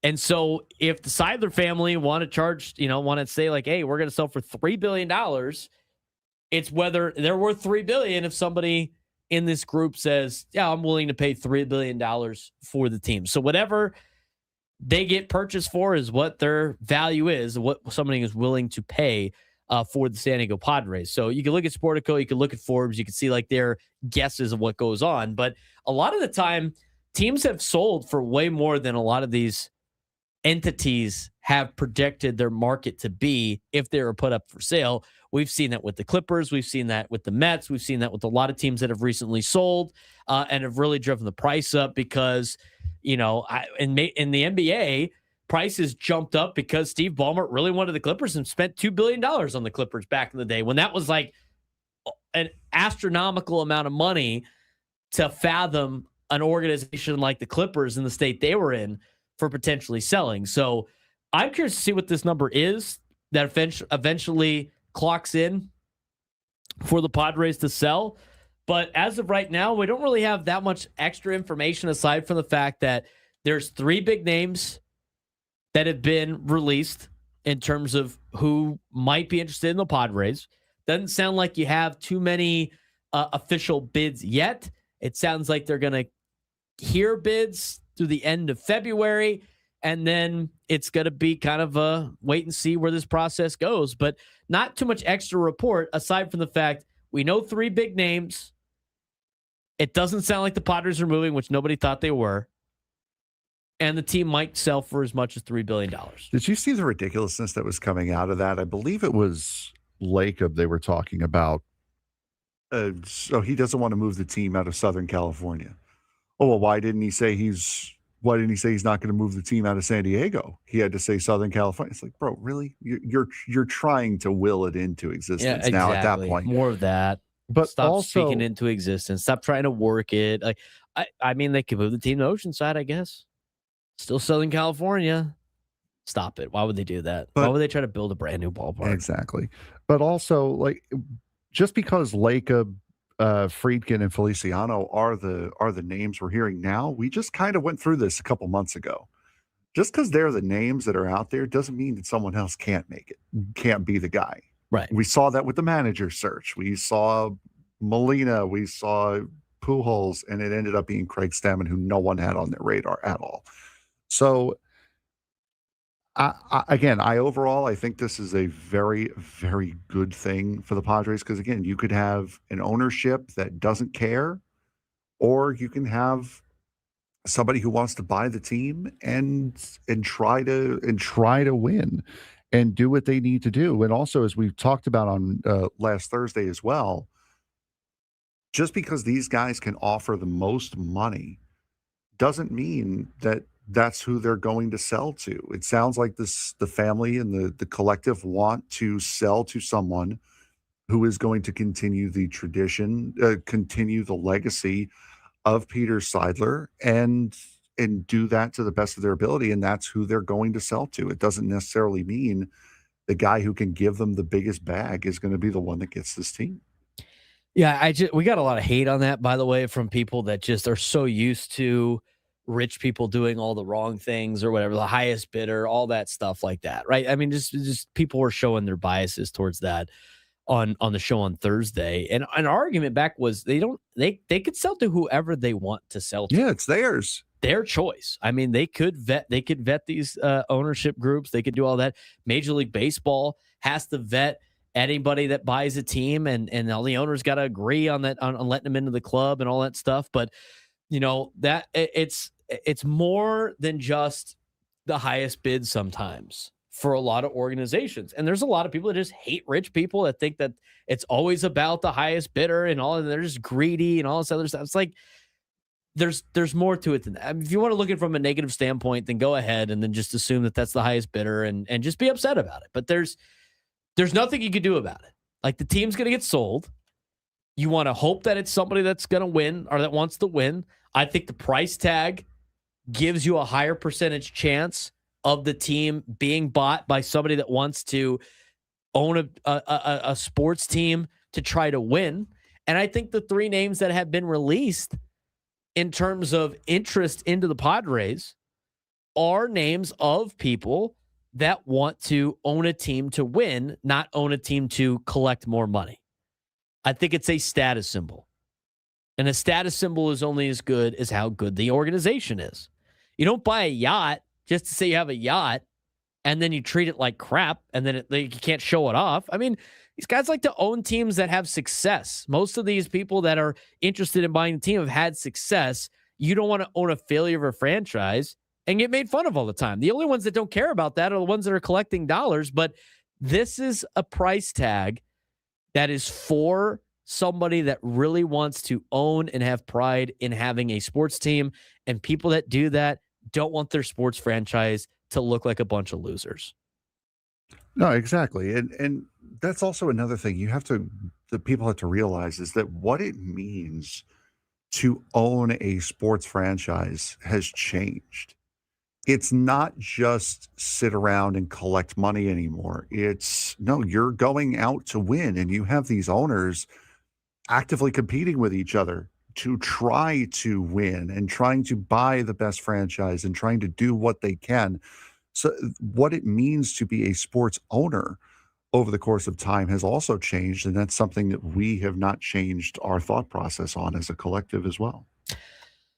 And so if the Seidler family want to say like, hey, we're going to sell for $3 billion, it's whether they're worth $3 billion if somebody in this group says, yeah, I'm willing to pay $3 billion for the team. So whatever they get purchased for is what their value is, what somebody is willing to pay for the San Diego Padres. So you can look at Sportico, you can look at Forbes, you can see like their guesses of what goes on. But a lot of the time, teams have sold for way more than a lot of these entities have projected their market to be if they were put up for sale. We've seen that with the Clippers. We've seen that with the Mets. We've seen that with a lot of teams that have recently sold and have really driven the price up because, in the NBA, prices jumped up because Steve Ballmer really wanted the Clippers and spent $2 billion on the Clippers back in the day when that was like an astronomical amount of money to fathom an organization like the Clippers in the state they were in for potentially selling. So I'm curious to see what this number is that eventually clocks in for the Padres to sell. But as of right now, we don't really have that much extra information aside from the fact that there's 3 big names that have been released in terms of who might be interested in the Padres. Doesn't sound like you have too many official bids yet. It sounds like they're going to hear bids through the end of February, and then it's going to be kind of a wait and see where this process goes. But not too much extra report aside from the fact we know 3 big names. It doesn't sound like the Padres are moving, which nobody thought they were. And the team might sell for as much as $3 billion. Did you see the ridiculousness that was coming out of that? I believe it was Lacob they were talking about. So he doesn't want to move the team out of Southern California. Oh, well, why didn't he say he's not going to move the team out of San Diego? He had to say Southern California. It's like, bro, really? You're trying to will it into existence now at that point. More of that. But stop also, speaking into existence. Stop trying to work it. Like, I mean, they could move the team to Oceanside, I guess. Still Southern California. Stop it. Why would they do that? Why would they try to build a brand new ballpark? Exactly. But also, like, just because Lacob, Friedkin, and Feliciano are the names we're hearing now, we just kind of went through this a couple months ago. Just because they're the names that are out there doesn't mean that someone else can't make it, can't be the guy. Right. We saw that with the manager search. We saw Molina. We saw Pujols, and it ended up being Craig Stammen, who no one had on their radar at all. So, I think this is a very, very good thing for the Padres because, again, you could have an ownership that doesn't care, or you can have somebody who wants to buy the team and try to win and do what they need to do. And also, as we've talked about on last Thursday as well, just because these guys can offer the most money doesn't mean that that's who they're going to sell to. It sounds like the family and the collective want to sell to someone who is going to continue the tradition, continue the legacy of Peter Seidler and do that to the best of their ability. And that's who they're going to sell to. It doesn't necessarily mean the guy who can give them the biggest bag is going to be the one that gets this team. Yeah, we got a lot of hate on that, by the way, from people that just are so used to rich people doing all the wrong things or whatever, the highest bidder, all that stuff like that, right? I mean, just people were showing their biases towards that on the show on Thursday. And an argument back was they could sell to whoever they want to sell to. Yeah, it's theirs. Their choice. I mean, they could vet these ownership groups. They could do all that. Major League Baseball has to vet anybody that buys a team, and all the owners got to agree on that, on letting them into the club and all that stuff. But that it's more than just the highest bid sometimes for a lot of organizations. And there's a lot of people that just hate rich people that think that it's always about the highest bidder and all, and they're just greedy and all this other stuff. It's like there's more to it than that. I mean, if you want to look at it from a negative standpoint, then go ahead and then just assume that that's the highest bidder and just be upset about it. But there's nothing you can do about it. Like, the team's going to get sold. You want to hope that it's somebody that's going to win or that wants to win. I think the price tag gives you a higher percentage chance of the team being bought by somebody that wants to own a sports team to try to win. And I think the three names that have been released in terms of interest into the Padres are names of people that want to own a team to win, not own a team to collect more money. I think it's a status symbol. And a status symbol is only as good as how good the organization is. You don't buy a yacht just to say you have a yacht and then you treat it like crap and then you can't show it off. I mean, these guys like to own teams that have success. Most of these people that are interested in buying a team have had success. You don't want to own a failure of a franchise and get made fun of all the time. The only ones that don't care about that are the ones that are collecting dollars. But this is a price tag that is for somebody that really wants to own and have pride in having a sports team. And people that do that don't want their sports franchise to look like a bunch of losers. No, exactly. And that's also another thing the people have to realize is that what it means to own a sports franchise has changed. It's not just sit around and collect money anymore. You're going out to win, and you have these owners actively competing with each other to try to win and trying to buy the best franchise and trying to do what they can. So what it means to be a sports owner over the course of time has also changed, and that's something that we have not changed our thought process on as a collective as well.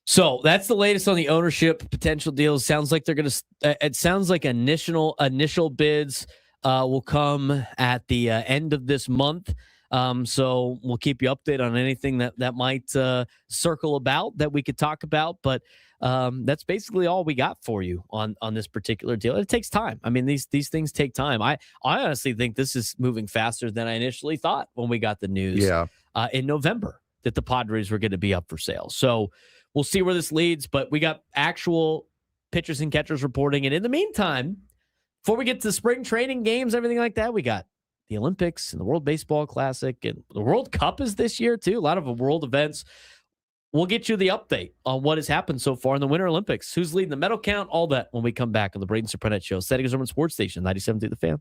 So that's the latest on the ownership potential deals. Sounds like they're going to. It sounds like initial bids will come at the end of this month. So we'll keep you updated on anything that might circle about that we could talk about. But that's basically all we got for you on this particular deal. It takes time. I mean, these things take time. I honestly think this is moving faster than I initially thought when we got the news in November that the Padres were going to be up for sale. So we'll see where this leads. But we got actual pitchers and catchers reporting. And in the meantime, before we get to spring training games, everything like that, we got the Olympics and the World Baseball Classic, and the World Cup is this year too. A lot of world events. We'll get you the update on what has happened so far in the Winter Olympics. Who's leading the medal count? All that when we come back on the Braden Surprenant Show. Setting Urban Sports Station, 97.3 The Fan.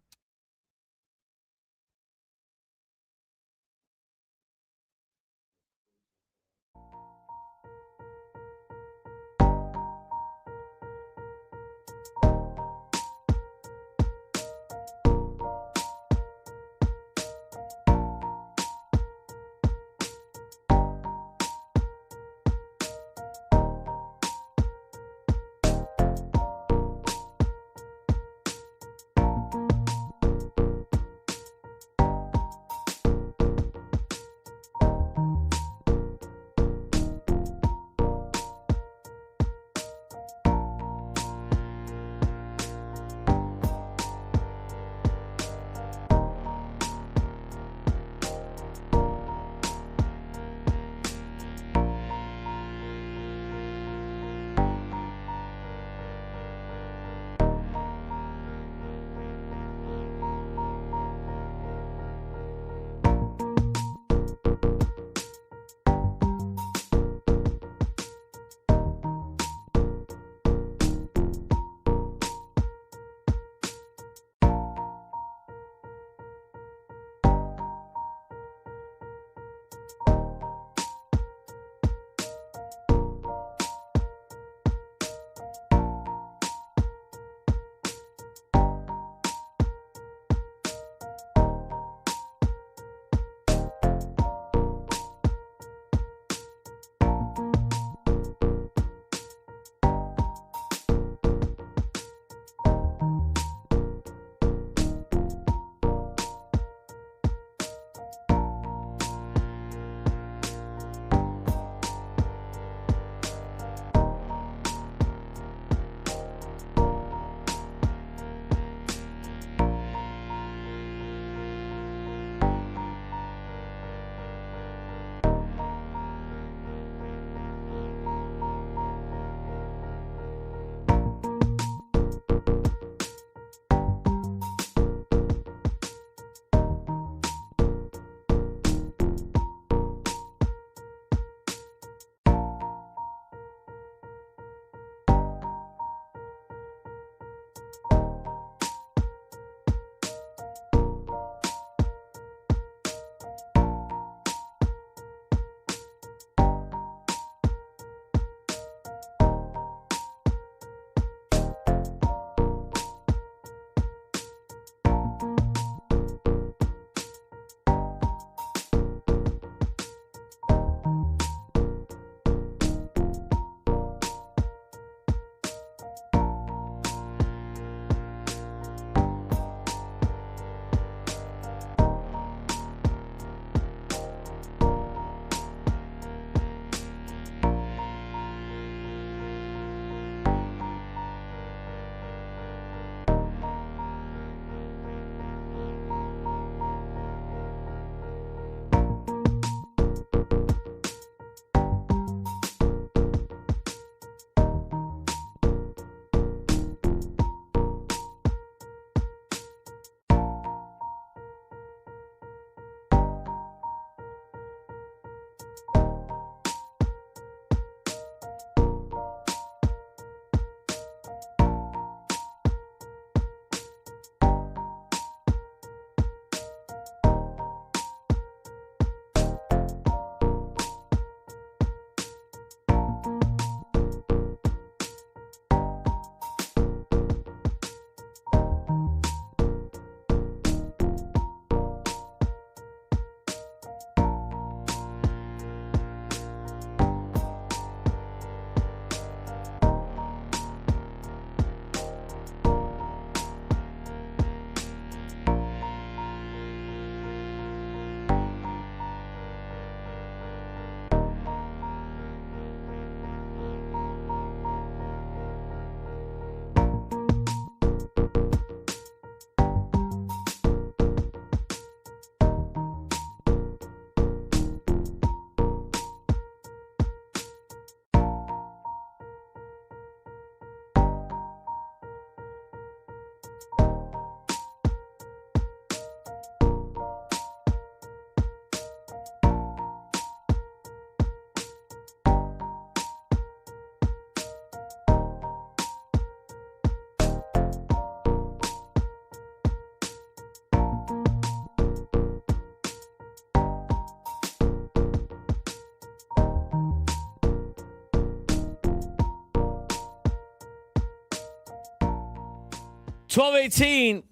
12:18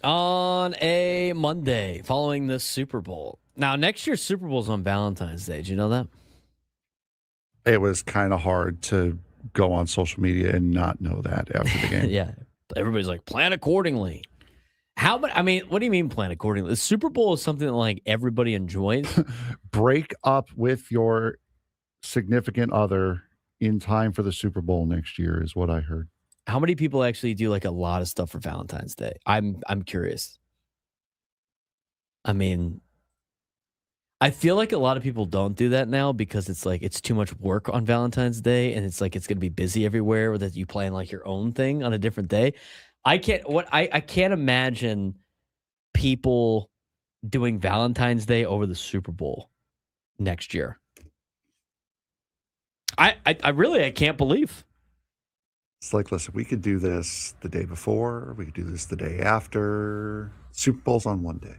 on a Monday following the Super Bowl. Now, next year's Super Bowl is on Valentine's Day. Did you know that? It was kind of hard to go on social media and not know that after the game. Yeah. Everybody's like, plan accordingly. I mean, what do you mean plan accordingly? The Super Bowl is something that like everybody enjoys. Break up with your significant other in time for the Super Bowl next year is what I heard. How many people actually do like a lot of stuff for Valentine's Day? I'm curious. I mean, I feel like a lot of people don't do that now because it's like it's too much work on Valentine's Day and it's like it's going to be busy everywhere, or that you plan like your own thing on a different day. I can't imagine people doing Valentine's Day over the Super Bowl next year. I can't believe. It's like, listen, we could do this the day before. We could do this the day after. Super Bowl's on one day.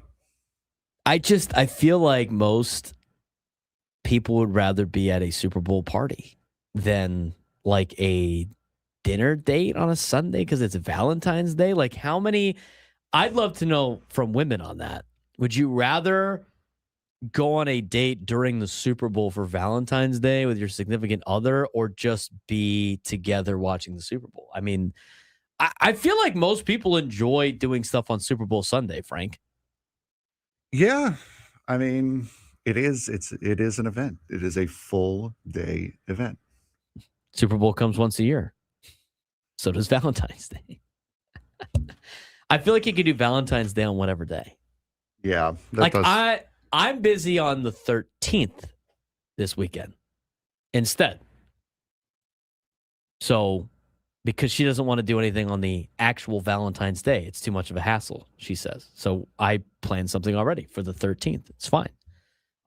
I feel like most people would rather be at a Super Bowl party than like a dinner date on a Sunday because it's Valentine's Day. Like how many, I'd love to know from women on that. Would you rather go on a date during the Super Bowl for Valentine's Day with your significant other, or just be together watching the Super Bowl? I mean, I feel like most people enjoy doing stuff on Super Bowl Sunday, Frank. Yeah. I mean, it is an event. It is a full day event. Super Bowl comes once a year. So does Valentine's Day. I feel like you could do Valentine's Day on whatever day. Yeah. I'm busy on the 13th this weekend instead. So, because she doesn't want to do anything on the actual Valentine's Day, it's too much of a hassle, she says. So I planned something already for the 13th. It's fine.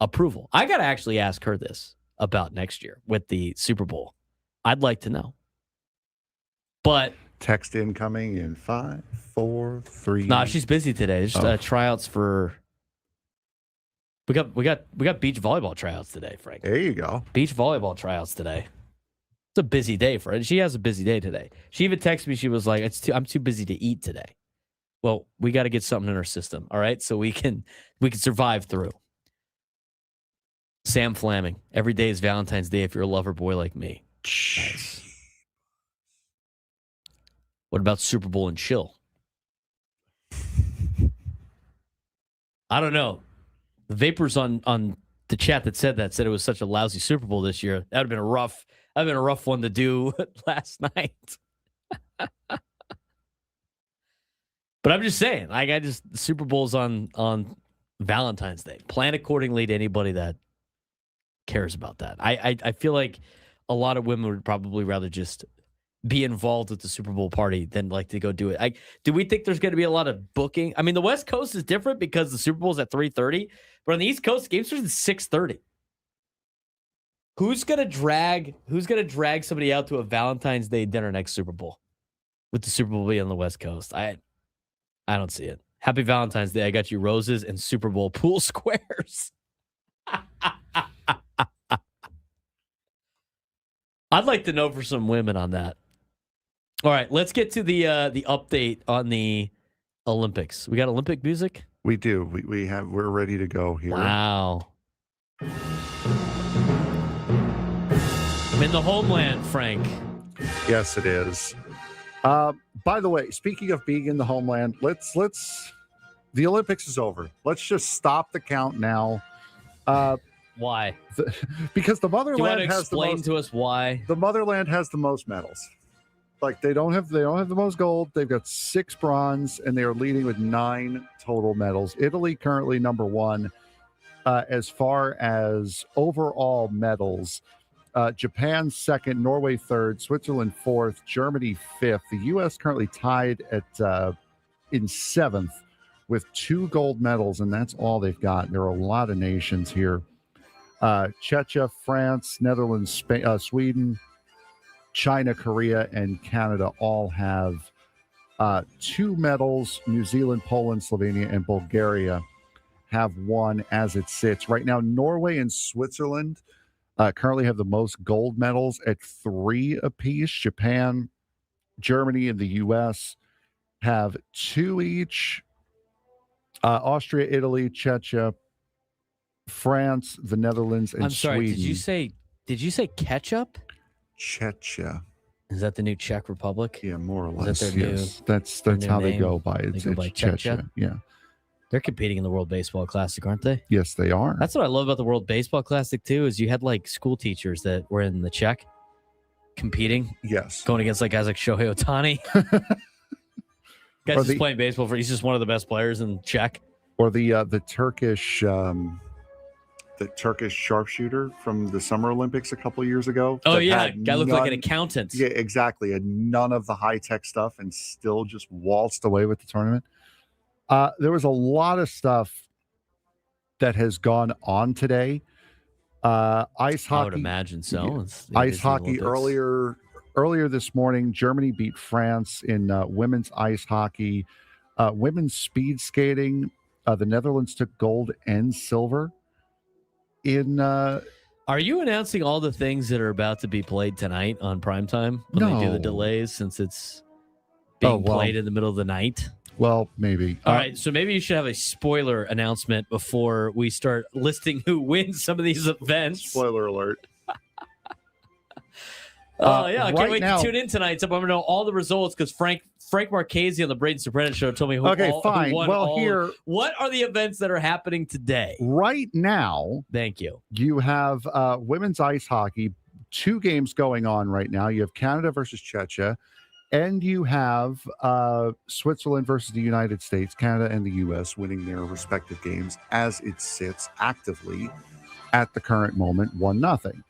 Approval. I got to actually ask her this about next year with the Super Bowl. I'd like to know. But text incoming in 5, 4, 3. Nah, she's busy today. There's tryouts for. We got beach volleyball tryouts today, Frank. There you go. Beach volleyball tryouts today. It's a busy day for her. She has a busy day today. She even texted me. She was like, I'm too busy to eat today. Well, we got to get something in our system, all right? So we can survive through. Sam Flaming. Every day is Valentine's Day if you're a lover boy like me. Nice. What about Super Bowl and chill? I don't know. The vapors on the chat that said it was such a lousy Super Bowl this year. That would have been a rough one to do last night. But I'm just saying, like the Super Bowl's on Valentine's Day. Plan accordingly to anybody that cares about that. I feel like a lot of women would probably rather just be involved with the Super Bowl party than like to go do it. Do we think there's going to be a lot of booking? I mean, the West Coast is different because the Super Bowl's at 3:30, but on the East Coast, game starts at 6:30. Who's gonna drag somebody out to a Valentine's Day dinner next Super Bowl with the Super Bowl being on the West Coast? I don't see it. Happy Valentine's Day. I got you roses and Super Bowl pool squares. I'd like to know for some women on that. All right, let's get to the update on the Olympics. We got Olympic music? We do. We're ready to go here. Wow. I'm in the homeland, Frank. Yes, it is. By the way, speaking of being in the homeland, let's the Olympics is over. Let's just stop the count now. Why? Because the motherland Do you want to has explain to us why? The motherland has the most medals. Like they don't have the most gold. They've got 6 bronze, and they are leading with 9 total medals. Italy currently number 1 as far as overall medals. Japan 2nd, Norway 3rd, Switzerland 4th, Germany 5th. The U.S. currently tied at in 7th with 2 gold medals, and that's all they've got. There are a lot of nations here. Czechia, France, Netherlands, Spain, Sweden, China, Korea, and Canada all have 2 medals. New Zealand, Poland, Slovenia, and Bulgaria have 1 as it sits. Right now, Norway and Switzerland currently have the most gold medals at 3 apiece. Japan, Germany, and the U.S. have 2 each. Austria, Italy, Czechia, France, the Netherlands, and I'm sorry. Sweden. Did you say ketchup? Czechia. Is that the new Czech Republic? Yeah, more or Is that less. their Yes, that's new how they name? go by. They It's go by Czechia. Yeah. They're competing in the World Baseball Classic, aren't they? Yes, they are. That's what I love about the World Baseball Classic too. Is you had like school teachers that were in the Czech competing, Yes. going against like guys like Shohei Ohtani. Guy's just playing baseball for. He's just one of the best players in Czech. Or the Turkish sharpshooter from the Summer Olympics a couple of years ago. Oh that yeah, had guy looked like an accountant. Yeah, exactly. Had none of the high tech stuff and still just waltzed away with the tournament. There was a lot of stuff that has gone on today. Ice hockey. I would imagine so. Ice hockey earlier this morning. Germany beat France in women's ice hockey. Women's speed skating. The Netherlands took gold and silver. Are you announcing all the things that are about to be played tonight on primetime when they do the delays, since it's being played in the middle of the night? Well, maybe. All right, so maybe you should have a spoiler announcement before we start listing who wins some of these events. Spoiler alert. Oh, yeah. I can't wait to tune in tonight. So I'm going to know all the results because Frank Marchese on the Braden Surprenant show told me who won here. What are the events that are happening today? Right now. Thank you. You have women's ice hockey, 2 games going on right now. You have Canada versus Czechia, and you have Switzerland versus the United States, Canada and the U.S. winning their respective games as it sits actively at the current moment, 1-0.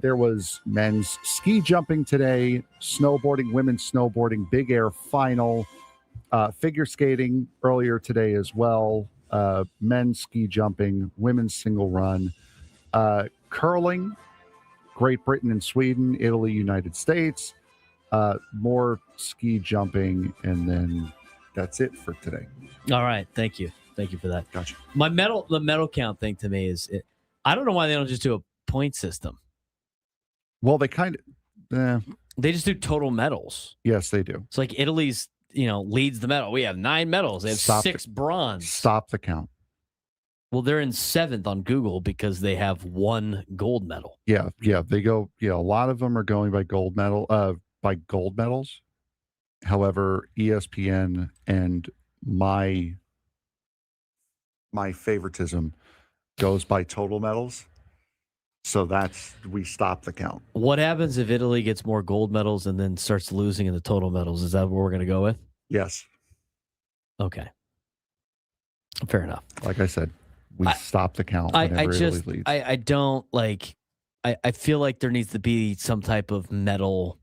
There was men's ski jumping today, snowboarding, women's snowboarding, big air final, figure skating earlier today as well, men's ski jumping, women's single run, curling, Great Britain and Sweden, Italy, United States, more ski jumping, and then that's it for today. All right. Thank you. Thank you for that. Gotcha. The medal count thing to me is, I don't know why they don't just do a point system. Well, they kind of, they just do total medals. Yes, they do. It's like Italy's, leads the medal. We have 9 medals. They have 6 bronze. Stop the count. Well, they're in 7th on Google because they have 1 gold medal. Yeah. They go. Yeah, a lot of them are going by gold medals. However, ESPN and my favoritism goes by total medals. So we stop the count. What happens if Italy gets more gold medals and then starts losing in the total medals? Is that what we're going to go with? Yes. Okay. Fair enough. Like I said, we stop the count whenever Italy leads. I don't like. I feel like there needs to be some type of medal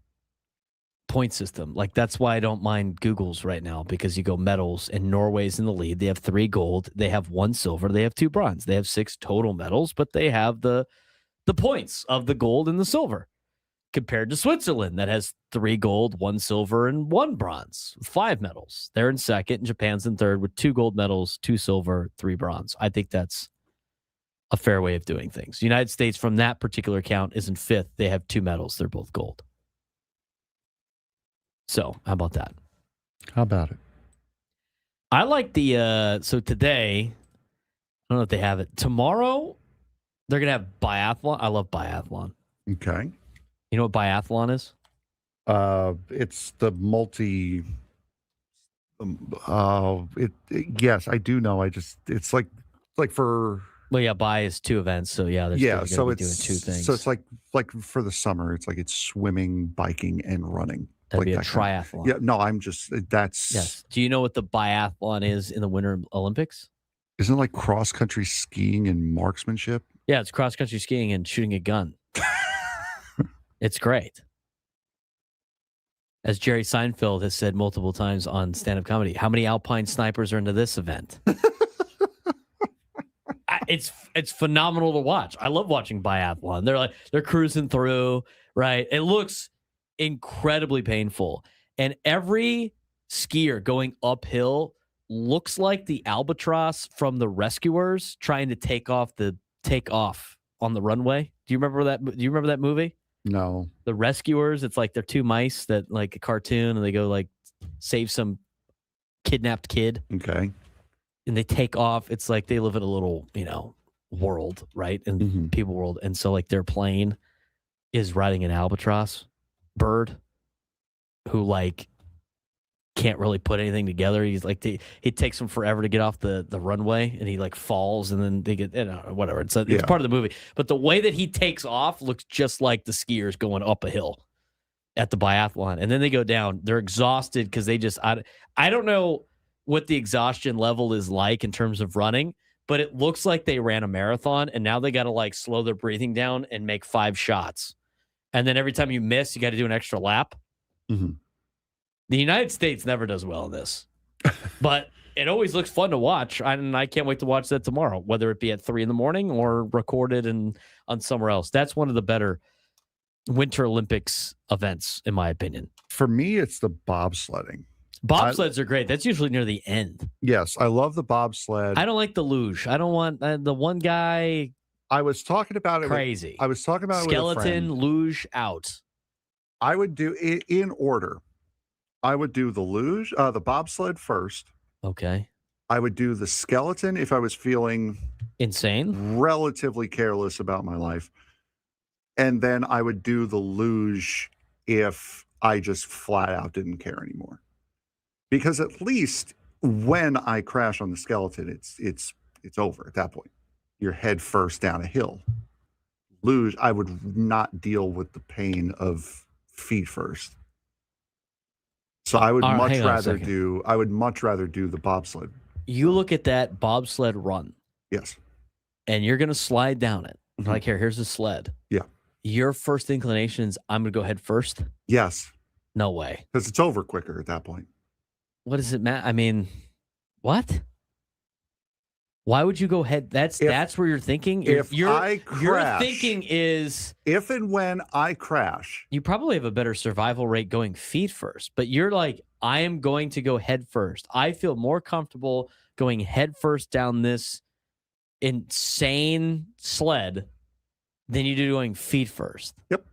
point system. Like, that's why I don't mind Google's right now, because you go medals and Norway's in the lead. They have 3 gold. They have 1 silver. They have 2 bronze. They have 6 total medals, but they have the points of the gold and the silver, compared to Switzerland that has 3 gold, 1 silver, and 1 bronze, 5 medals. They're in 2nd, and Japan's in 3rd with 2 gold medals, 2 silver, 3 bronze. I think that's a fair way of doing things. The United States, from that particular count, is in 5th. They have 2 medals. They're both gold. So how about that? How about it? I like the, so today, I don't know if they have it. Tomorrow, they're going to have biathlon. I love biathlon. Okay. You know what biathlon is? It's the multi. Yes, I do know. It's like for. Well, yeah, bi is 2 events, so yeah, so it's doing 2 things. So it's like for the summer, it's swimming, biking, and running. That'd be a that triathlon. Yeah, no, that's. Yes. Do you know what the biathlon is in the Winter Olympics? Isn't it like cross country skiing and marksmanship? Yeah, it's cross country skiing and shooting a gun. It's great. As Jerry Seinfeld has said multiple times on stand-up comedy, how many alpine snipers are into this event? It's phenomenal to watch. I love watching biathlon. They're cruising through, right? It looks incredibly painful. And every skier going uphill looks like the albatross from The Rescuers trying to take off on the runway. Do you remember that movie? No. The Rescuers, it's like they're 2 mice that, like a cartoon, and they go like save some kidnapped kid. Okay. And they take off. It's like they live in a little, world, right? In people world. And so like their plane is riding an albatross bird who like can't really put anything together. He's like, it takes him forever to get off the runway, and he like falls, and then they get, whatever. It's part of the movie. But the way that he takes off looks just like the skiers going up a hill at the biathlon. And then they go down. They're exhausted because they just, I don't know what the exhaustion level is like in terms of running, but it looks like they ran a marathon, and now they got to like slow their breathing down and make 5 shots. And then every time you miss, you got to do an extra lap. Mm-hmm. The United States never does well in this, but it always looks fun to watch. And I can't wait to watch that tomorrow, whether it be at 3 a.m. or recorded and on somewhere else. That's one of the better Winter Olympics events, in my opinion. For me, it's the bobsledding. Bobsleds are great. That's usually near the end. Yes, I love the bobsled. I don't like the luge. I don't want the one guy. I was talking about it. Crazy. I was talking about skeleton, it with a friend. luge out. I would do it in order. I would do the luge, the bobsled first. Okay. I would do the skeleton if I was feeling insane, relatively careless about my life. And then I would do the luge if I just flat out didn't care anymore. Because at least when I crash on the skeleton, it's over at that point. You're head first down a hill. Luge, I would not deal with the pain of feet first. So I would much rather do the bobsled. You look at that bobsled run. Yes. And you're going to slide down it. Mm-hmm. Like, here's the sled. Yeah. Your first inclination is, I'm going to go head first? Yes. No way. Because it's over quicker at that point. What does it matter? I mean, what? Why would you go head? That's where you're thinking. Your thinking is, if and when I crash, you probably have a better survival rate going feet first. But you're like, I am going to go head first. I feel more comfortable going head first down this insane sled than you do going feet first. Yep.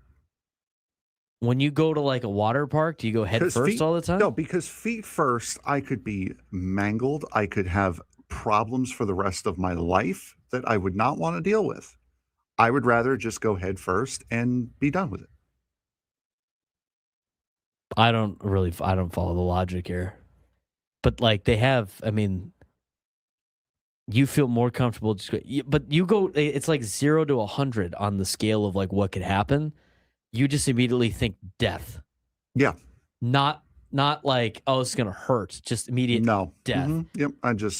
When you go to like a water park, do you go head first all the time? No, because feet first, I could be mangled. I could have problems for the rest of my life that I would not want to deal with. I would rather just go head first and be done with it. I don't follow the logic here. But like they have, I mean, you feel more comfortable but you go, it's like 0 to 100 on the scale of like what could happen. You just immediately think death. Yeah. Not like, oh, it's going to hurt. Just immediate death. Mm-hmm. Yep.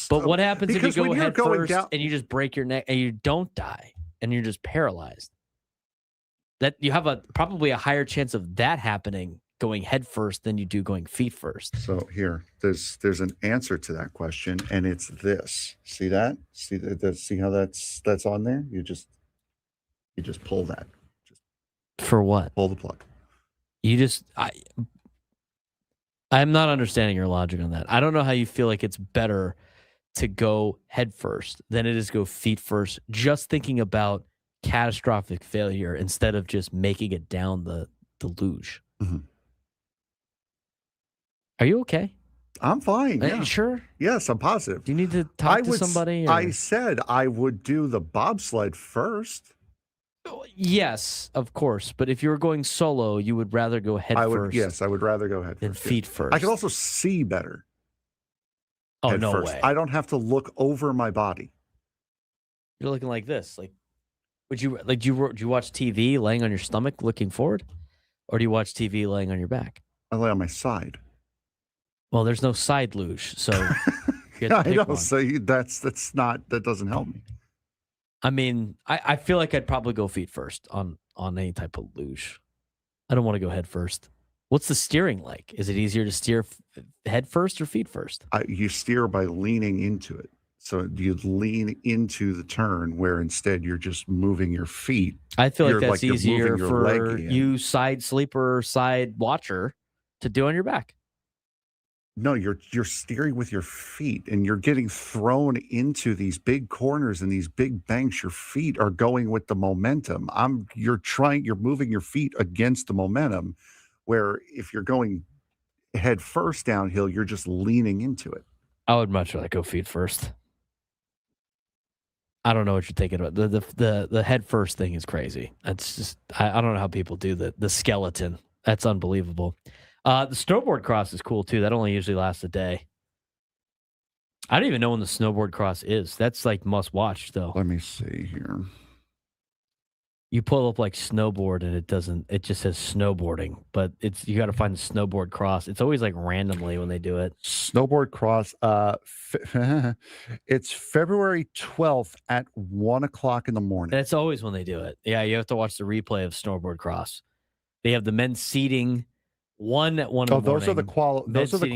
But what happens if you go head first and you just break your neck and you don't die and you're just paralyzed? That you have probably a higher chance of that happening going head first than you do going feet first. So here, there's an answer to that question, and it's this. See that? See how that's on there? You just pull that. For what? Pull the plug. I'm not understanding your logic on that. I don't know how you feel like it's better to go head first than it is go feet first, just thinking about catastrophic failure instead of just making it down the luge. Mm-hmm. Are you okay? I'm fine. Are yeah. you sure? Yes, I'm positive. Do you need to talk to somebody? I said I would do the bobsled first. Yes, of course. But if you were going solo, you would rather go head first. Yes, I would rather go head than first. Feet first. I could also see better. Oh, no way. I don't have to look over my body. You're looking like this. Like, do you watch TV laying on your stomach looking forward? Or do you watch TV laying on your back? I lay on my side. Well, there's no side luge, so you I know. So that doesn't help me. I mean, I feel like I'd probably go feet first on any type of luge. I don't want to go head first. What's the steering like? Is it easier to steer head first or feet first? You steer by leaning into it. So you lean into the turn where instead you're just moving your feet. I feel like that's easier for you side sleeper, side watcher to do on your back. No, you're steering with your feet and you're getting thrown into these big corners and these big banks. Your feet are going with the momentum. You're moving your feet against the momentum, where if you're going head first downhill, you're just leaning into it. I would much rather go feet first. I don't know what you're thinking about. The head first thing is crazy. That's just I don't know how people do the skeleton. That's unbelievable. The snowboard cross is cool too. That only usually lasts a day. I don't even know when the snowboard cross is. That's like must watch though. Let me see here. You pull up like snowboard and it just says snowboarding, but you got to find the snowboard cross. It's always like randomly when they do it. Snowboard cross. It's February 12th at 1:00 in the morning. That's always when they do it. Yeah, you have to watch the replay of snowboard cross. They have the men's seating one at 1 in the morning. Those are the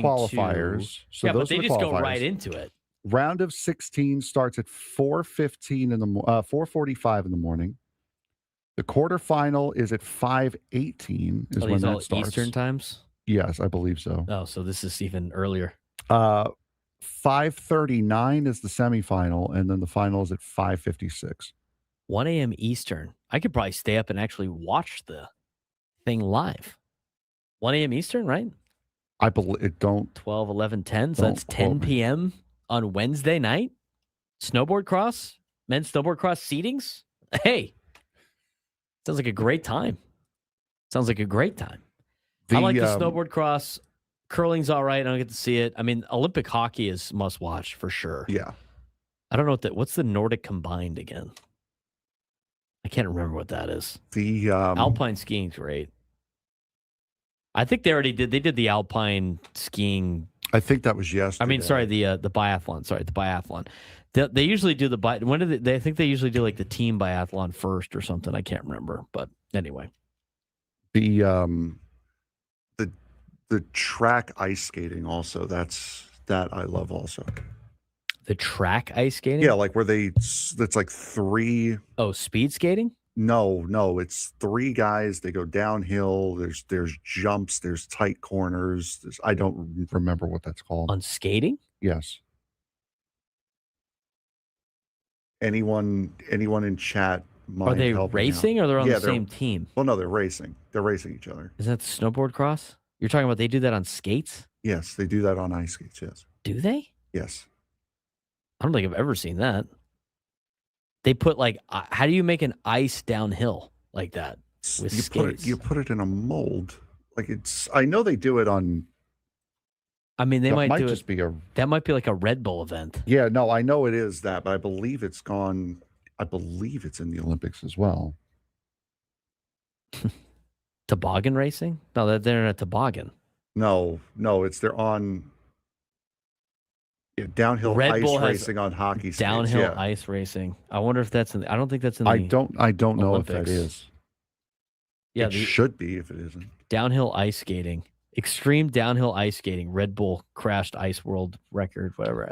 qualifiers. So yeah, those but they are the just go qualifiers. right into it. Round of 16 starts at 4:15 in the 4:45 in the morning. The quarterfinal is at 5:18 is when that starts. Eastern times? Yes, I believe so. Oh, so this is even earlier. 5:39 is the semifinal, and then the final is at 5:56. 1 a.m. Eastern. I could probably stay up and actually watch the thing live. 1 a.m. Eastern, right? I believe it. 12, 11, 10. So that's 10 p.m. on Wednesday night. Snowboard cross, men's snowboard cross seatings. Hey, sounds like a great time. I like the snowboard cross. Curling's all right. I don't get to see it. I mean, Olympic hockey is must watch for sure. Yeah. I don't know what's the Nordic combined again? I can't remember what that is. The Alpine skiing's great. I think they did the alpine skiing. I think that was yesterday. I mean, sorry, the biathlon. Sorry, the biathlon. They usually do when did they? I think they usually do like the team biathlon first or something. I can't remember, but anyway. The track ice skating also. That I love also. The track ice skating? Yeah, like where it's like three. Oh, speed skating? No, it's three guys. They go downhill. There's jumps. There's tight corners. I don't remember what that's called. On skating? Yes. Anyone in chat might Are they help racing or they're on the same team? Well, no, they're racing. They're racing each other. Is that the snowboard cross? You're talking about they do that on skates? Yes, they do that on ice skates, yes. Do they? Yes. I don't think I've ever seen that. They put like, how do you make an ice downhill like that with skates? You put it in a mold. Like I know they do it on. I mean, they might do just it. Be that might be like a Red Bull event. Yeah, no, I know it is that, but I believe it's gone. I believe it's in the Olympics as well. Toboggan racing? No, they're in a toboggan. No, they're on. Yeah, downhill Red ice Bull racing on hockey skates. Downhill ice racing. I wonder if that's I don't think that's in the I don't know if Olympics. that is. Yeah, it should be if it isn't. Downhill ice skating. Extreme downhill ice skating. Red Bull crashed ice world record, whatever.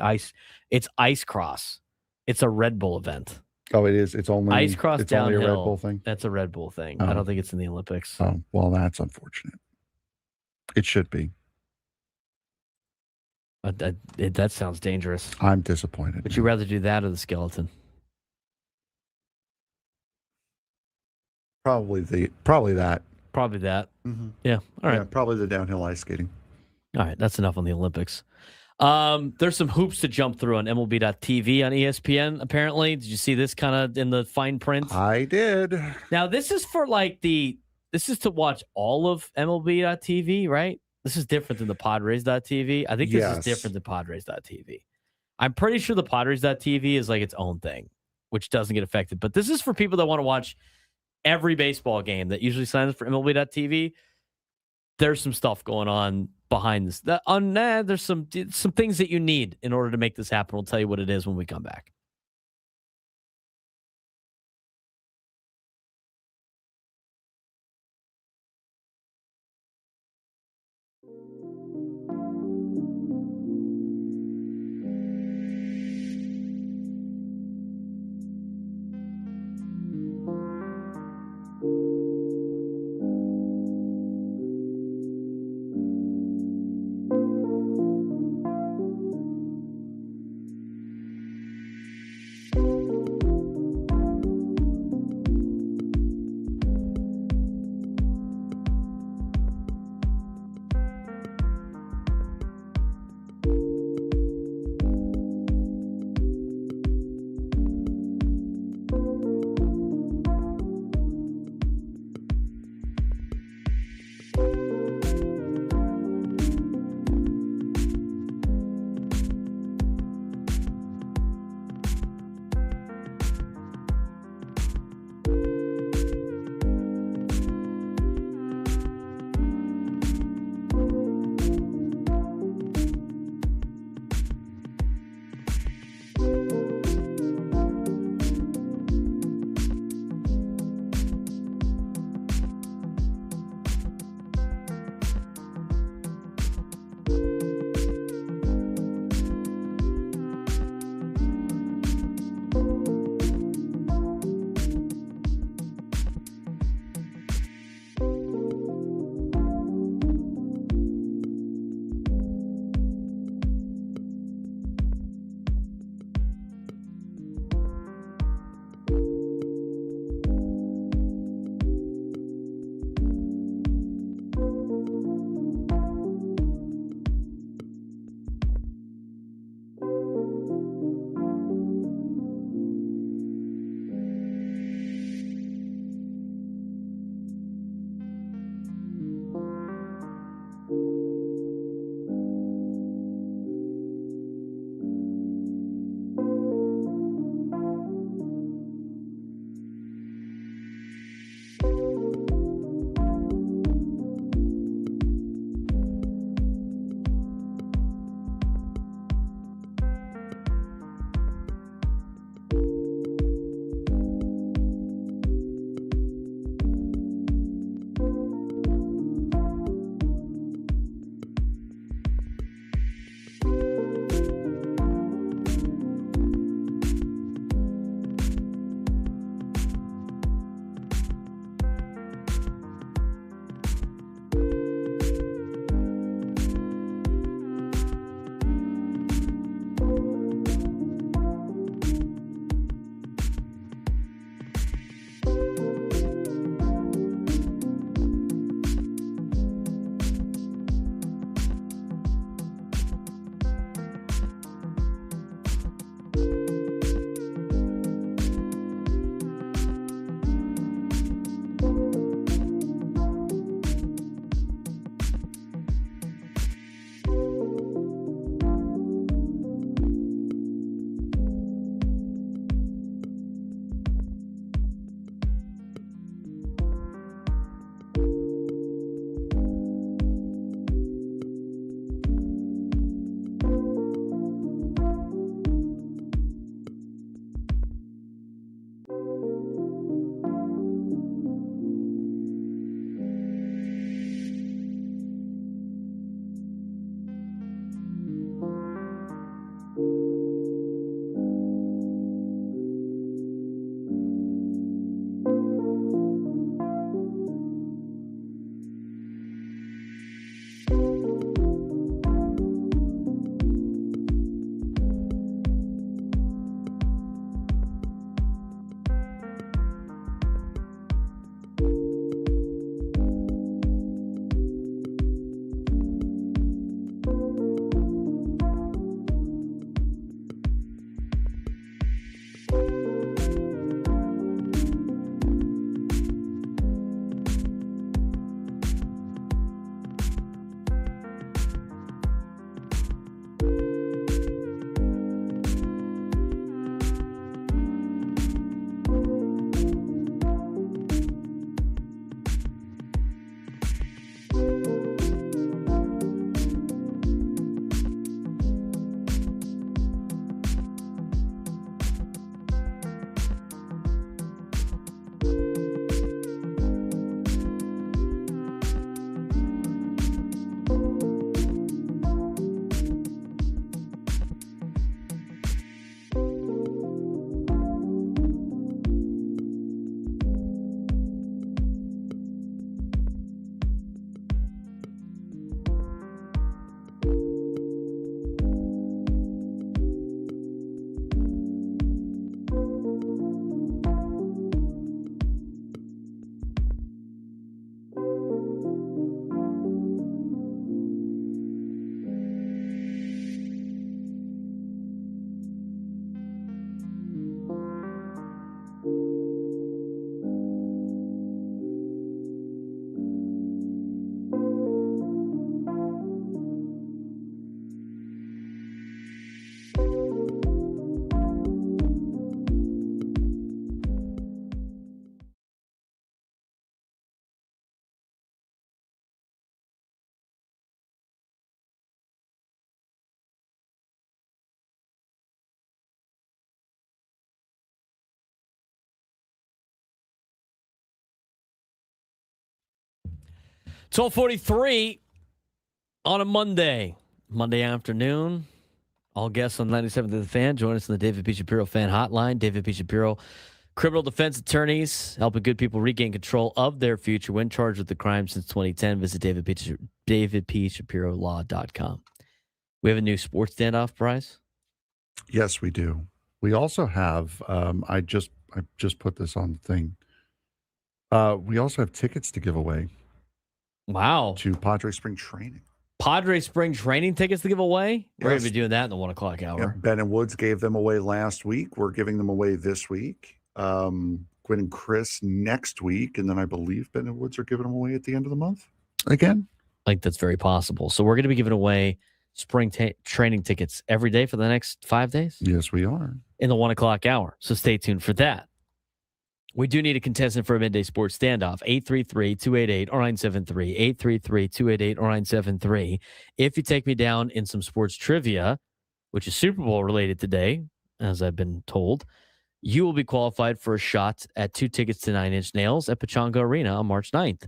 It's ice cross. It's a Red Bull event. Oh, it is. It's only ice cross it's downhill. Only a Red Bull thing. That's a Red Bull thing. I don't think it's in the Olympics. Oh, well, that's unfortunate. It should be. That sounds dangerous. I'm disappointed. Would you rather do that or the skeleton? Probably that. Probably that. Mm-hmm. Yeah. All right. Yeah, probably the downhill ice skating. All right. That's enough on the Olympics. There's some hoops to jump through on MLB.TV on ESPN, apparently. Did you see this kind of in the fine print? I did. Now, this is for this is to watch all of MLB.TV, right? This is different than the Padres.TV. I think this is different than Padres.TV. I'm pretty sure the Padres.TV is like its own thing, which doesn't get affected. But this is for people that want to watch every baseball game that usually signs up for MLB.TV. There's some stuff going on behind this. There's some things that you need in order to make this happen. We'll tell you what it is when we come back. 12:43 on a Monday afternoon. All guests on 97th of the Fan. Join us on the David P. Shapiro Fan Hotline. David P. Shapiro, criminal defense attorneys, helping good people regain control of their future when charged with the crime since 2010. Visit davidpshapirolaw.com. We have a new sports standoff prize. Yes, we do. We also have, I just put this on the thing. We also have tickets to give away. Wow. To Padres spring training. Padres spring training tickets to give away? We're going to Yes. be doing that in the 1 o'clock hour. Yeah, Ben and Woods gave them away last week. We're giving them away this week. Gwen and Chris next week. And then I believe Ben and Woods are giving them away at the end of the month again. I think that's very possible. So we're going to be giving away spring training tickets every day for the next 5 days? Yes, we are. In the 1 o'clock hour. So stay tuned for that. We do need a contestant for a midday sports standoff. 833-288-0973. 833-288-0973. If you take me down in some sports trivia, which is Super Bowl related today, as I've been told, you will be qualified for a shot at 2 tickets to 9 Inch Nails at Pechanga Arena on March 9th.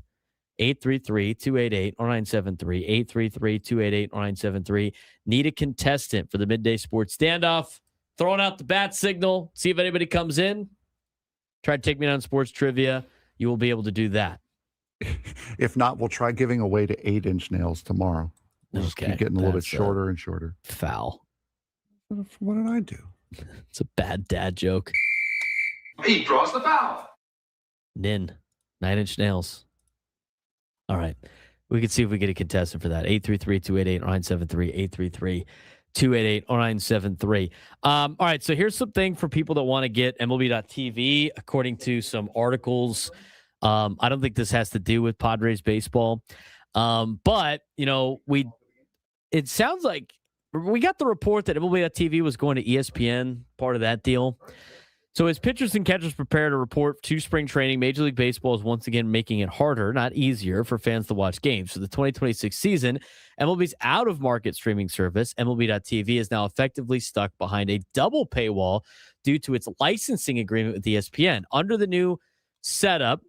833-288-0973. 833-288-0973. Need a contestant for the midday sports standoff. Throwing out the bat signal. See if anybody comes in. Try to take me down sports trivia. You will be able to do that. If not, we'll try giving away to 8-inch nails tomorrow. We'll just keep getting a little bit shorter and shorter. Foul. What did I do? It's a bad dad joke. He draws the foul. 9 Inch Nails. All right. We can see if we get a contestant for that. 833-288-0973. 833-288-0973. All right. So here's something for people that want to get MLB.TV, according to some articles. I don't think this has to do with Padres baseball. But, it sounds like we got the report that MLB.TV was going to ESPN, part of that deal. So as pitchers and catchers prepare to report to spring training, Major League Baseball is once again making it harder, not easier, for fans to watch games. For the 2026 season, MLB's out-of-market streaming service, MLB.TV, is now effectively stuck behind a double paywall due to its licensing agreement with ESPN. Under the current setup,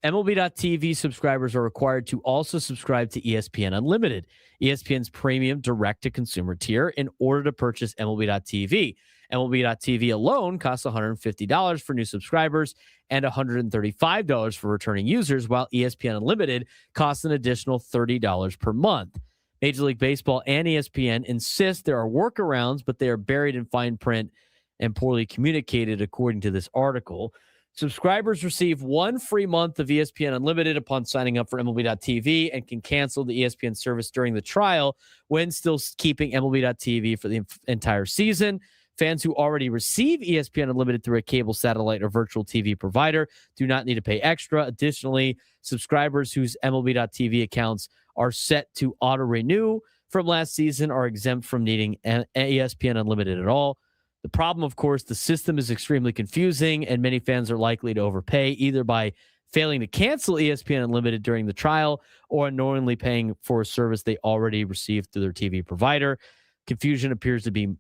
MLB.TV subscribers are required to also subscribe to ESPN Unlimited, ESPN's premium direct-to-consumer tier, in order to purchase MLB.TV. MLB.TV alone costs $150 for new subscribers and $135 for returning users, while ESPN Unlimited costs an additional $30 per month. Major League Baseball and ESPN insist there are workarounds, but they are buried in fine print and poorly communicated, according to this article. Subscribers receive 1 free month of ESPN Unlimited upon signing up for MLB.TV and can cancel the ESPN service during the trial when still keeping MLB.TV for the entire season. Fans who already receive ESPN Unlimited through a cable, satellite, or virtual TV provider do not need to pay extra. Additionally, subscribers whose MLB.TV accounts are set to auto-renew from last season are exempt from needing ESPN Unlimited at all. The problem, of course, the system is extremely confusing, and many fans are likely to overpay, either by failing to cancel ESPN Unlimited during the trial or unknowingly paying for a service they already received through their TV provider. Confusion appears to be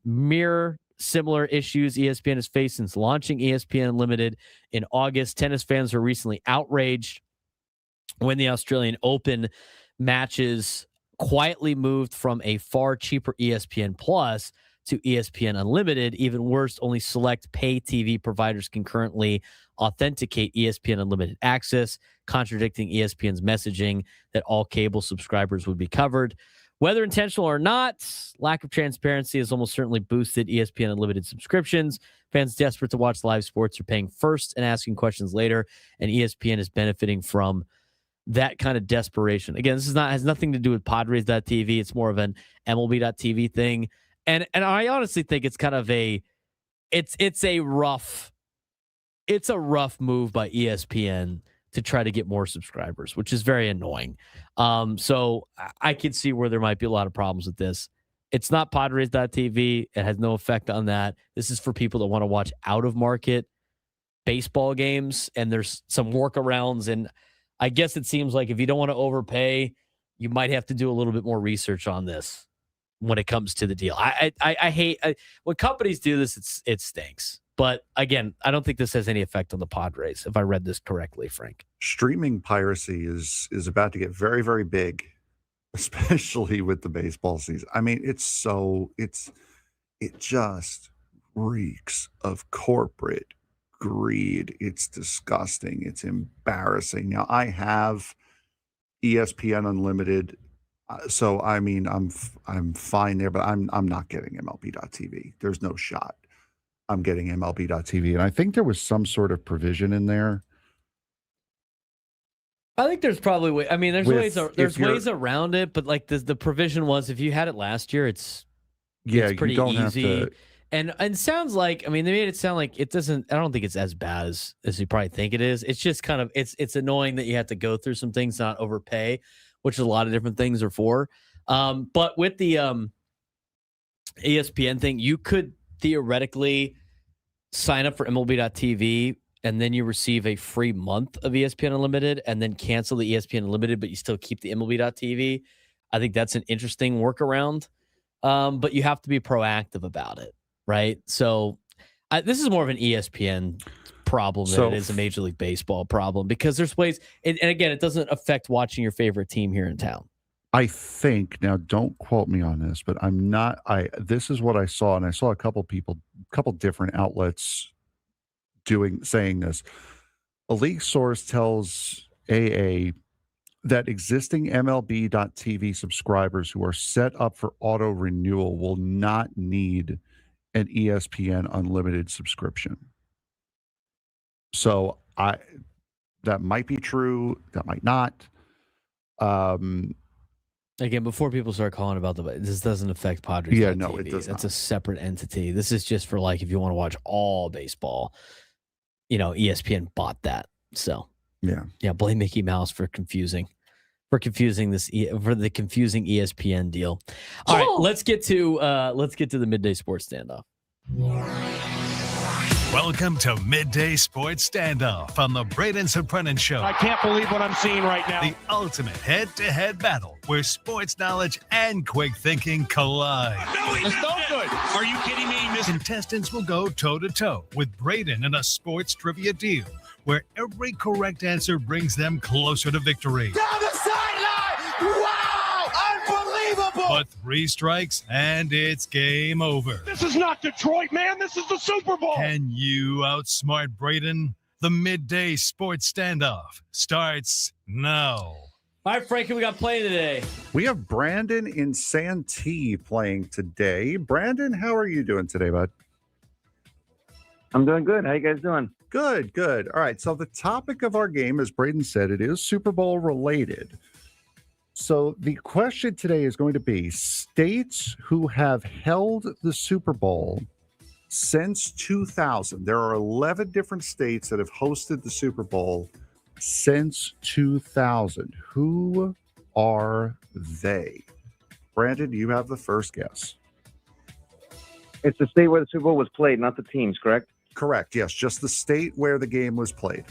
similar issues ESPN has faced since launching ESPN Unlimited in August. Tennis fans were recently outraged when the Australian Open matches quietly moved from a far cheaper ESPN Plus to ESPN Unlimited. Even worse, only select pay TV providers can currently authenticate ESPN Unlimited access, contradicting ESPN's messaging that all cable subscribers would be covered. Whether intentional or not, lack of transparency has almost certainly boosted ESPN Unlimited subscriptions. Fans desperate to watch live sports are paying first and asking questions later, and ESPN is benefiting from that kind of desperation. Again, this has nothing to do with Padres.TV. It's more of an MLB.TV thing. And I honestly think it's kind of it's a rough move by ESPN to try to get more subscribers, which is very annoying. So I can see where there might be a lot of problems with this. It's not Padres.TV. It has no effect on that. This is for people that want to watch out-of-market baseball games, and there's some workarounds. And I guess it seems like if you don't want to overpay, you might have to do a little bit more research on this when it comes to the deal. I hate when companies do this. It stinks. But again, I don't think this has any effect on the Padres, if I read this correctly, Frank. Streaming piracy is about to get very, very big, especially with the baseball season. I mean, it just reeks of corporate greed. It's disgusting. It's embarrassing. Now, I have ESPN Unlimited, so I mean, I'm fine there, but I'm not getting MLB.TV. There's no shot I'm getting MLB.TV, and I think there was some sort of provision in there. I think there's probably there's ways around it, but like the provision was if you had it last year, it's pretty easy. And sounds like, they made it sound like it doesn't, I don't think it's as bad as you probably think it is. It's just kind of, it's annoying that you have to go through some things, not overpay, which a lot of different things are for. But with the ESPN thing, you could theoretically sign up for MLB.TV and then you receive a free month of ESPN Unlimited and then cancel the ESPN Unlimited, but you still keep the MLB.TV. I think that's an interesting workaround. But you have to be proactive about it, right? So this is more of an ESPN problem than it is a Major League Baseball problem because there's ways, and again, it doesn't affect watching your favorite team here in town. I think, now don't quote me on this, but this is what I saw, and I saw a couple different outlets saying this. A league source tells AA that existing MLB.TV subscribers who are set up for auto renewal will not need an ESPN Unlimited subscription. So that might be true. That might not. Again, before people start calling about this doesn't affect Padres. Yeah, no, it does not. It's a separate entity. This is just for like if you want to watch all baseball. ESPN bought that. So yeah. Blame Mickey Mouse for confusing the confusing ESPN deal. All right, let's get to the midday sports standoff. Welcome to Midday Sports Standoff on the Braden Surprenant Show. I can't believe what I'm seeing right now. The ultimate head-to-head battle where sports knowledge and quick thinking collide. No, it's no good. Are you kidding me? Contestants will go toe-to-toe with Braden in a sports trivia deal where every correct answer brings them closer to victory. Down the sideline! Wow! Unbelievable! But 3 strikes and it's game over. This is not Detroit, man. This is the Super Bowl. Can you outsmart Braden? The Midday Sports Standoff starts now. All right, Frankie, we got playing today. We have Brandon in Santee playing today. Brandon, how are you doing today, bud? I'm doing good. How you guys doing? Good. All right, so the topic of our game, as Braden said, it is Super Bowl related. So the question today is going to be states who have held the Super Bowl since 2000. There are 11 different states that have hosted the Super Bowl since 2000. Who are they? Brandon, you have the first guess. It's the state where the Super Bowl was played, not the teams, correct? Correct, yes. Just the state where the game was played.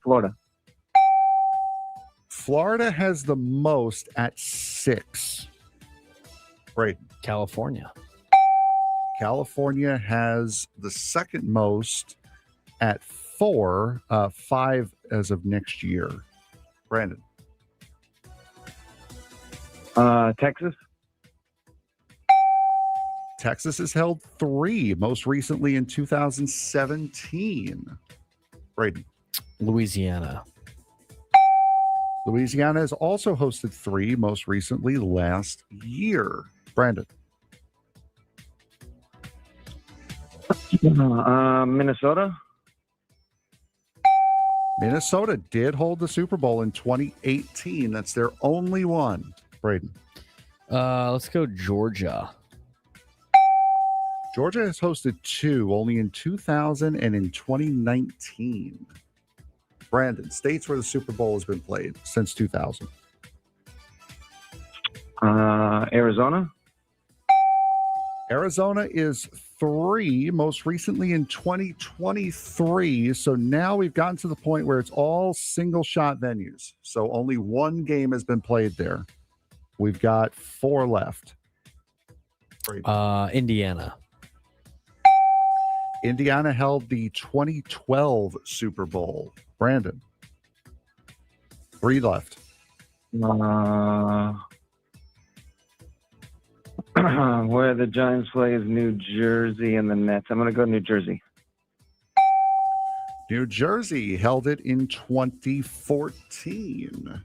Florida. Florida has the most at 6. Braden. California. California has the second most at 4, 5 as of next year. Brandon. Texas. Texas has held 3, most recently in 2017. Braden. Louisiana. Louisiana has also hosted 3, most recently last year. Brandon. Minnesota. Minnesota did hold the Super Bowl in 2018. That's their only one. Braden. Let's go Georgia. Georgia has hosted 2, only in 2000 and in 2019. Brandon, states where the Super Bowl has been played since 2000. Arizona. Arizona is 3, most recently in 2023. So now we've gotten to the point where it's all single shot venues. So only 1 game has been played there. We've got 4 left. Indiana. Indiana held the 2012 Super Bowl. Brandon. 3 left. Where the Giants play is New Jersey and the Nets. I'm going to go New Jersey. New Jersey held it in 2014.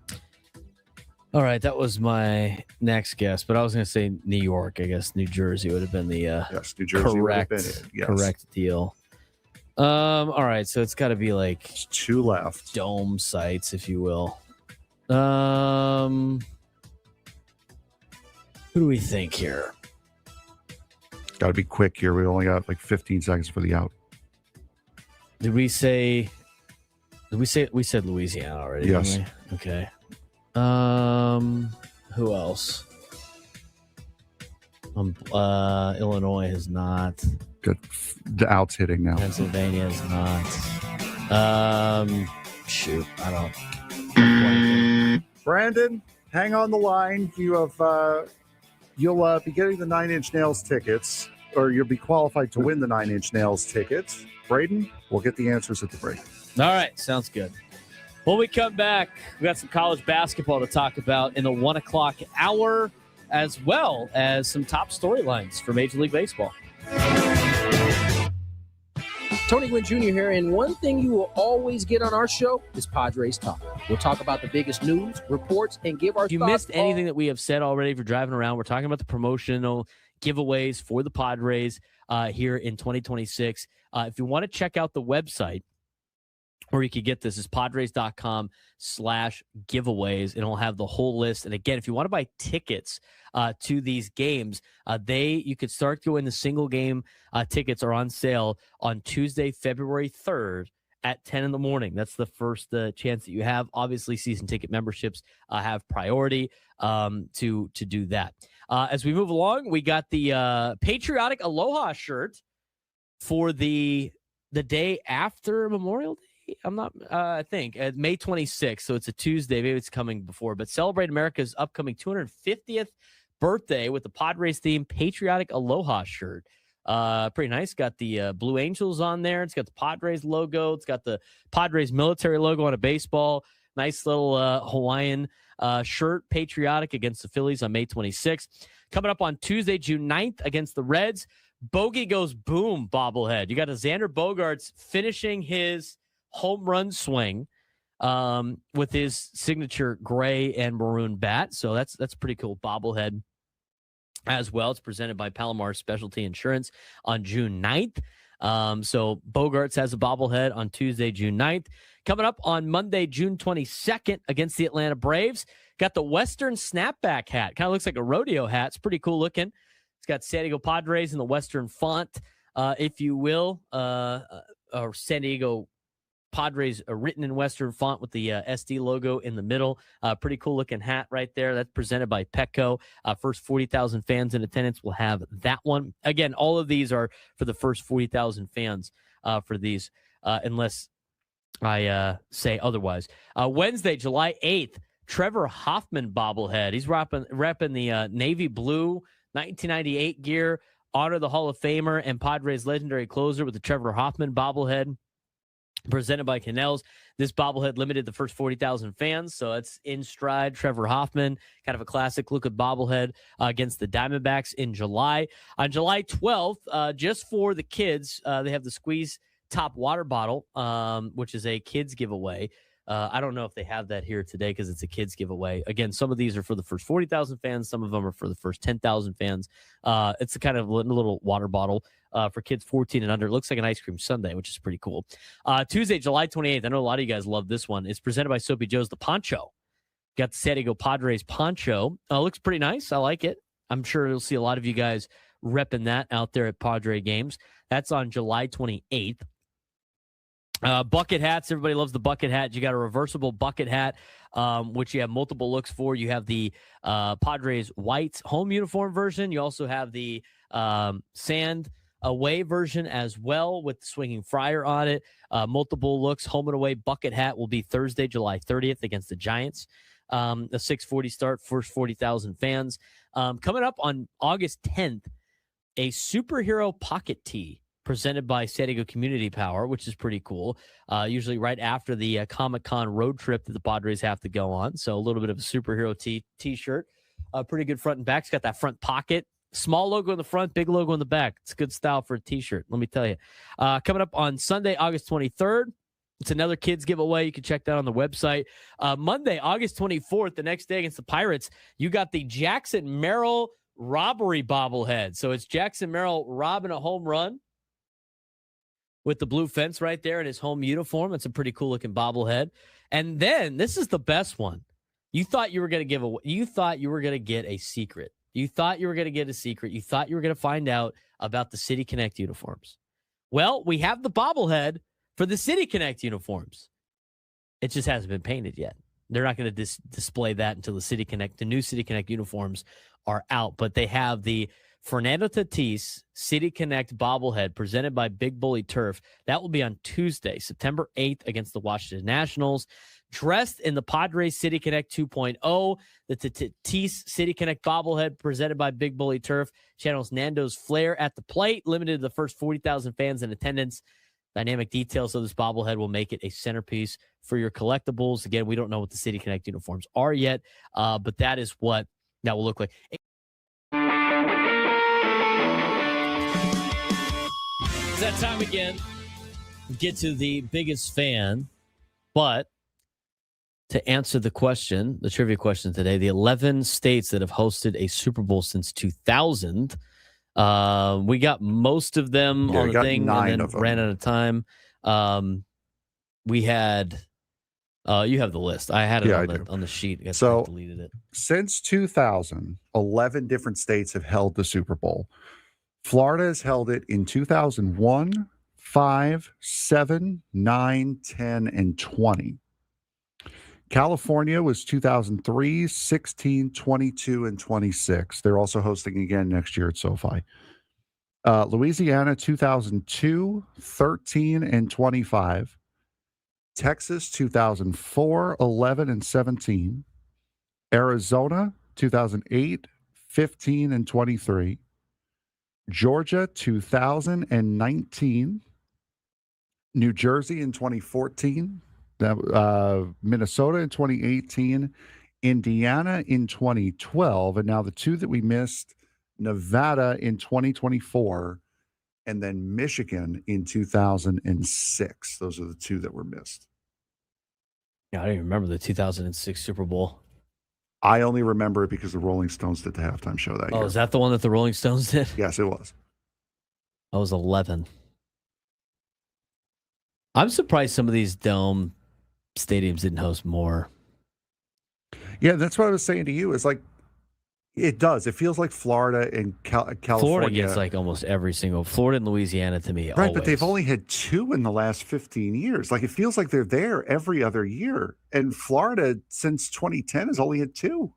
All right, that was my next guess, but I was going to say New York. I guess New Jersey would have been the yes, New Jersey would have been it. Yes. Correct deal. All right, so it's got to be like There's 2 left. dome sites, if you will. Who do we think here? Got to be quick here. We only got like 15 seconds for the out. We said Louisiana already? Yes. Didn't we? Okay. Who else? Illinois has not. Good. The out's hitting now. Pennsylvania is not. Shoot, I don't. Brandon, hang on the line. You have you'll be getting the 9 Inch Nails tickets, or you'll be qualified to win the 9 Inch Nails tickets. Braden, we'll get the answers at the break. All right, sounds good. When we come back, we got some college basketball to talk about in the 1 o'clock hour, as well as some top storylines for Major League Baseball. Tony Gwynn Jr. here, and one thing you will always get on our show is Padres Talk. We'll talk about the biggest news, reports, and give our If you thoughts. missed anything that we have said already for driving around, we're talking about the promotional giveaways for the Padres here in 2026. If you want to check out the website, or you could get this, is padres.com/giveaways, and it'll have the whole list. And again, if you want to buy tickets to these games, you could start going. The single game tickets are on sale on Tuesday, February 3rd at 10 in the morning. That's the first chance that you have. Obviously, season ticket memberships have priority to do that. As we move along, we got the patriotic Aloha shirt for the day after Memorial Day. I think May 26th. So it's a Tuesday. Maybe it's coming before, but celebrate America's upcoming 250th birthday with the Padres theme patriotic Aloha shirt. Pretty nice. Got the Blue Angels on there. It's got the Padres logo. It's got the Padres military logo on a baseball. Nice little Hawaiian shirt, patriotic, against the Phillies on May 26th. Coming up on Tuesday, June 9th against the Reds. Bogey goes boom bobblehead. You got a Xander Bogaerts finishing his home run swing with his signature gray and maroon bat. So that's pretty cool bobblehead as well. It's presented by Palomar Specialty Insurance on June 9th. So Bogaerts has a bobblehead on Tuesday, June 9th. Coming up on Monday, June 22nd against the Atlanta Braves. Got the Western snapback hat. Kind of looks like a rodeo hat. It's pretty cool looking. It's got San Diego Padres in the Western font, if you will, or San Diego Padres written in Western font with the SD logo in the middle. Pretty cool looking hat right there. That's presented by Petco. First 40,000 fans in attendance will have that one. Again, all of these are for the first 40,000 fans for these, unless I say otherwise. Wednesday, July 8th, Trevor Hoffman bobblehead. He's repping the navy blue 1998 gear. Honor the Hall of Famer and Padres legendary closer with the Trevor Hoffman bobblehead. Presented by Canels. This bobblehead limited the first 40,000 fans, so it's in stride. Trevor Hoffman, kind of a classic look at bobblehead against the Diamondbacks in July. On July 12th, just for the kids, they have the Squeeze Top water bottle, which is a kids giveaway. I don't know if they have that here today because it's a kids giveaway. Again, some of these are for the first 40,000 fans. Some of them are for the first 10,000 fans. It's a kind of little water bottle for kids 14 and under. It looks like an ice cream sundae, which is pretty cool. Tuesday, July 28th. I know a lot of you guys love this one. It's presented by Soapy Joe's, the poncho. Got the San Diego Padres poncho. Looks pretty nice. I like it. I'm sure you'll see a lot of you guys repping that out there at Padre games. That's on July 28th. Bucket hats. Everybody loves the bucket hat. You got a reversible bucket hat, which you have multiple looks for. You have the Padres white home uniform version. You also have the sand away version as well with the swinging friar on it. Multiple looks. Home and away bucket hat will be Thursday, July 30th against the Giants. A 6:40 start, first 40,000 fans. Coming up on August 10th, a superhero pocket tee presented by San Diego Community Power, which is pretty cool. Usually right after the Comic-Con road trip that the Padres have to go on. So a little bit of a superhero t-shirt. Pretty good front and back. It's got that front pocket. Small logo in the front, big logo in the back. It's good style for a t-shirt, let me tell you. Coming up on Sunday, August 23rd, it's another kids giveaway. You can check that on the website. Monday, August 24th, the next day against the Pirates, you got the Jackson Merrill robbery bobblehead. So it's Jackson Merrill robbing a home run with the blue fence right there in his home uniform. It's a pretty cool looking bobblehead. And then this is the best one. You thought you were going to give away. You thought you were going to get a secret. You thought you were going to get a secret. You thought you were going to find out about the City Connect uniforms. Well, we have the bobblehead for the City Connect uniforms. It just hasn't been painted yet. They're not going to display that until the new City Connect uniforms are out. But they have the Fernando Tatis City Connect bobblehead presented by Big Bully Turf. That will be on Tuesday, September 8th against the Washington Nationals. Dressed in the Padres City Connect 2.0, the Tatis City Connect bobblehead presented by Big Bully Turf channels Nando's flair at the plate, limited to the first 40,000 fans in attendance. Dynamic details of this bobblehead will make it a centerpiece for your collectibles. Again, we don't know what the City Connect uniforms are yet, but that is what that will look like. It's that time again. Get to the biggest fan, but to answer the question, the trivia question today, the 11 states that have hosted a Super Bowl since 2000. We got most of them on the thing and then ran out of time. We had, you have the list. I had it on the sheet. I guess I deleted it. Since 2000, 11 different states have held the Super Bowl. Florida has held it in 2001, 5, 7, 9, 10, and 20. California was 2003, 16, 22, and 26. They're also hosting again next year at SoFi. Louisiana, 2002, 13, and 25. Texas, 2004, 11, and 17. Arizona, 2008, 15, and 23. Georgia, 2019. New Jersey in 2014. Minnesota in 2018, Indiana in 2012, and now the two that we missed, Nevada in 2024, and then Michigan in 2006. Those are the two that were missed. Yeah, I don't even remember the 2006 Super Bowl. I only remember it because the Rolling Stones did the halftime show that year. Oh, is that the one that the Rolling Stones did? Yes, it was. I was 11. I'm surprised some of these dome stadiums didn't host more. Yeah, that's what I was saying to you. It's like, it does. It feels like Florida and California. Florida gets like almost every single. Florida and Louisiana to me. Right, always. But they've only had two in the last 15 years. Like, it feels like they're there every other year. And Florida, since 2010, has only had two.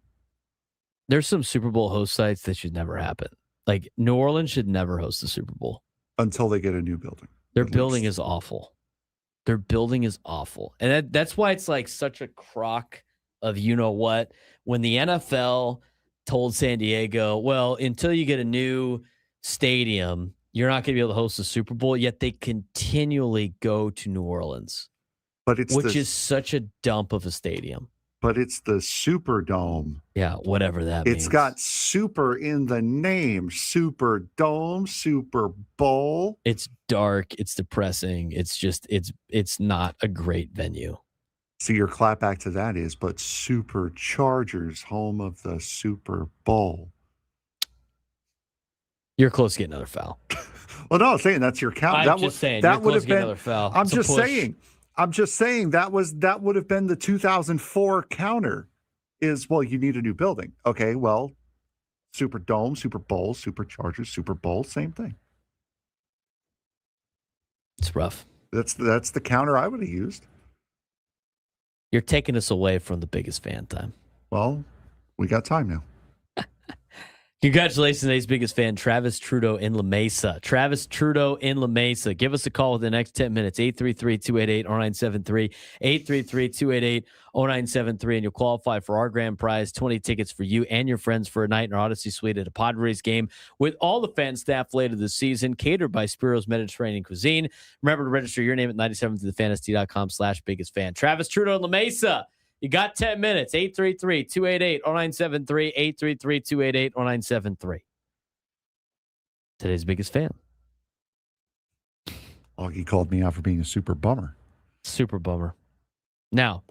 There's some Super Bowl host sites that should never happen. Like, New Orleans should never host the Super Bowl. Until they get a new building. Their building is awful. Their building is awful. And that's why it's like such a crock of you know what. When the NFL told San Diego, well, until you get a new stadium, you're not going to be able to host the Super Bowl, yet they continually go to New Orleans, which is such a dump of a stadium. But it's the Superdome. Yeah, whatever that means. It's got super in the name. Superdome, Super Bowl. It's dark. It's depressing. It's just, it's not a great venue. So your clap back to that is, but Superchargers, home of the Super Bowl. You're close to getting another foul. Well, no, I'm saying that's your count. I'm just saying that would have been another foul. I'm just saying that would have been the 2004 counter. Is, well, you need a new building. Okay, well, Superdome, Super Bowl, Superchargers, Super Bowl, same thing. It's rough. That's the counter I would have used. You're taking us away from the biggest fan time. Well, we got time now. Congratulations to today's biggest fan, Travis Trudeau in La Mesa. Travis Trudeau in La Mesa. Give us a call within the next 10 minutes, 833-288-0973, 833-288-0973, and you'll qualify for our grand prize, 20 tickets for you and your friends for a night in our Odyssey Suite at a Padres game with all the fan staff later this season, catered by Spiro's Mediterranean Cuisine. Remember to register your name at 97thefantast.com/biggest fan. Travis Trudeau in La Mesa. You got 10 minutes, 833-288-0973, 833-288-0973. Today's biggest fan. Augie called me out for being a super bummer. Super bummer. Now,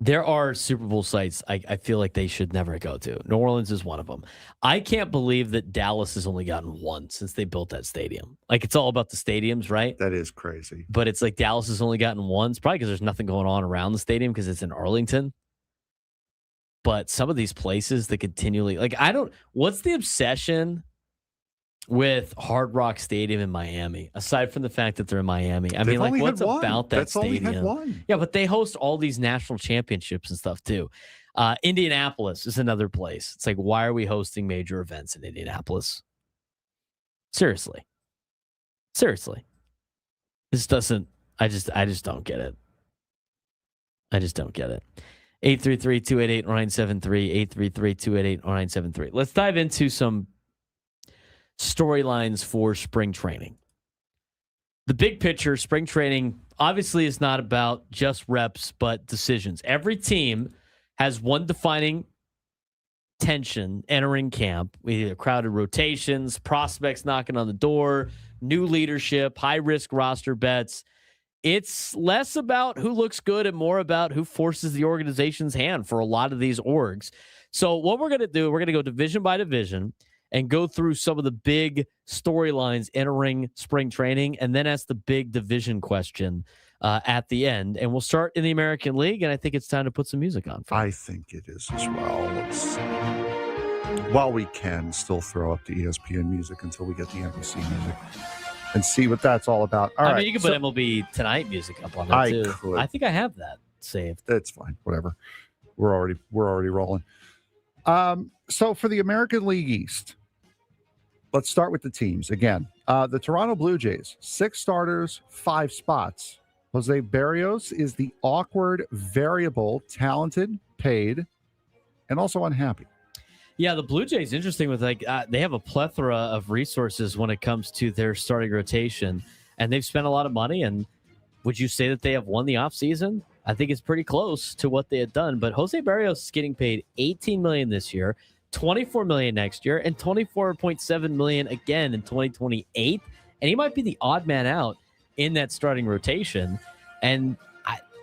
there are Super Bowl sites I feel like they should never go to. New Orleans is one of them. I can't believe that Dallas has only gotten one since they built that stadium. Like, it's all about the stadiums, right? That is crazy. But it's like Dallas has only gotten one. It's probably because there's nothing going on around the stadium because it's in Arlington. But some of these places that continually, like, what's the obsession with Hard Rock Stadium in Miami, aside from the fact that they're in Miami? I mean, like, what's about that stadium? Only had one. Yeah, but they host all these national championships and stuff too. Indianapolis is another place. It's like, why are we hosting major events in Indianapolis? Seriously. This doesn't, I just don't get it. 833-288-0973, 833-288-0973. Let's dive into some storylines for spring training. The big picture, spring training obviously is not about just reps, but decisions. Every team has one defining tension entering camp. We have crowded rotations, prospects knocking on the door, new leadership, high-risk roster bets. It's less about who looks good and more about who forces the organization's hand for a lot of these orgs. So what we're going to do, we're going to go division by division and go through some of the big storylines entering spring training, and then ask the big division question at the end. And we'll start in the American League, and I think it's time to put some music on. I think it is as well. While we can still throw up the ESPN music until we get the NBC music and see what that's all about. All right, I mean, you can put MLB Tonight music up on that too. Could. I think I have that saved. That's fine. Whatever. We're already rolling. So for the American League East, let's start with the teams. Again, the Toronto Blue Jays, 6 starters, 5 spots. Jose Barrios is the awkward, variable, talented, paid, and also unhappy. Yeah, the Blue Jays, interesting with they have a plethora of resources when it comes to their starting rotation, and they've spent a lot of money. And would you say that they have won the offseason? I think it's pretty close to what they had done. But Jose Barrios is getting paid $18 million this year, $24 million next year, and $24.7 million again in 2028. And he might be the odd man out in that starting rotation. And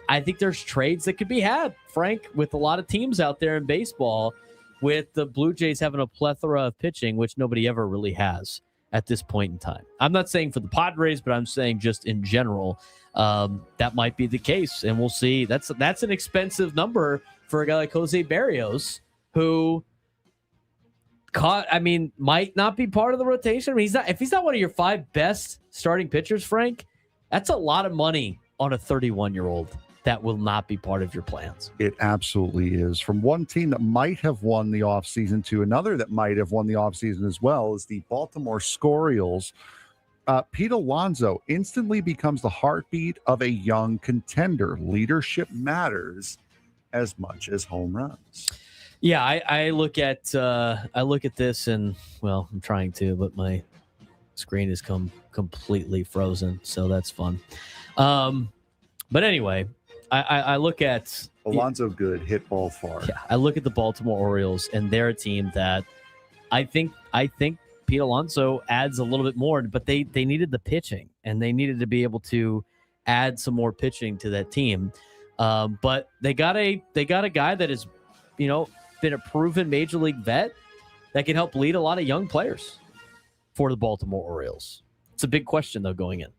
I think there's trades that could be had, Frank, with a lot of teams out there in baseball, with the Blue Jays having a plethora of pitching, which nobody ever really has at this point in time. I'm not saying for the Padres, but I'm saying just in general, that might be the case. And we'll see. That's an expensive number for a guy like Jose Barrios, who might not be part of the rotation. I mean, if he's not one of your 5 best starting pitchers, Frank, that's a lot of money on a 31-year-old that will not be part of your plans. It absolutely is. From one team that might have won the offseason to another that might have won the offseason as well is the Baltimore Scorioles. Pete Alonso instantly becomes the heartbeat of a young contender. Leadership matters as much as home runs. Yeah, I look at this, and well, I'm trying to, but my screen has come completely frozen, so that's fun. But anyway, I look at Alonso good, hit ball far. Yeah, I look at the Baltimore Orioles, and they're a team that I think Pete Alonso adds a little bit more, but they needed the pitching, and they needed to be able to add some more pitching to that team. But they got a guy that is, been a proven major league vet that can help lead a lot of young players for the Baltimore Orioles. It's a big question though going in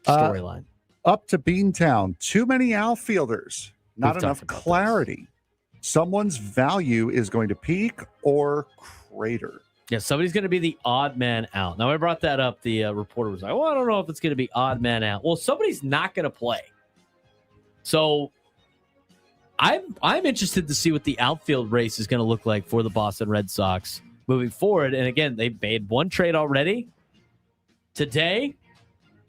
storyline. Up to Beantown, too many outfielders, not enough clarity. Someone's value is going to peak or crater. Yeah, somebody's going to be the odd man out. Now, I brought that up. The reporter was like, well, I don't know if it's going to be odd man out. Well, somebody's not going to play. So I'm interested to see what the outfield race is going to look like for the Boston Red Sox moving forward. And again, they made one trade already today.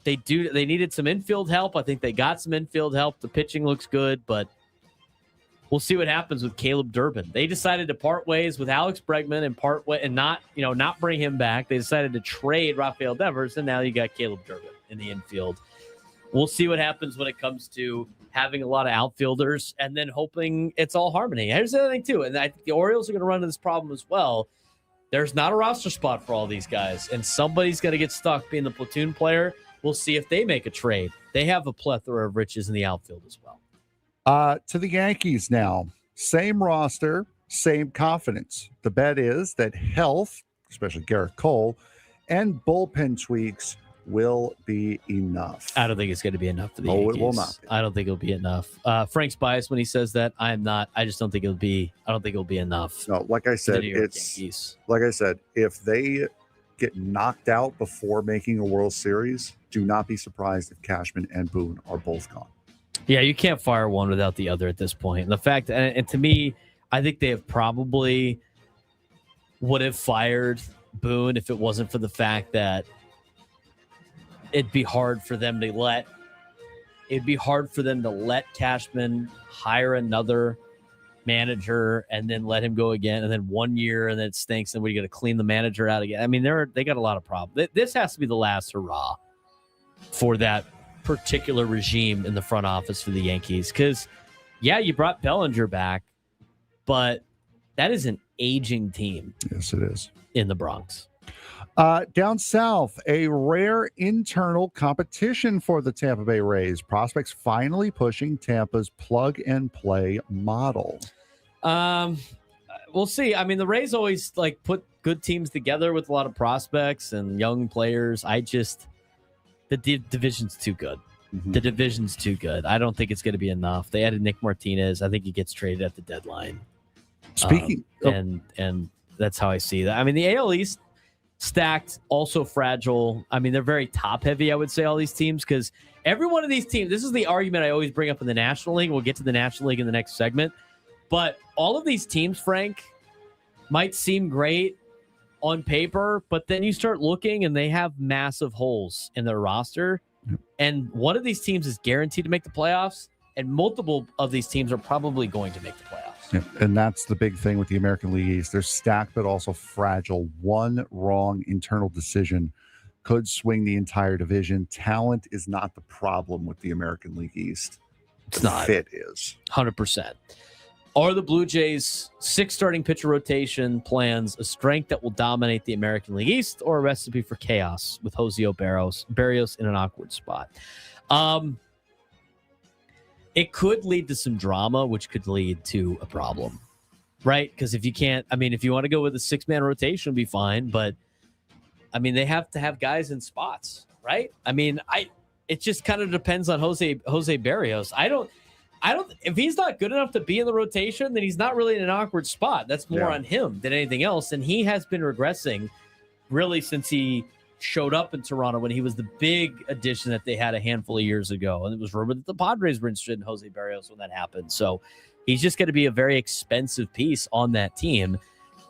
They needed some infield help. I think they got some infield help. The pitching looks good, but we'll see what happens with Caleb Durbin. They decided to part ways with Alex Bregman and not bring him back. They decided to trade Rafael Devers, and now you got Caleb Durbin in the infield. We'll see what happens when it comes to having a lot of outfielders and then hoping it's all harmony. Here's the other thing, too, and I think the Orioles are going to run into this problem as well. There's not a roster spot for all these guys, and somebody's going to get stuck being the platoon player. We'll see if they make a trade. They have a plethora of riches in the outfield as well. To the Yankees now. Same roster, same confidence. The bet is that health, especially Garrett Cole, and bullpen tweaks will be enough. I don't think it's going to be enough for the Yankees. It will not be. I don't think it'll be enough. Frank's biased when he says that. I am not. I just don't think it'll be. I don't think it'll be enough. No, like I said, if they get knocked out before making a World Series, do not be surprised if Cashman and Boone are both gone. Yeah, you can't fire one without the other at this point. And the fact, and to me, I think they have probably would have fired Boone if it wasn't for the fact that it'd be hard for them to let Cashman hire another manager and then let him go again, and then 1 year and then it stinks, and we got to clean the manager out again. I mean, they got a lot of problems. This has to be the last hurrah for that particular regime in the front office for the Yankees, because you brought Bellinger back, but that is an aging team. Yes, it is in the Bronx. Down south, a rare internal competition for the Tampa Bay Rays. Prospects finally pushing Tampa's plug-and-play model. We'll see. I mean, the Rays always put good teams together with a lot of prospects and young players. The division's too good. Mm-hmm. The division's too good. I don't think it's going to be enough. They added Nick Martinez. I think he gets traded at the deadline. And that's how I see that. I mean, the AL East stacked, also fragile. I mean, they're very top heavy, I would say, all these teams, because every one of these teams, this is the argument I always bring up in the National League. We'll get to the National League in the next segment. But all of these teams, Frank, might seem great on paper, but then you start looking and they have massive holes in their roster. Yep. And one of these teams is guaranteed to make the playoffs, and multiple of these teams are probably going to make the playoffs. Yeah, and that's the big thing with the American League East. They're stacked, but also fragile. One wrong internal decision could swing the entire division. Talent is not the problem with the American League East. It's not. Fit is. 100%. Are the Blue Jays' 6 starting pitcher rotation plans a strength that will dominate the American League East, or a recipe for chaos with José Berrios in an awkward spot? It could lead to some drama, which could lead to a problem, right? Because if you want to go with a 6-man rotation, it'll be fine. But I mean, they have to have guys in spots, right? I mean, it just kind of depends on José Berrios. I don't. If he's not good enough to be in the rotation, then he's not really in an awkward spot. That's more on him than anything else. And he has been regressing really since he showed up in Toronto, when he was the big addition that they had a handful of years ago. And it was rumored that the Padres were interested in José Berrios when that happened. So he's just going to be a very expensive piece on that team.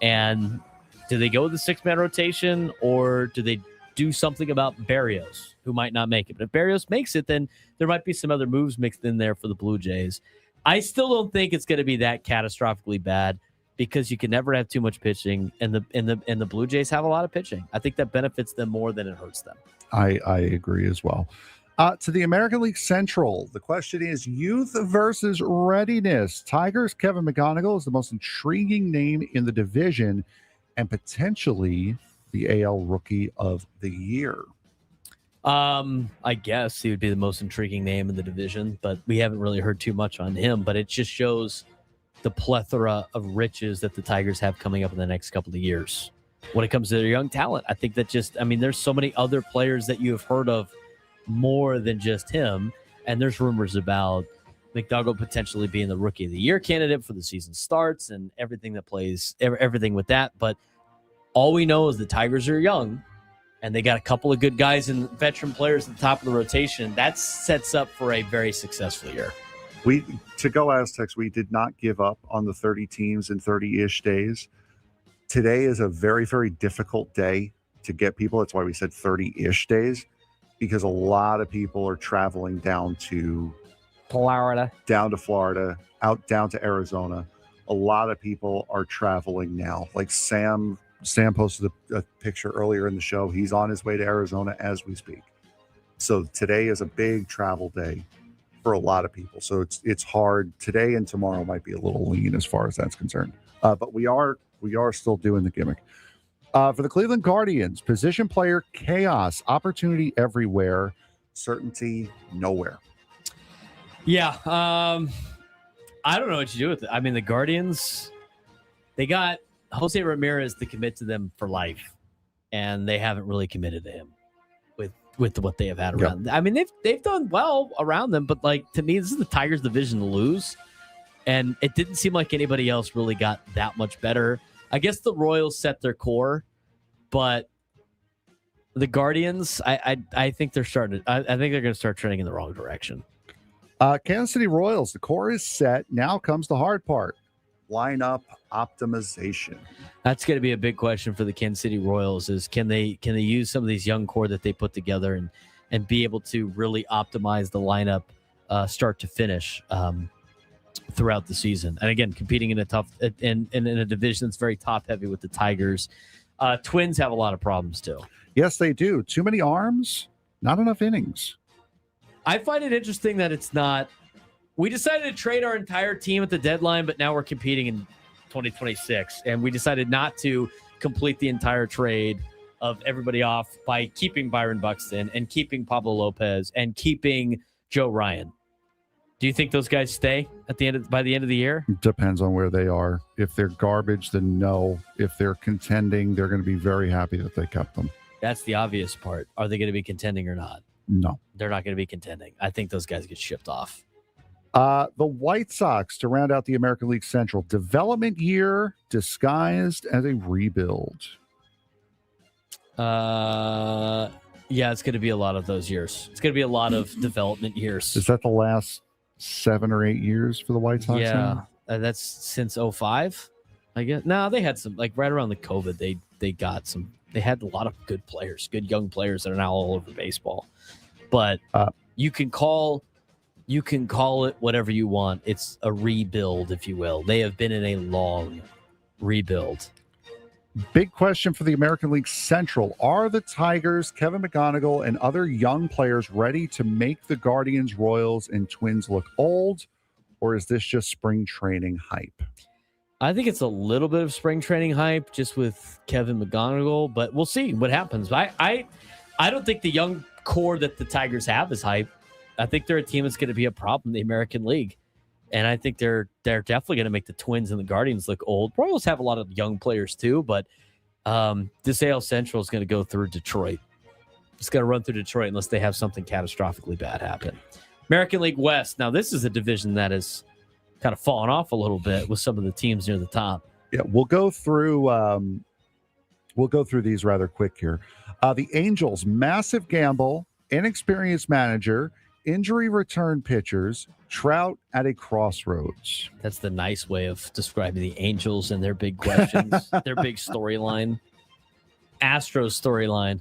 And do they go with the 6-man rotation, or do they do something about Berrios, who might not make it? But if Berrios makes it, then there might be some other moves mixed in there for the Blue Jays. I still don't think it's going to be that catastrophically bad, because you can never have too much pitching, and the Blue Jays have a lot of pitching. I think that benefits them more than it hurts them. I agree as well. To the American League Central, the question is youth versus readiness. Tigers' Kevin McGonigal is the most intriguing name in the division, and potentially the AL Rookie of the Year. I guess he would be the most intriguing name in the division, but we haven't really heard too much on him. But it just shows the plethora of riches that the Tigers have coming up in the next couple of years when it comes to their young talent. I think that there's so many other players that you have heard of more than just him. And there's rumors about McDougall potentially being the Rookie of the Year candidate for the season starts and everything that plays, everything with that. But all we know is the Tigers are young, and they got a couple of good guys and veteran players at the top of the rotation. That sets up for a very successful year. To go Aztecs, we did not give up on the 30 teams in 30-ish days. Today is a very, very difficult day to get people. That's why we said 30-ish days, because a lot of people are traveling down to Florida, down to Arizona. A lot of people are traveling now. Like Sam posted a picture earlier in the show. He's on his way to Arizona as we speak. So today is a big travel day for a lot of people. So it's hard. Today and tomorrow might be a little lean as far as that's concerned. But we are still doing the gimmick. For the Cleveland Guardians, position player chaos, opportunity everywhere, certainty nowhere. Yeah. I don't know what you do with it. I mean, the Guardians, they got Jose Ramirez to commit to them for life, and they haven't really committed to him with what they have had around. Yep. I mean, they've done well around them, but like, to me, this is the Tigers division to lose, and it didn't seem like anybody else really got that much better. I guess the Royals set their core, but the Guardians, I think they're starting to, I think they're going to start trending in the wrong direction. Kansas City Royals, the core is set. Now comes the hard part. Lineup optimization. That's going to be a big question for the Kansas City Royals, is can they use some of these young core that they put together and be able to really optimize the lineup start to finish throughout the season. And again, competing in a tough in a division that's very top heavy with the Tigers. Twins have a lot of problems too. Yes, they do. Too many arms, not enough innings. I find it interesting that it's not. We decided to trade our entire team at the deadline, but now we're competing in 2026, and we decided not to complete the entire trade of everybody off by keeping Byron Buxton and keeping Pablo Lopez and keeping Joe Ryan. Do you think those guys stay by the end of the year? Depends on where they are. If they're garbage, then no. If they're contending, they're going to be very happy that they kept them. That's the obvious part. Are they going to be contending or not? No. They're not going to be contending. I think those guys get shipped off. The White Sox, to round out the American League Central, development year disguised as a rebuild. Yeah, it's going to be a lot of those years. It's going to be a lot of development years. Is that the last 7 or 8 years for the White Sox? Yeah, that's since 2005, I guess. No, they had some, like right around the COVID, they got some. They had a lot of good players, good young players that are now all over baseball. But you can call it whatever you want. It's a rebuild, if you will. They have been in a long rebuild. Big question for the American League Central. Are the Tigers, Kevin McGonigal, and other young players ready to make the Guardians, Royals, and Twins look old? Or is this just spring training hype? I think it's a little bit of spring training hype just with Kevin McGonigal, but we'll see what happens. I don't think the young core that the Tigers have is hype. I think they're a team that's going to be a problem in the American League. And I think they're definitely going to make the Twins and the Guardians look old. Royals have a lot of young players too, but this AL Central is going to go through Detroit. It's going to run through Detroit unless they have something catastrophically bad happen. American League West. Now, this is a division that has kind of fallen off a little bit with some of the teams near the top. Yeah, we'll go through these rather quick here. The Angels, massive gamble, inexperienced manager, injury return pitchers, Trout at a crossroads. That's the nice way of describing the Angels and their big questions, their big storyline. Astros storyline.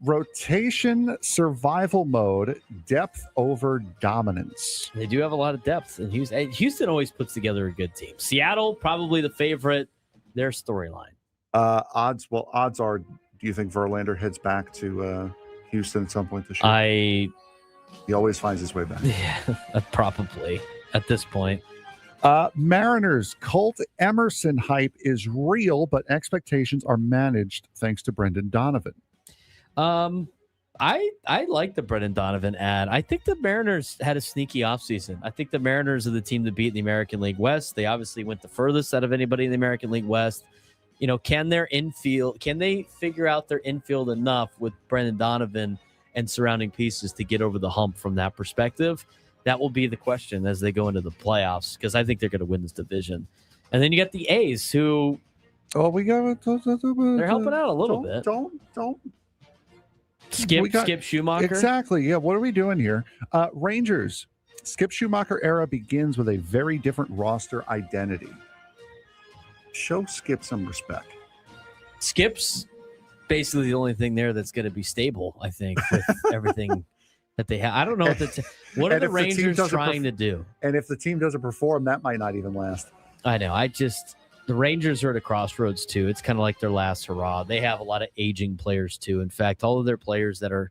Rotation survival mode, depth over dominance. They do have a lot of depth, and Houston always puts together a good team. Seattle, probably the favorite, their storyline. Odds are, do you think Verlander heads back to Houston at some point this year? He always finds his way back. Yeah, probably at this point. Mariners, Colt Emerson hype is real, but expectations are managed thanks to Brendan Donovan. I like the Brendan Donovan ad. I think the Mariners had a sneaky offseason. I think the Mariners are the team to beat in the American League West. They obviously went the furthest out of anybody in the American League West. You know, can they figure out their infield enough with Brendan Donovan and surrounding pieces to get over the hump from that perspective? That will be the question as they go into the playoffs, because I think they're going to win this division. And then you got the A's, who they're helping out a little bit. Don't skip Schumacher. Exactly. Yeah. What are we doing here? Rangers, Skip Schumacher era begins with a very different roster identity. Show Skip some respect. Skip's basically the only thing there that's going to be stable, I think, with everything that they have. I don't know what are the Rangers trying to do? And if the team doesn't perform, that might not even last. I know. The Rangers are at a crossroads, too. It's kind of like their last hurrah. They have a lot of aging players, too. In fact, all of their players that are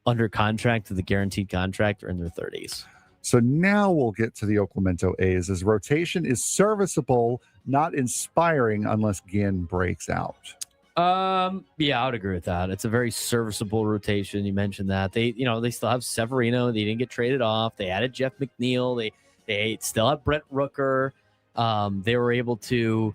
under contract to the guaranteed contract are in their 30s. So now we'll get to the Oaklamento A's, as rotation is serviceable, not inspiring unless Ginn breaks out. Yeah, I would agree with that. It's a very serviceable rotation. You mentioned that. They still have Severino. They didn't get traded off. They added Jeff McNeil. They still have Brett Rooker. They were able to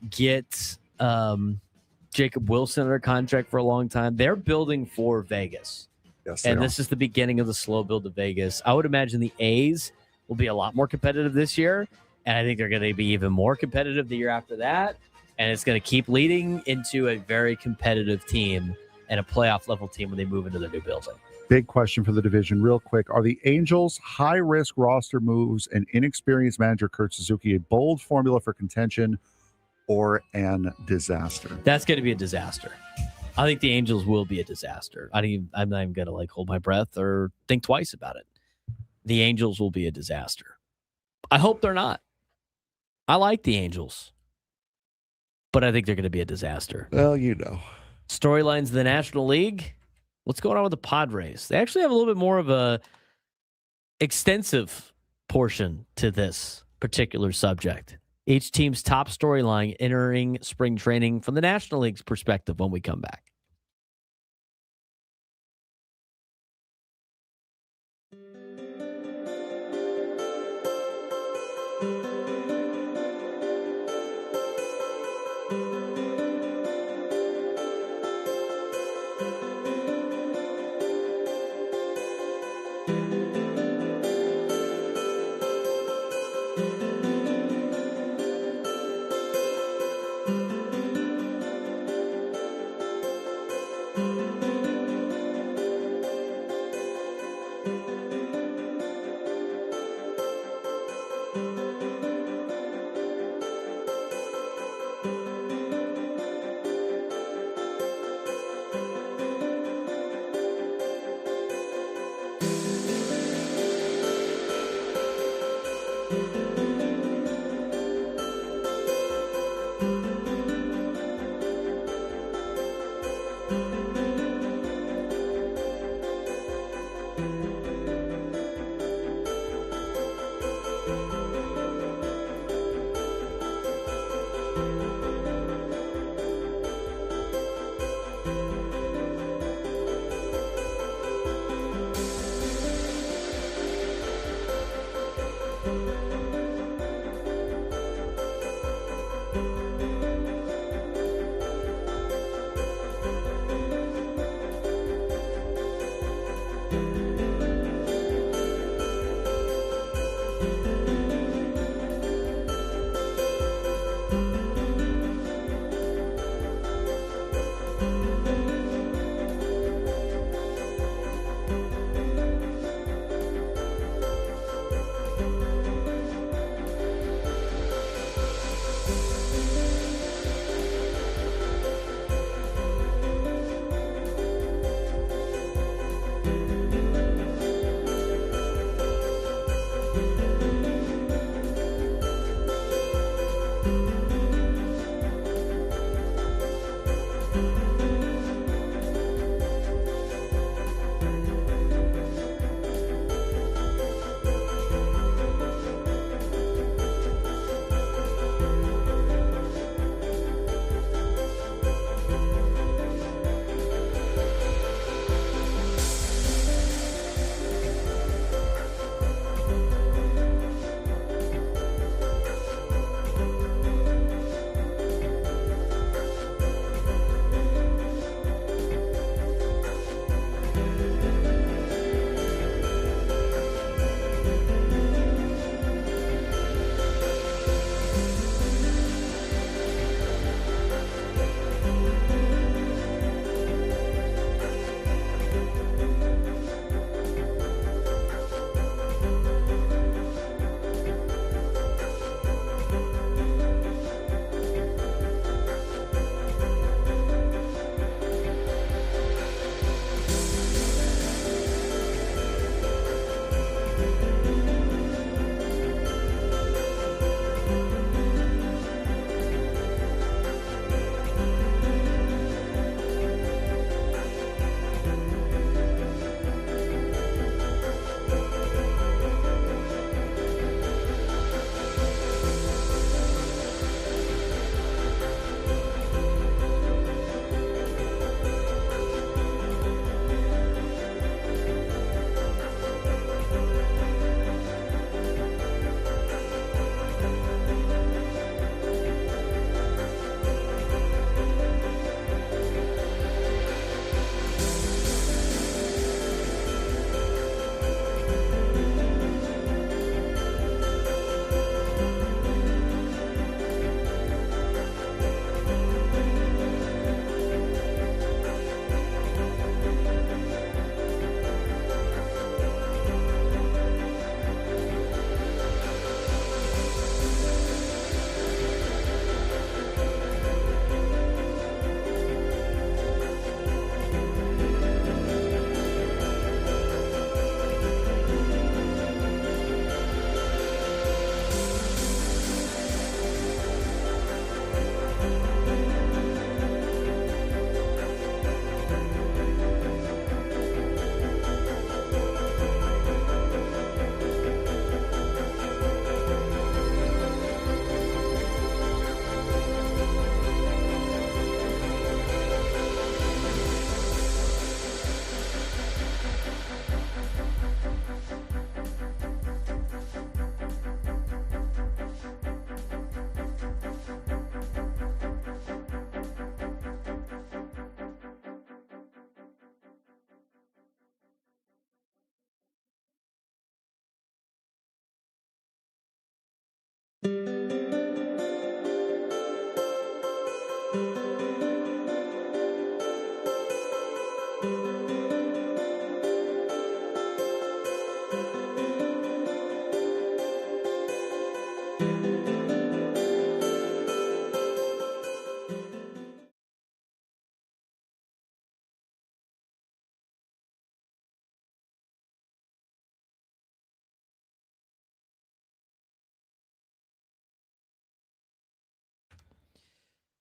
get Jacob Wilson under contract for a long time. They're building for Vegas. Yes, and this is the beginning of the slow build to Vegas. I would imagine the A's will be a lot more competitive this year, and I think they're going to be even more competitive the year after that. And it's going to keep leading into a very competitive team and a playoff level team when they move into their new building. Big question for the division, real quick. Are the Angels' high-risk roster moves and inexperienced manager Kurt Suzuki a bold formula for contention or an disaster? That's going to be a disaster. I think the Angels will be a disaster. I'm not even going to hold my breath or think twice about it. The Angels will be a disaster. I hope they're not. I like the Angels, but I think they're going to be a disaster. Well, you know. Storylines in the National League. What's going on with the Padres? They actually have a little bit more of a extensive portion to this particular subject. Each team's top storyline entering spring training from the National League's perspective when we come back.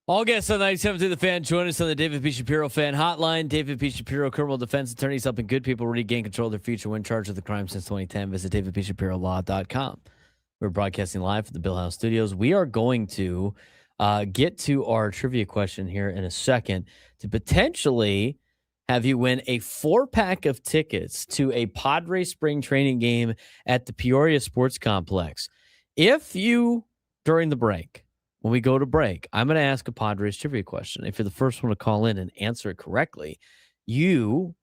All guests on 97 to the Fan, join us on the David P. Shapiro Fan Hotline. David P. Shapiro, criminal defense attorneys helping good people regain control of their future when charged with a crime since 2010. Visit davidpshapirolaw.com. We're broadcasting live from the Bill House Studios. We are going to get to our trivia question here in a second to potentially have you win a 4-pack of tickets to a Padres spring training game at the Peoria Sports Complex. If you, during the break, when we go to break, I'm going to ask a Padres trivia question. If you're the first one to call in and answer it correctly, you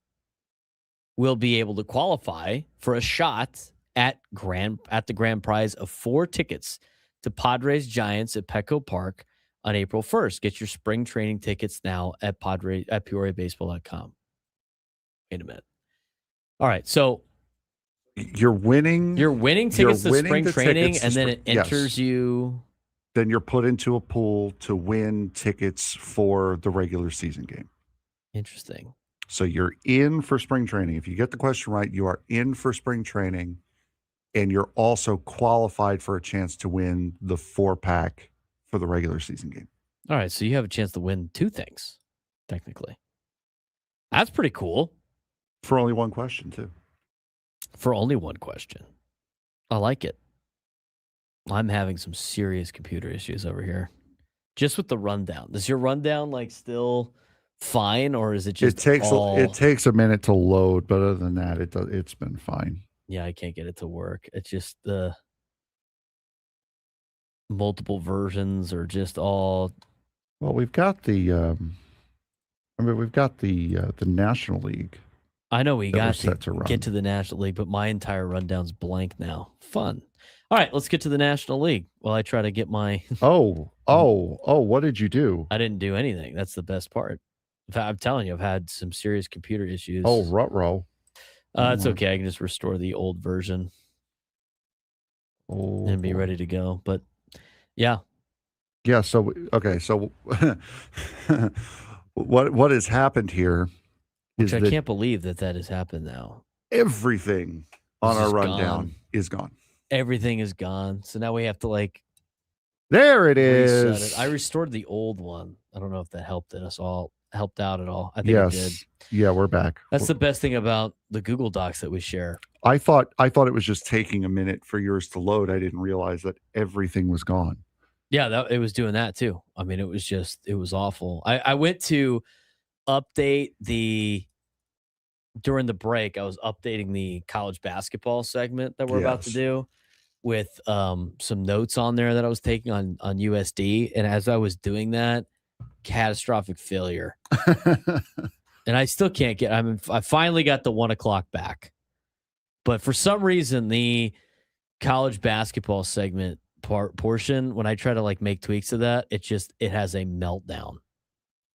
will be able to qualify for a shot at the grand prize of 4 tickets to Padres Giants at Petco Park on April 1st. Get your spring training tickets now at PeoriaBaseball.com. Wait a minute. All right, so You're winning tickets to spring the training, tickets to and then spring- it enters you. Then you're put into a pool to win tickets for the regular season game. Interesting. So you're in for spring training. If you get the question right, you are in for spring training, and you're also qualified for a chance to win the 4-pack for the regular season game. All right, so you have a chance to win 2 things, technically. That's pretty cool. For only one question, too. For only one question. I like it. I'm having some serious computer issues over here. Just with the rundown. Is your rundown still fine, or is it just it takes a minute to load, but other than that, it's been fine. Yeah, I can't get it to work. It's just the multiple versions are just all. Well, we've got the National League. I know we got to run. Get to the National League, but my entire rundown's blank now. Fun. All right, let's get to the National League while I try to get my. Oh, what did you do? I didn't do anything. That's the best part. I'm telling you, I've had some serious computer issues. Oh, ruh-roh. It's okay. I can just restore the old version and be ready to go. But yeah. Yeah. So, okay. So what has happened here is I can't believe that has happened now. Everything on our rundown is gone. Everything is gone. So now we have to there it reset is. it. I restored the old one. I don't know if that helped out at all. I think it did. Yeah, we're back. That's the best thing about the Google Docs that we share. I thought it was just taking a minute for yours to load. I didn't realize that everything was gone. Yeah, it was doing that too. I mean, it was awful. I went to update during the break, I was updating the college basketball segment that we're about to do with some notes on there that I was taking on USD. And as I was doing that, catastrophic failure. And I still can't I finally got the 1 o'clock back. But for some reason, the college basketball segment portion, when I try to make tweaks to that, it has a meltdown,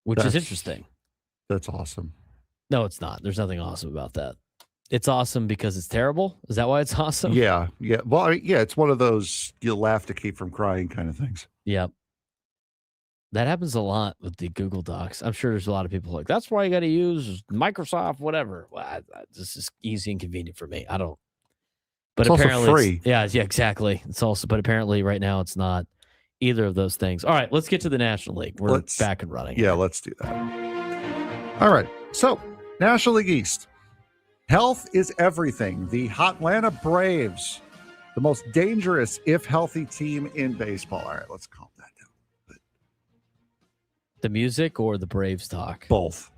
which is interesting. That's awesome. No, it's not. There's nothing awesome about that. It's awesome because it's terrible. Is that why it's awesome? Yeah. Yeah. Well, it's one of those you'll laugh to keep from crying kind of things. Yep. That happens a lot with the Google Docs. I'm sure there's a lot of people that's why you got to use Microsoft, whatever. Well, this is easy and convenient for me. I don't. But it's apparently, also free. Yeah, exactly. It's also, but apparently right now it's not either of those things. All right, let's get to the National League. We're back and running. Yeah, let's do that. All right. So, National League East. Health is everything. The Hotlanta Braves, the most dangerous, if healthy, team in baseball. All right, let's calm that down. The music or the Braves talk? Both.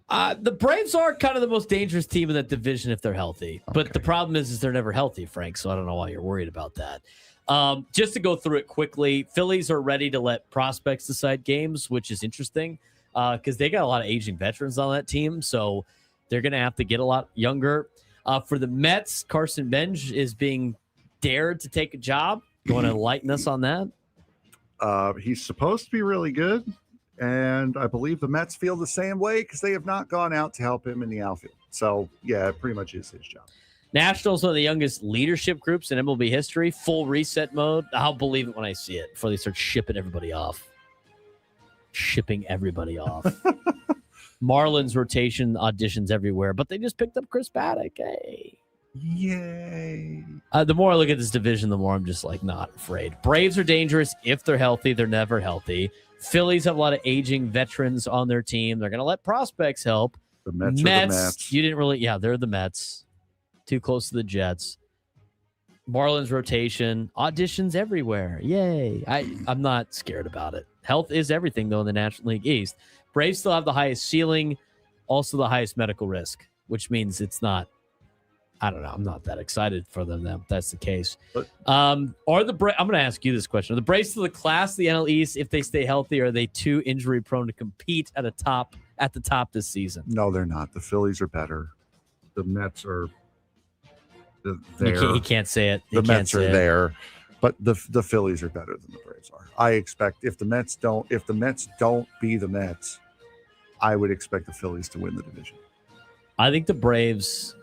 The Braves are kind of the most dangerous team in that division if they're healthy. Okay. But the problem is they're never healthy, Frank, so I don't know why you're worried about that. Just to go through it quickly, Phillies are ready to let prospects decide games, which is interesting because they got a lot of aging veterans on that team, so they're going to have to get a lot younger. For the Mets, Carson Bench is being dared to take a job You want to enlighten us on that? He's supposed to be really good, and I believe the Mets feel the same way because they have not gone out to help him in the outfield. So, yeah, it pretty much is his job. Nationals, one of the youngest leadership groups in MLB history. Full reset mode. I'll believe it when I see it before they start shipping everybody off. Marlins rotation auditions everywhere, but they just picked up Chris Paddock. Hey. Yay. The more I look at this division, the more I'm just like not afraid. Braves are dangerous if they're healthy. They're never healthy. Phillies have a lot of aging veterans on their team. They're going to let prospects help. The Mets are the Mets. You didn't really, they're the Mets. Too close to the Jets. Marlins rotation, auditions everywhere. Yay. I'm not scared about it. Health is everything, though, in the National League East. Braves still have the highest ceiling, also the highest medical risk, which means it's not, I don't know. I'm not that excited for them, if that's the case. I'm going to ask you this question. Are the Braves still the class of the NL East if they stay healthy, or are they too injury prone to compete at the top this season? No, they're not. The Phillies are better. The Mets are there. He can't say it. The Mets are there, but the Phillies are better than the Braves are. I expect if the Mets don't be the Mets, I would expect the Phillies to win the division. I think the Braves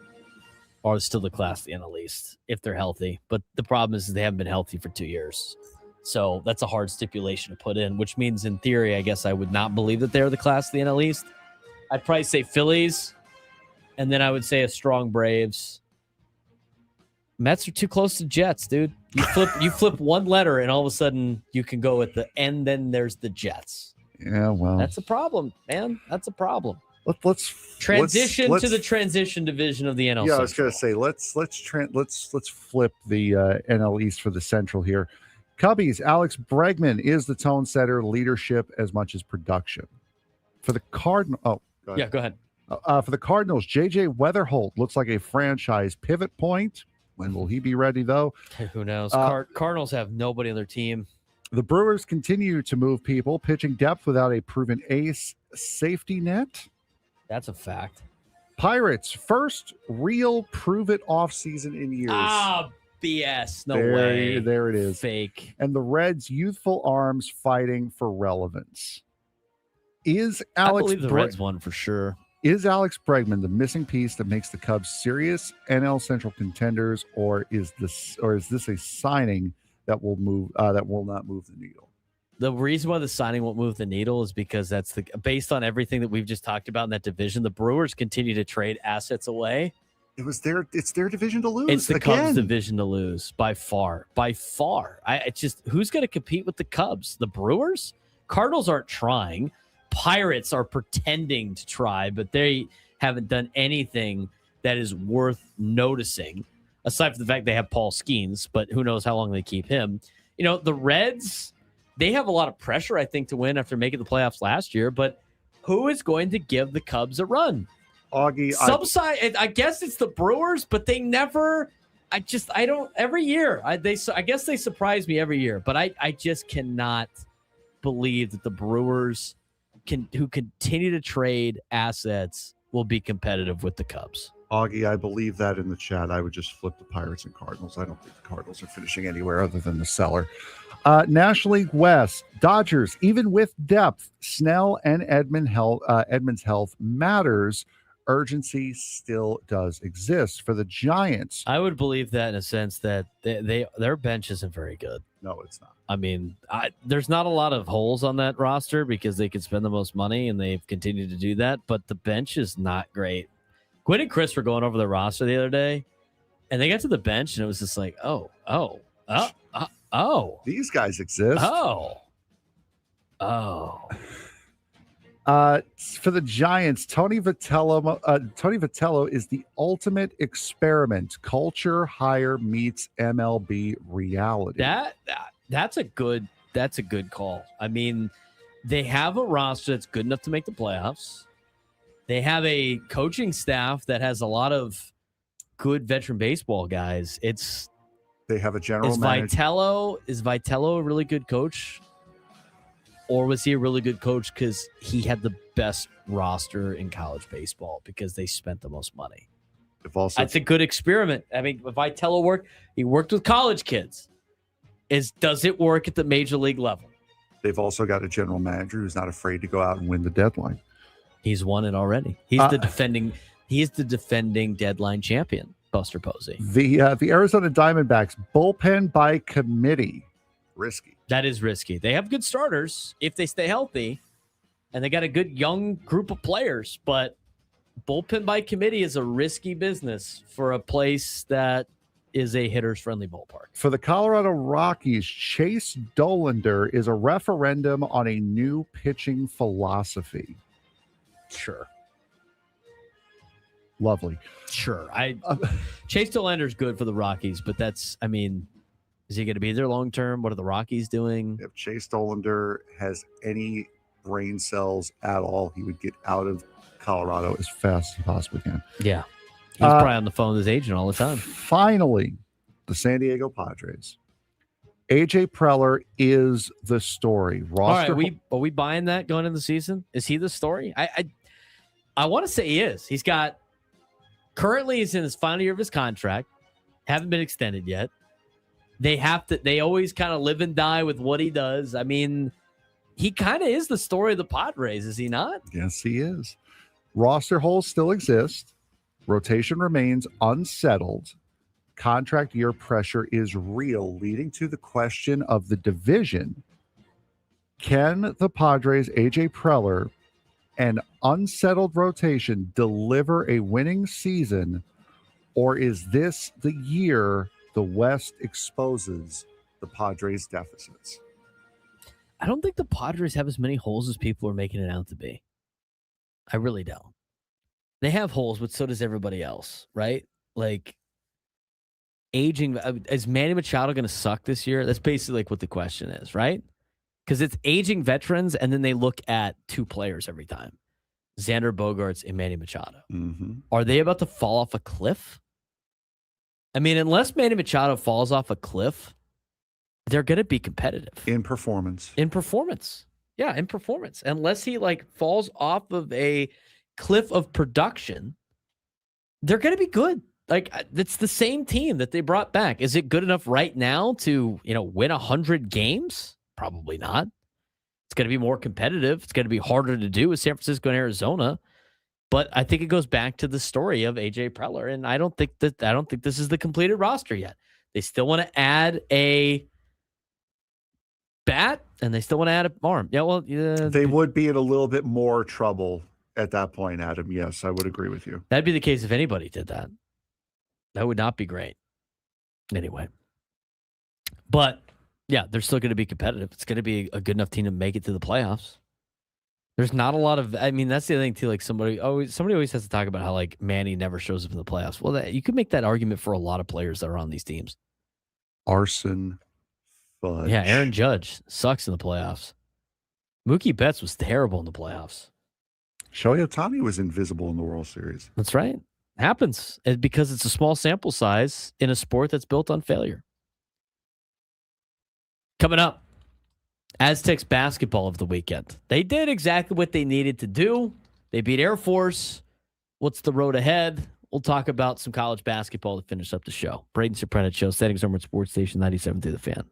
are still the class of the NL East if they're healthy, but the problem is they haven't been healthy for 2 years. So that's a hard stipulation to put in, which means in theory, I guess I would not believe that they're the class of the NL East. I'd probably say Phillies, and then I would say a strong Braves. Mets are too close to Jets, dude. You flip one letter, and all of a sudden you can go with and then there's the Jets. Yeah, well, that's a problem, man. That's a problem. Let's transition to the transition division of the NL. Yeah, I was going to say let's flip the NL East for the Central here. Cubbies, Alex Bregman is the tone setter, leadership as much as production. For the Cardinals, go ahead. For the Cardinals, JJ Weatherholt looks like a franchise pivot point. When will he be ready, though? Who knows? Cardinals have nobody on their team. The Brewers continue to move people, pitching depth without a proven ace safety net. That's a fact. Pirates, first real prove-it offseason in years. BS. No way. There it is. Fake. And the Reds' youthful arms fighting for relevance. I believe the Reds won for sure. Is Alex Bregman the missing piece that makes the Cubs serious NL Central contenders, or is this a signing that will not move the needle? The reason why the signing won't move the needle is because based on everything that we've just talked about in that division, the Brewers continue to trade assets away. It's their division to lose. It's the Cubs' division to lose by far. Who's going to compete with the Cubs? The Brewers? Cardinals aren't trying. Pirates are pretending to try, but they haven't done anything that is worth noticing, aside from the fact they have Paul Skeens, but who knows how long they keep him. The Reds, they have a lot of pressure, I think, to win after making the playoffs last year, but who is going to give the Cubs a run? Augie, I guess it's the Brewers, but they never. Every year. I guess they surprise me every year, but I just cannot believe that the Brewers who continue to trade assets will be competitive with the Cubs. Augie, I believe that in the chat. I would just flip the Pirates and Cardinals. I don't think the Cardinals are finishing anywhere other than the cellar. National League West, Dodgers, even with depth, Snell and Edmonds' health matters. Urgency still does exist for the Giants. I would believe that in a sense that their bench isn't very good. No, it's not. I mean, there's not a lot of holes on that roster because they could spend the most money, and they've continued to do that, but the bench is not great. Quinn and Chris were going over the roster the other day, and they got to the bench, and it was just like, oh. These guys exist. Oh. For the Giants, Tony Vitello is the ultimate experiment. Culture hire meets MLB reality. That's a good call. I mean, they have a roster that's good enough to make the playoffs. They have a coaching staff that has a lot of good veteran baseball guys. They have a general manager. Is Vitello a really good coach? Or was he a really good coach because he had the best roster in college baseball because they spent the most money? That's a good experiment. I mean, Vitello he worked with college kids. is, does it work at the major league level? They've also got a general manager who's not afraid to go out and win the deadline. He's won it already. He's the defending deadline champion, Buster Posey. The Arizona Diamondbacks bullpen by committee. Risky. That is risky. They have good starters if they stay healthy, and they got a good young group of players, but bullpen by committee is a risky business for a place that is a hitter's friendly ballpark. For the Colorado Rockies, Chase Dollander is a referendum on a new pitching philosophy. Sure. Lovely. Sure. Chase Dollander's good for the Rockies, but is he going to be there long term? What are the Rockies doing? If Chase Dollander has any brain cells at all, he would get out of Colorado as fast as he possibly can. Yeah. He's probably on the phone with his agent all the time. Finally, the San Diego Padres. AJ Preller is the story. All right, are we buying that going into the season? Is he the story? I want to say he is. Currently he's in his final year of his contract. Haven't been extended yet. They always kind of live and die with what he does. I mean, he kind of is the story of the Padres, is he not? Yes, he is. Roster holes still exist. Rotation remains unsettled. Contract year pressure is real, leading to the question of the division. Can the Padres, AJ Preller, an unsettled rotation deliver a winning season, or is this the year the West exposes the Padres' deficits? I don't think the Padres have as many holes as people are making it out to be. I really don't. They have holes, but so does everybody else, right? Like, aging. Is Manny Machado going to suck this year? That's basically like what the question is, right? Because it's aging veterans, and then they look at two players every time. Xander Bogaerts and Manny Machado. Mm-hmm. Are they about to fall off a cliff? I mean, unless Manny Machado falls off a cliff, they're going to be competitive. In performance. Yeah, in performance. Unless he falls off of a cliff of production, they're going to be good. It's the same team that they brought back. Is it good enough right now to, win 100 games? Probably not. It's going to be more competitive. It's going to be harder to do with San Francisco and Arizona. But I think it goes back to the story of AJ Preller, and I don't think this is the completed roster yet. They still want to add a bat, and they still want to add an arm. Yeah, well, they would be in a little bit more trouble at that point, Adam. Yes, I would agree with you. That'd be the case if anybody did that. That would not be great. Anyway. But, yeah, they're still going to be competitive. It's going to be a good enough team to make it to the playoffs. There's not a lot of, that's the other thing too. Somebody always has to talk about how Manny never shows up in the playoffs. Well, you could make that argument for a lot of players that are on these teams. Arson Fudge. Yeah, Aaron Judge sucks in the playoffs. Mookie Betts was terrible in the playoffs. Shohei Ohtani was invisible in the World Series. That's right. Happens because it's a small sample size in a sport that's built on failure. Coming up, Aztecs basketball of the weekend. They did exactly what they needed to do. They beat Air Force. What's the road ahead? We'll talk about some college basketball to finish up the show. Braden Surprenant Show, Settings Number Sports Station 97 through the Fan.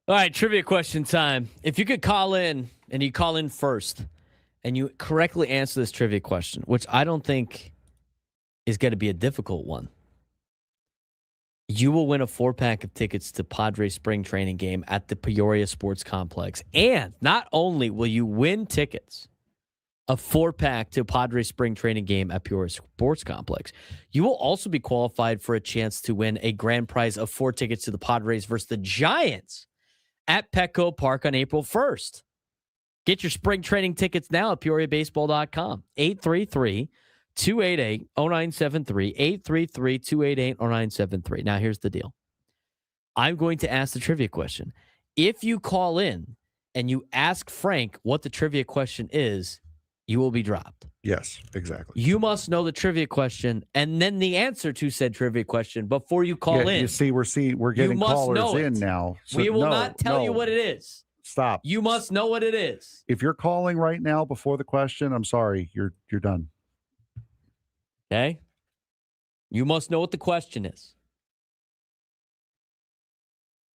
All right, trivia question time. If you could call in, and you call in first, and you correctly answer this trivia question, which I don't think is going to be a difficult one, you will win a 4-pack of tickets to Padres spring training game at the Peoria Sports Complex. And not only will you win tickets, a 4-pack to Padres spring training game at Peoria Sports Complex, you will also be qualified for a chance to win a grand prize of 4 tickets to the Padres versus the Giants at Petco Park on April 1st. Get your spring training tickets now at PeoriaBaseball.com. 833-288-0973. 833-288-0973. Now, here's the deal. I'm going to ask the trivia question. If you call in and you ask Frank what the trivia question is, you will be dropped. Yes, exactly. You must know the trivia question and then the answer to said trivia question before you call in. You see, we're getting callers in now. So we will not tell you what it is. Stop. You must know what it is. If you're calling right now before the question, I'm sorry, you're done. Okay? You must know what the question is.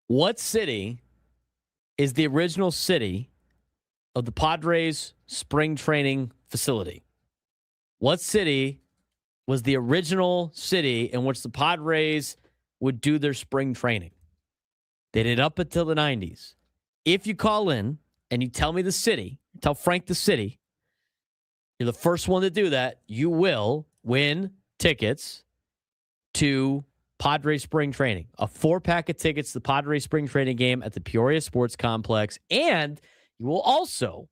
What city is the original city of the Padres spring training facility? What city was the original city in which the Padres would do their spring training? They did up until the 90s. If you call in and you tell me the city, tell Frank the city, you're the first one to do that, you will win tickets to Padres spring training. A 4-pack of tickets to the Padres spring training game at the Peoria Sports Complex. And you will also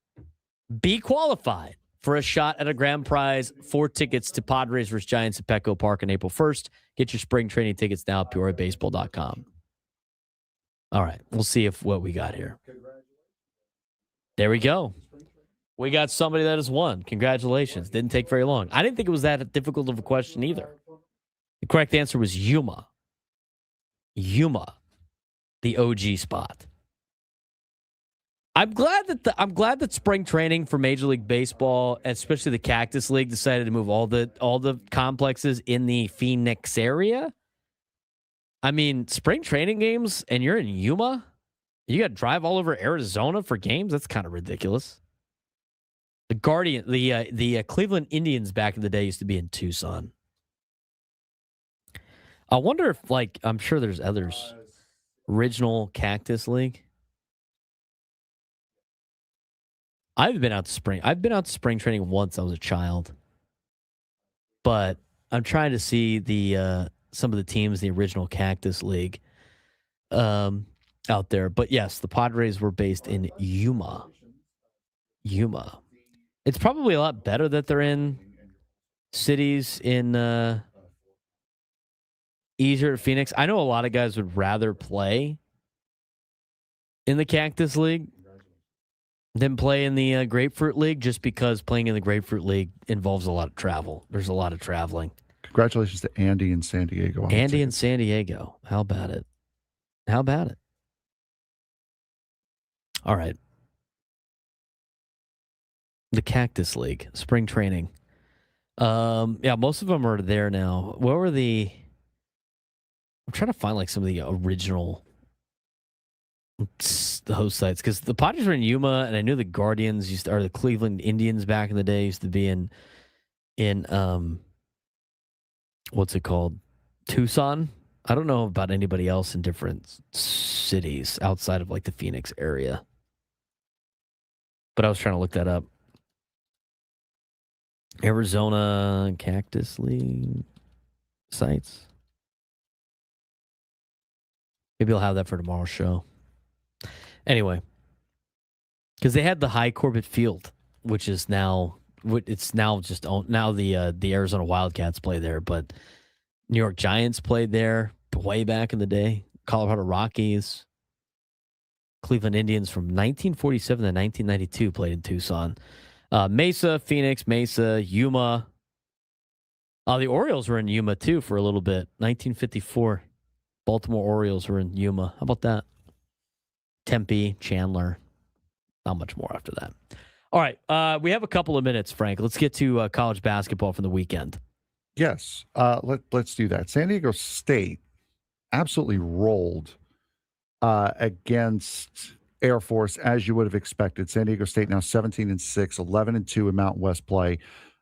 be qualified for a shot at a grand prize, 4 tickets to Padres versus Giants at Petco Park on April 1st. Get your spring training tickets now at PeoriaBaseball.com. All right, we'll see what we got here. There we go. We got somebody that has won. Congratulations. Didn't take very long. I didn't think it was that difficult of a question either. The correct answer was Yuma. Yuma, the OG spot. I'm glad that spring training for Major League Baseball, especially the Cactus League, decided to move all the complexes in the Phoenix area. I mean, spring training games, and you're in Yuma? You got to drive all over Arizona for games? That's kind of ridiculous. The Cleveland Indians back in the day used to be in Tucson. I wonder if, I'm sure there's others. Original Cactus League. I've been out to spring training once. I was a child. But I'm trying to see some of the teams, the original Cactus League, out there. But yes, the Padres were based in Yuma. Yuma. It's probably a lot better that they're in cities in easier to Phoenix. I know a lot of guys would rather play in the Cactus League than play in the Grapefruit League, just because playing in the Grapefruit League involves a lot of travel. There's a lot of traveling. Congratulations to Andy in San Diego. Andy in San Diego. How about it? How about it? All right. The Cactus League, spring training. Yeah, most of them are there now. What were I'm trying to find some of the original the host sites, because the Padres were in Yuma, and I knew the Guardians or the Cleveland Indians back in the day used to be in what's it called? Tucson. I don't know about anybody else in different cities outside of the Phoenix area. But I was trying to look that up. Arizona Cactus League sites. Maybe I'll have that for tomorrow's show. Anyway, because they had the High Corbett Field, which is now the Arizona Wildcats play there, but New York Giants played there way back in the day. Colorado Rockies, Cleveland Indians from 1947 to 1992 played in Tucson. Mesa, Phoenix, Mesa, Yuma. The Orioles were in Yuma too for a little bit. 1954, Baltimore Orioles were in Yuma. How about that? Tempe, Chandler. Not much more after that. All right, we have a couple of minutes, Frank. Let's get to college basketball from the weekend. Yes, let's do that. San Diego State absolutely rolled against Air Force, as you would have expected. San Diego State now 17-6, 11-2 in Mountain West play.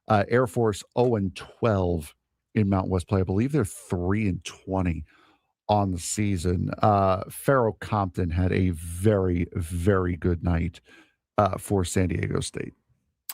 Air Force 0-12 in Mountain West play. I believe they're 3-20 on the season. Pharaoh Compton had a very, very good night for San Diego State.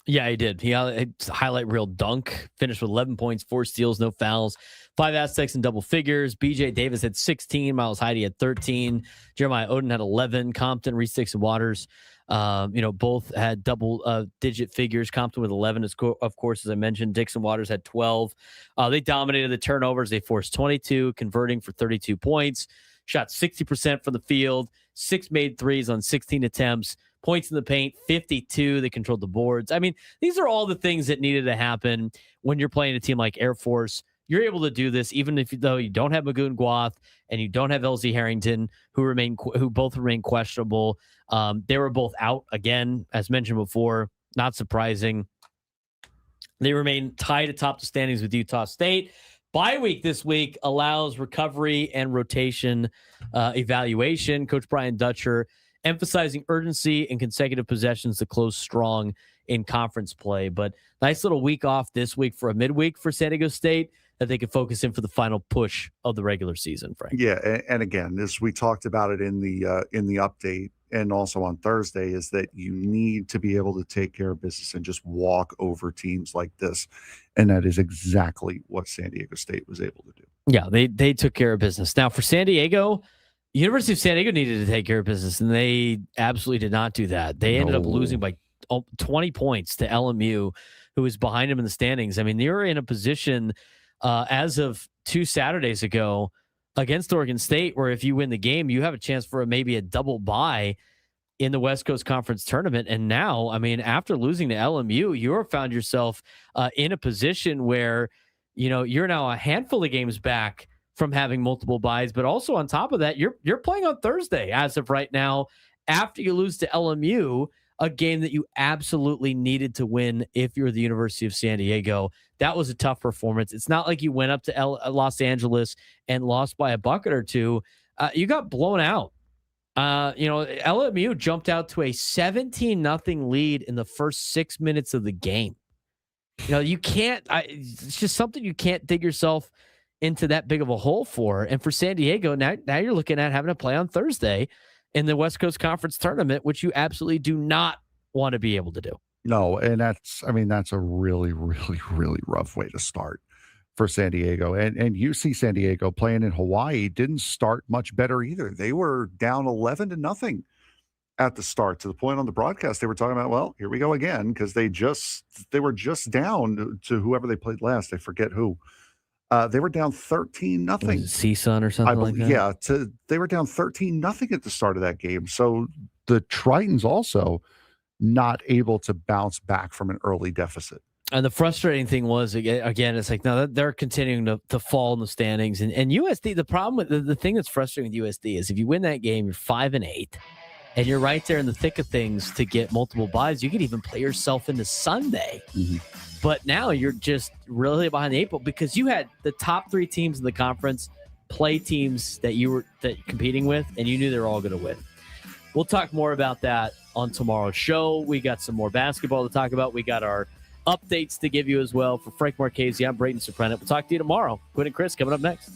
Yeah, he did. He highlight reel dunk, finished with 11 points, 4 steals, no fouls, 5 Aztecs in double figures. BJ Davis had 16, Miles Heide had 13, Jeremiah Oden had 11, Compton, Reese Dixon Waters, both had double digit figures. Compton with 11, of course, as I mentioned. Dixon Waters had 12. They dominated the turnovers. They forced 22, converting for 32 points, shot 60% from the field, 6 made threes on 16 attempts. Points in the paint, 52. They controlled the boards. I mean, these are all the things that needed to happen when you're playing a team like Air Force. You're able to do this even though you don't have Magoon Guath and you don't have LZ Harrington, who both remain questionable. They were both out again, as mentioned before. Not surprising. They remain tied atop the standings with Utah State. Bye week this week allows recovery and rotation evaluation. Coach Brian Dutcher emphasizing urgency and consecutive possessions to close strong in conference play. But nice little week off this week for a midweek for San Diego State that they could focus in for the final push of the regular season, Frank. Yeah, and again, as we talked about it in the update and also on Thursday, is that you need to be able to take care of business and just walk over teams like this. And that is exactly what San Diego State was able to do. Yeah, they took care of business. Now for San Diego, University of San Diego needed to take care of business, and they absolutely did not do that. They ended up losing by 20 points to LMU, who was behind them in the standings. I mean, they were in a position as of 2 Saturdays ago against Oregon State, where if you win the game, you have a chance for maybe a double bye in the West Coast Conference tournament. And now, I mean, after losing to LMU, you found yourself in a position where, you're now a handful of games back from having multiple buys, but also on top of that, you're playing on Thursday as of right now, after you lose to LMU, a game that you absolutely needed to win if you're the University of San Diego. That was a tough performance. It's not like you went up to Los Angeles and lost by a bucket or two. You got blown out. LMU jumped out to a 17-0 lead in the first 6 minutes of the game. You can't. It's just something you can't dig yourself into that big of a hole for. And for San Diego, now you're looking at having to play on Thursday in the West Coast Conference tournament, which you absolutely do not want to be able to do. No, and that's a really, really, really rough way to start for San Diego. And UC San Diego playing in Hawaii didn't start much better either. They were down 11-0 at the start, to the point on the broadcast they were talking about, well, here we go again, because they were just down to whoever they played last. I forget who. They were down 13-0. CSUN or something like that? Yeah, they were down 13-0 at the start of that game. So the Tritons also not able to bounce back from an early deficit. And the frustrating thing was, again, it's like, no, they're continuing to fall in the standings. And USD, the problem with the thing that's frustrating with USD is if you win that game, you're 5-8, and you're right there in the thick of things to get multiple buys. You could even play yourself into Sunday. Mm-hmm. But now you're just really behind the 8 ball because you had the top 3 teams in the conference play teams that you're competing with, and you knew they were all going to win. We'll talk more about that on tomorrow's show. We got some more basketball to talk about. We got our updates to give you as well. For Frank Marchese, I'm Braden Surprenant. We'll talk to you tomorrow. Quinn and Chris coming up next.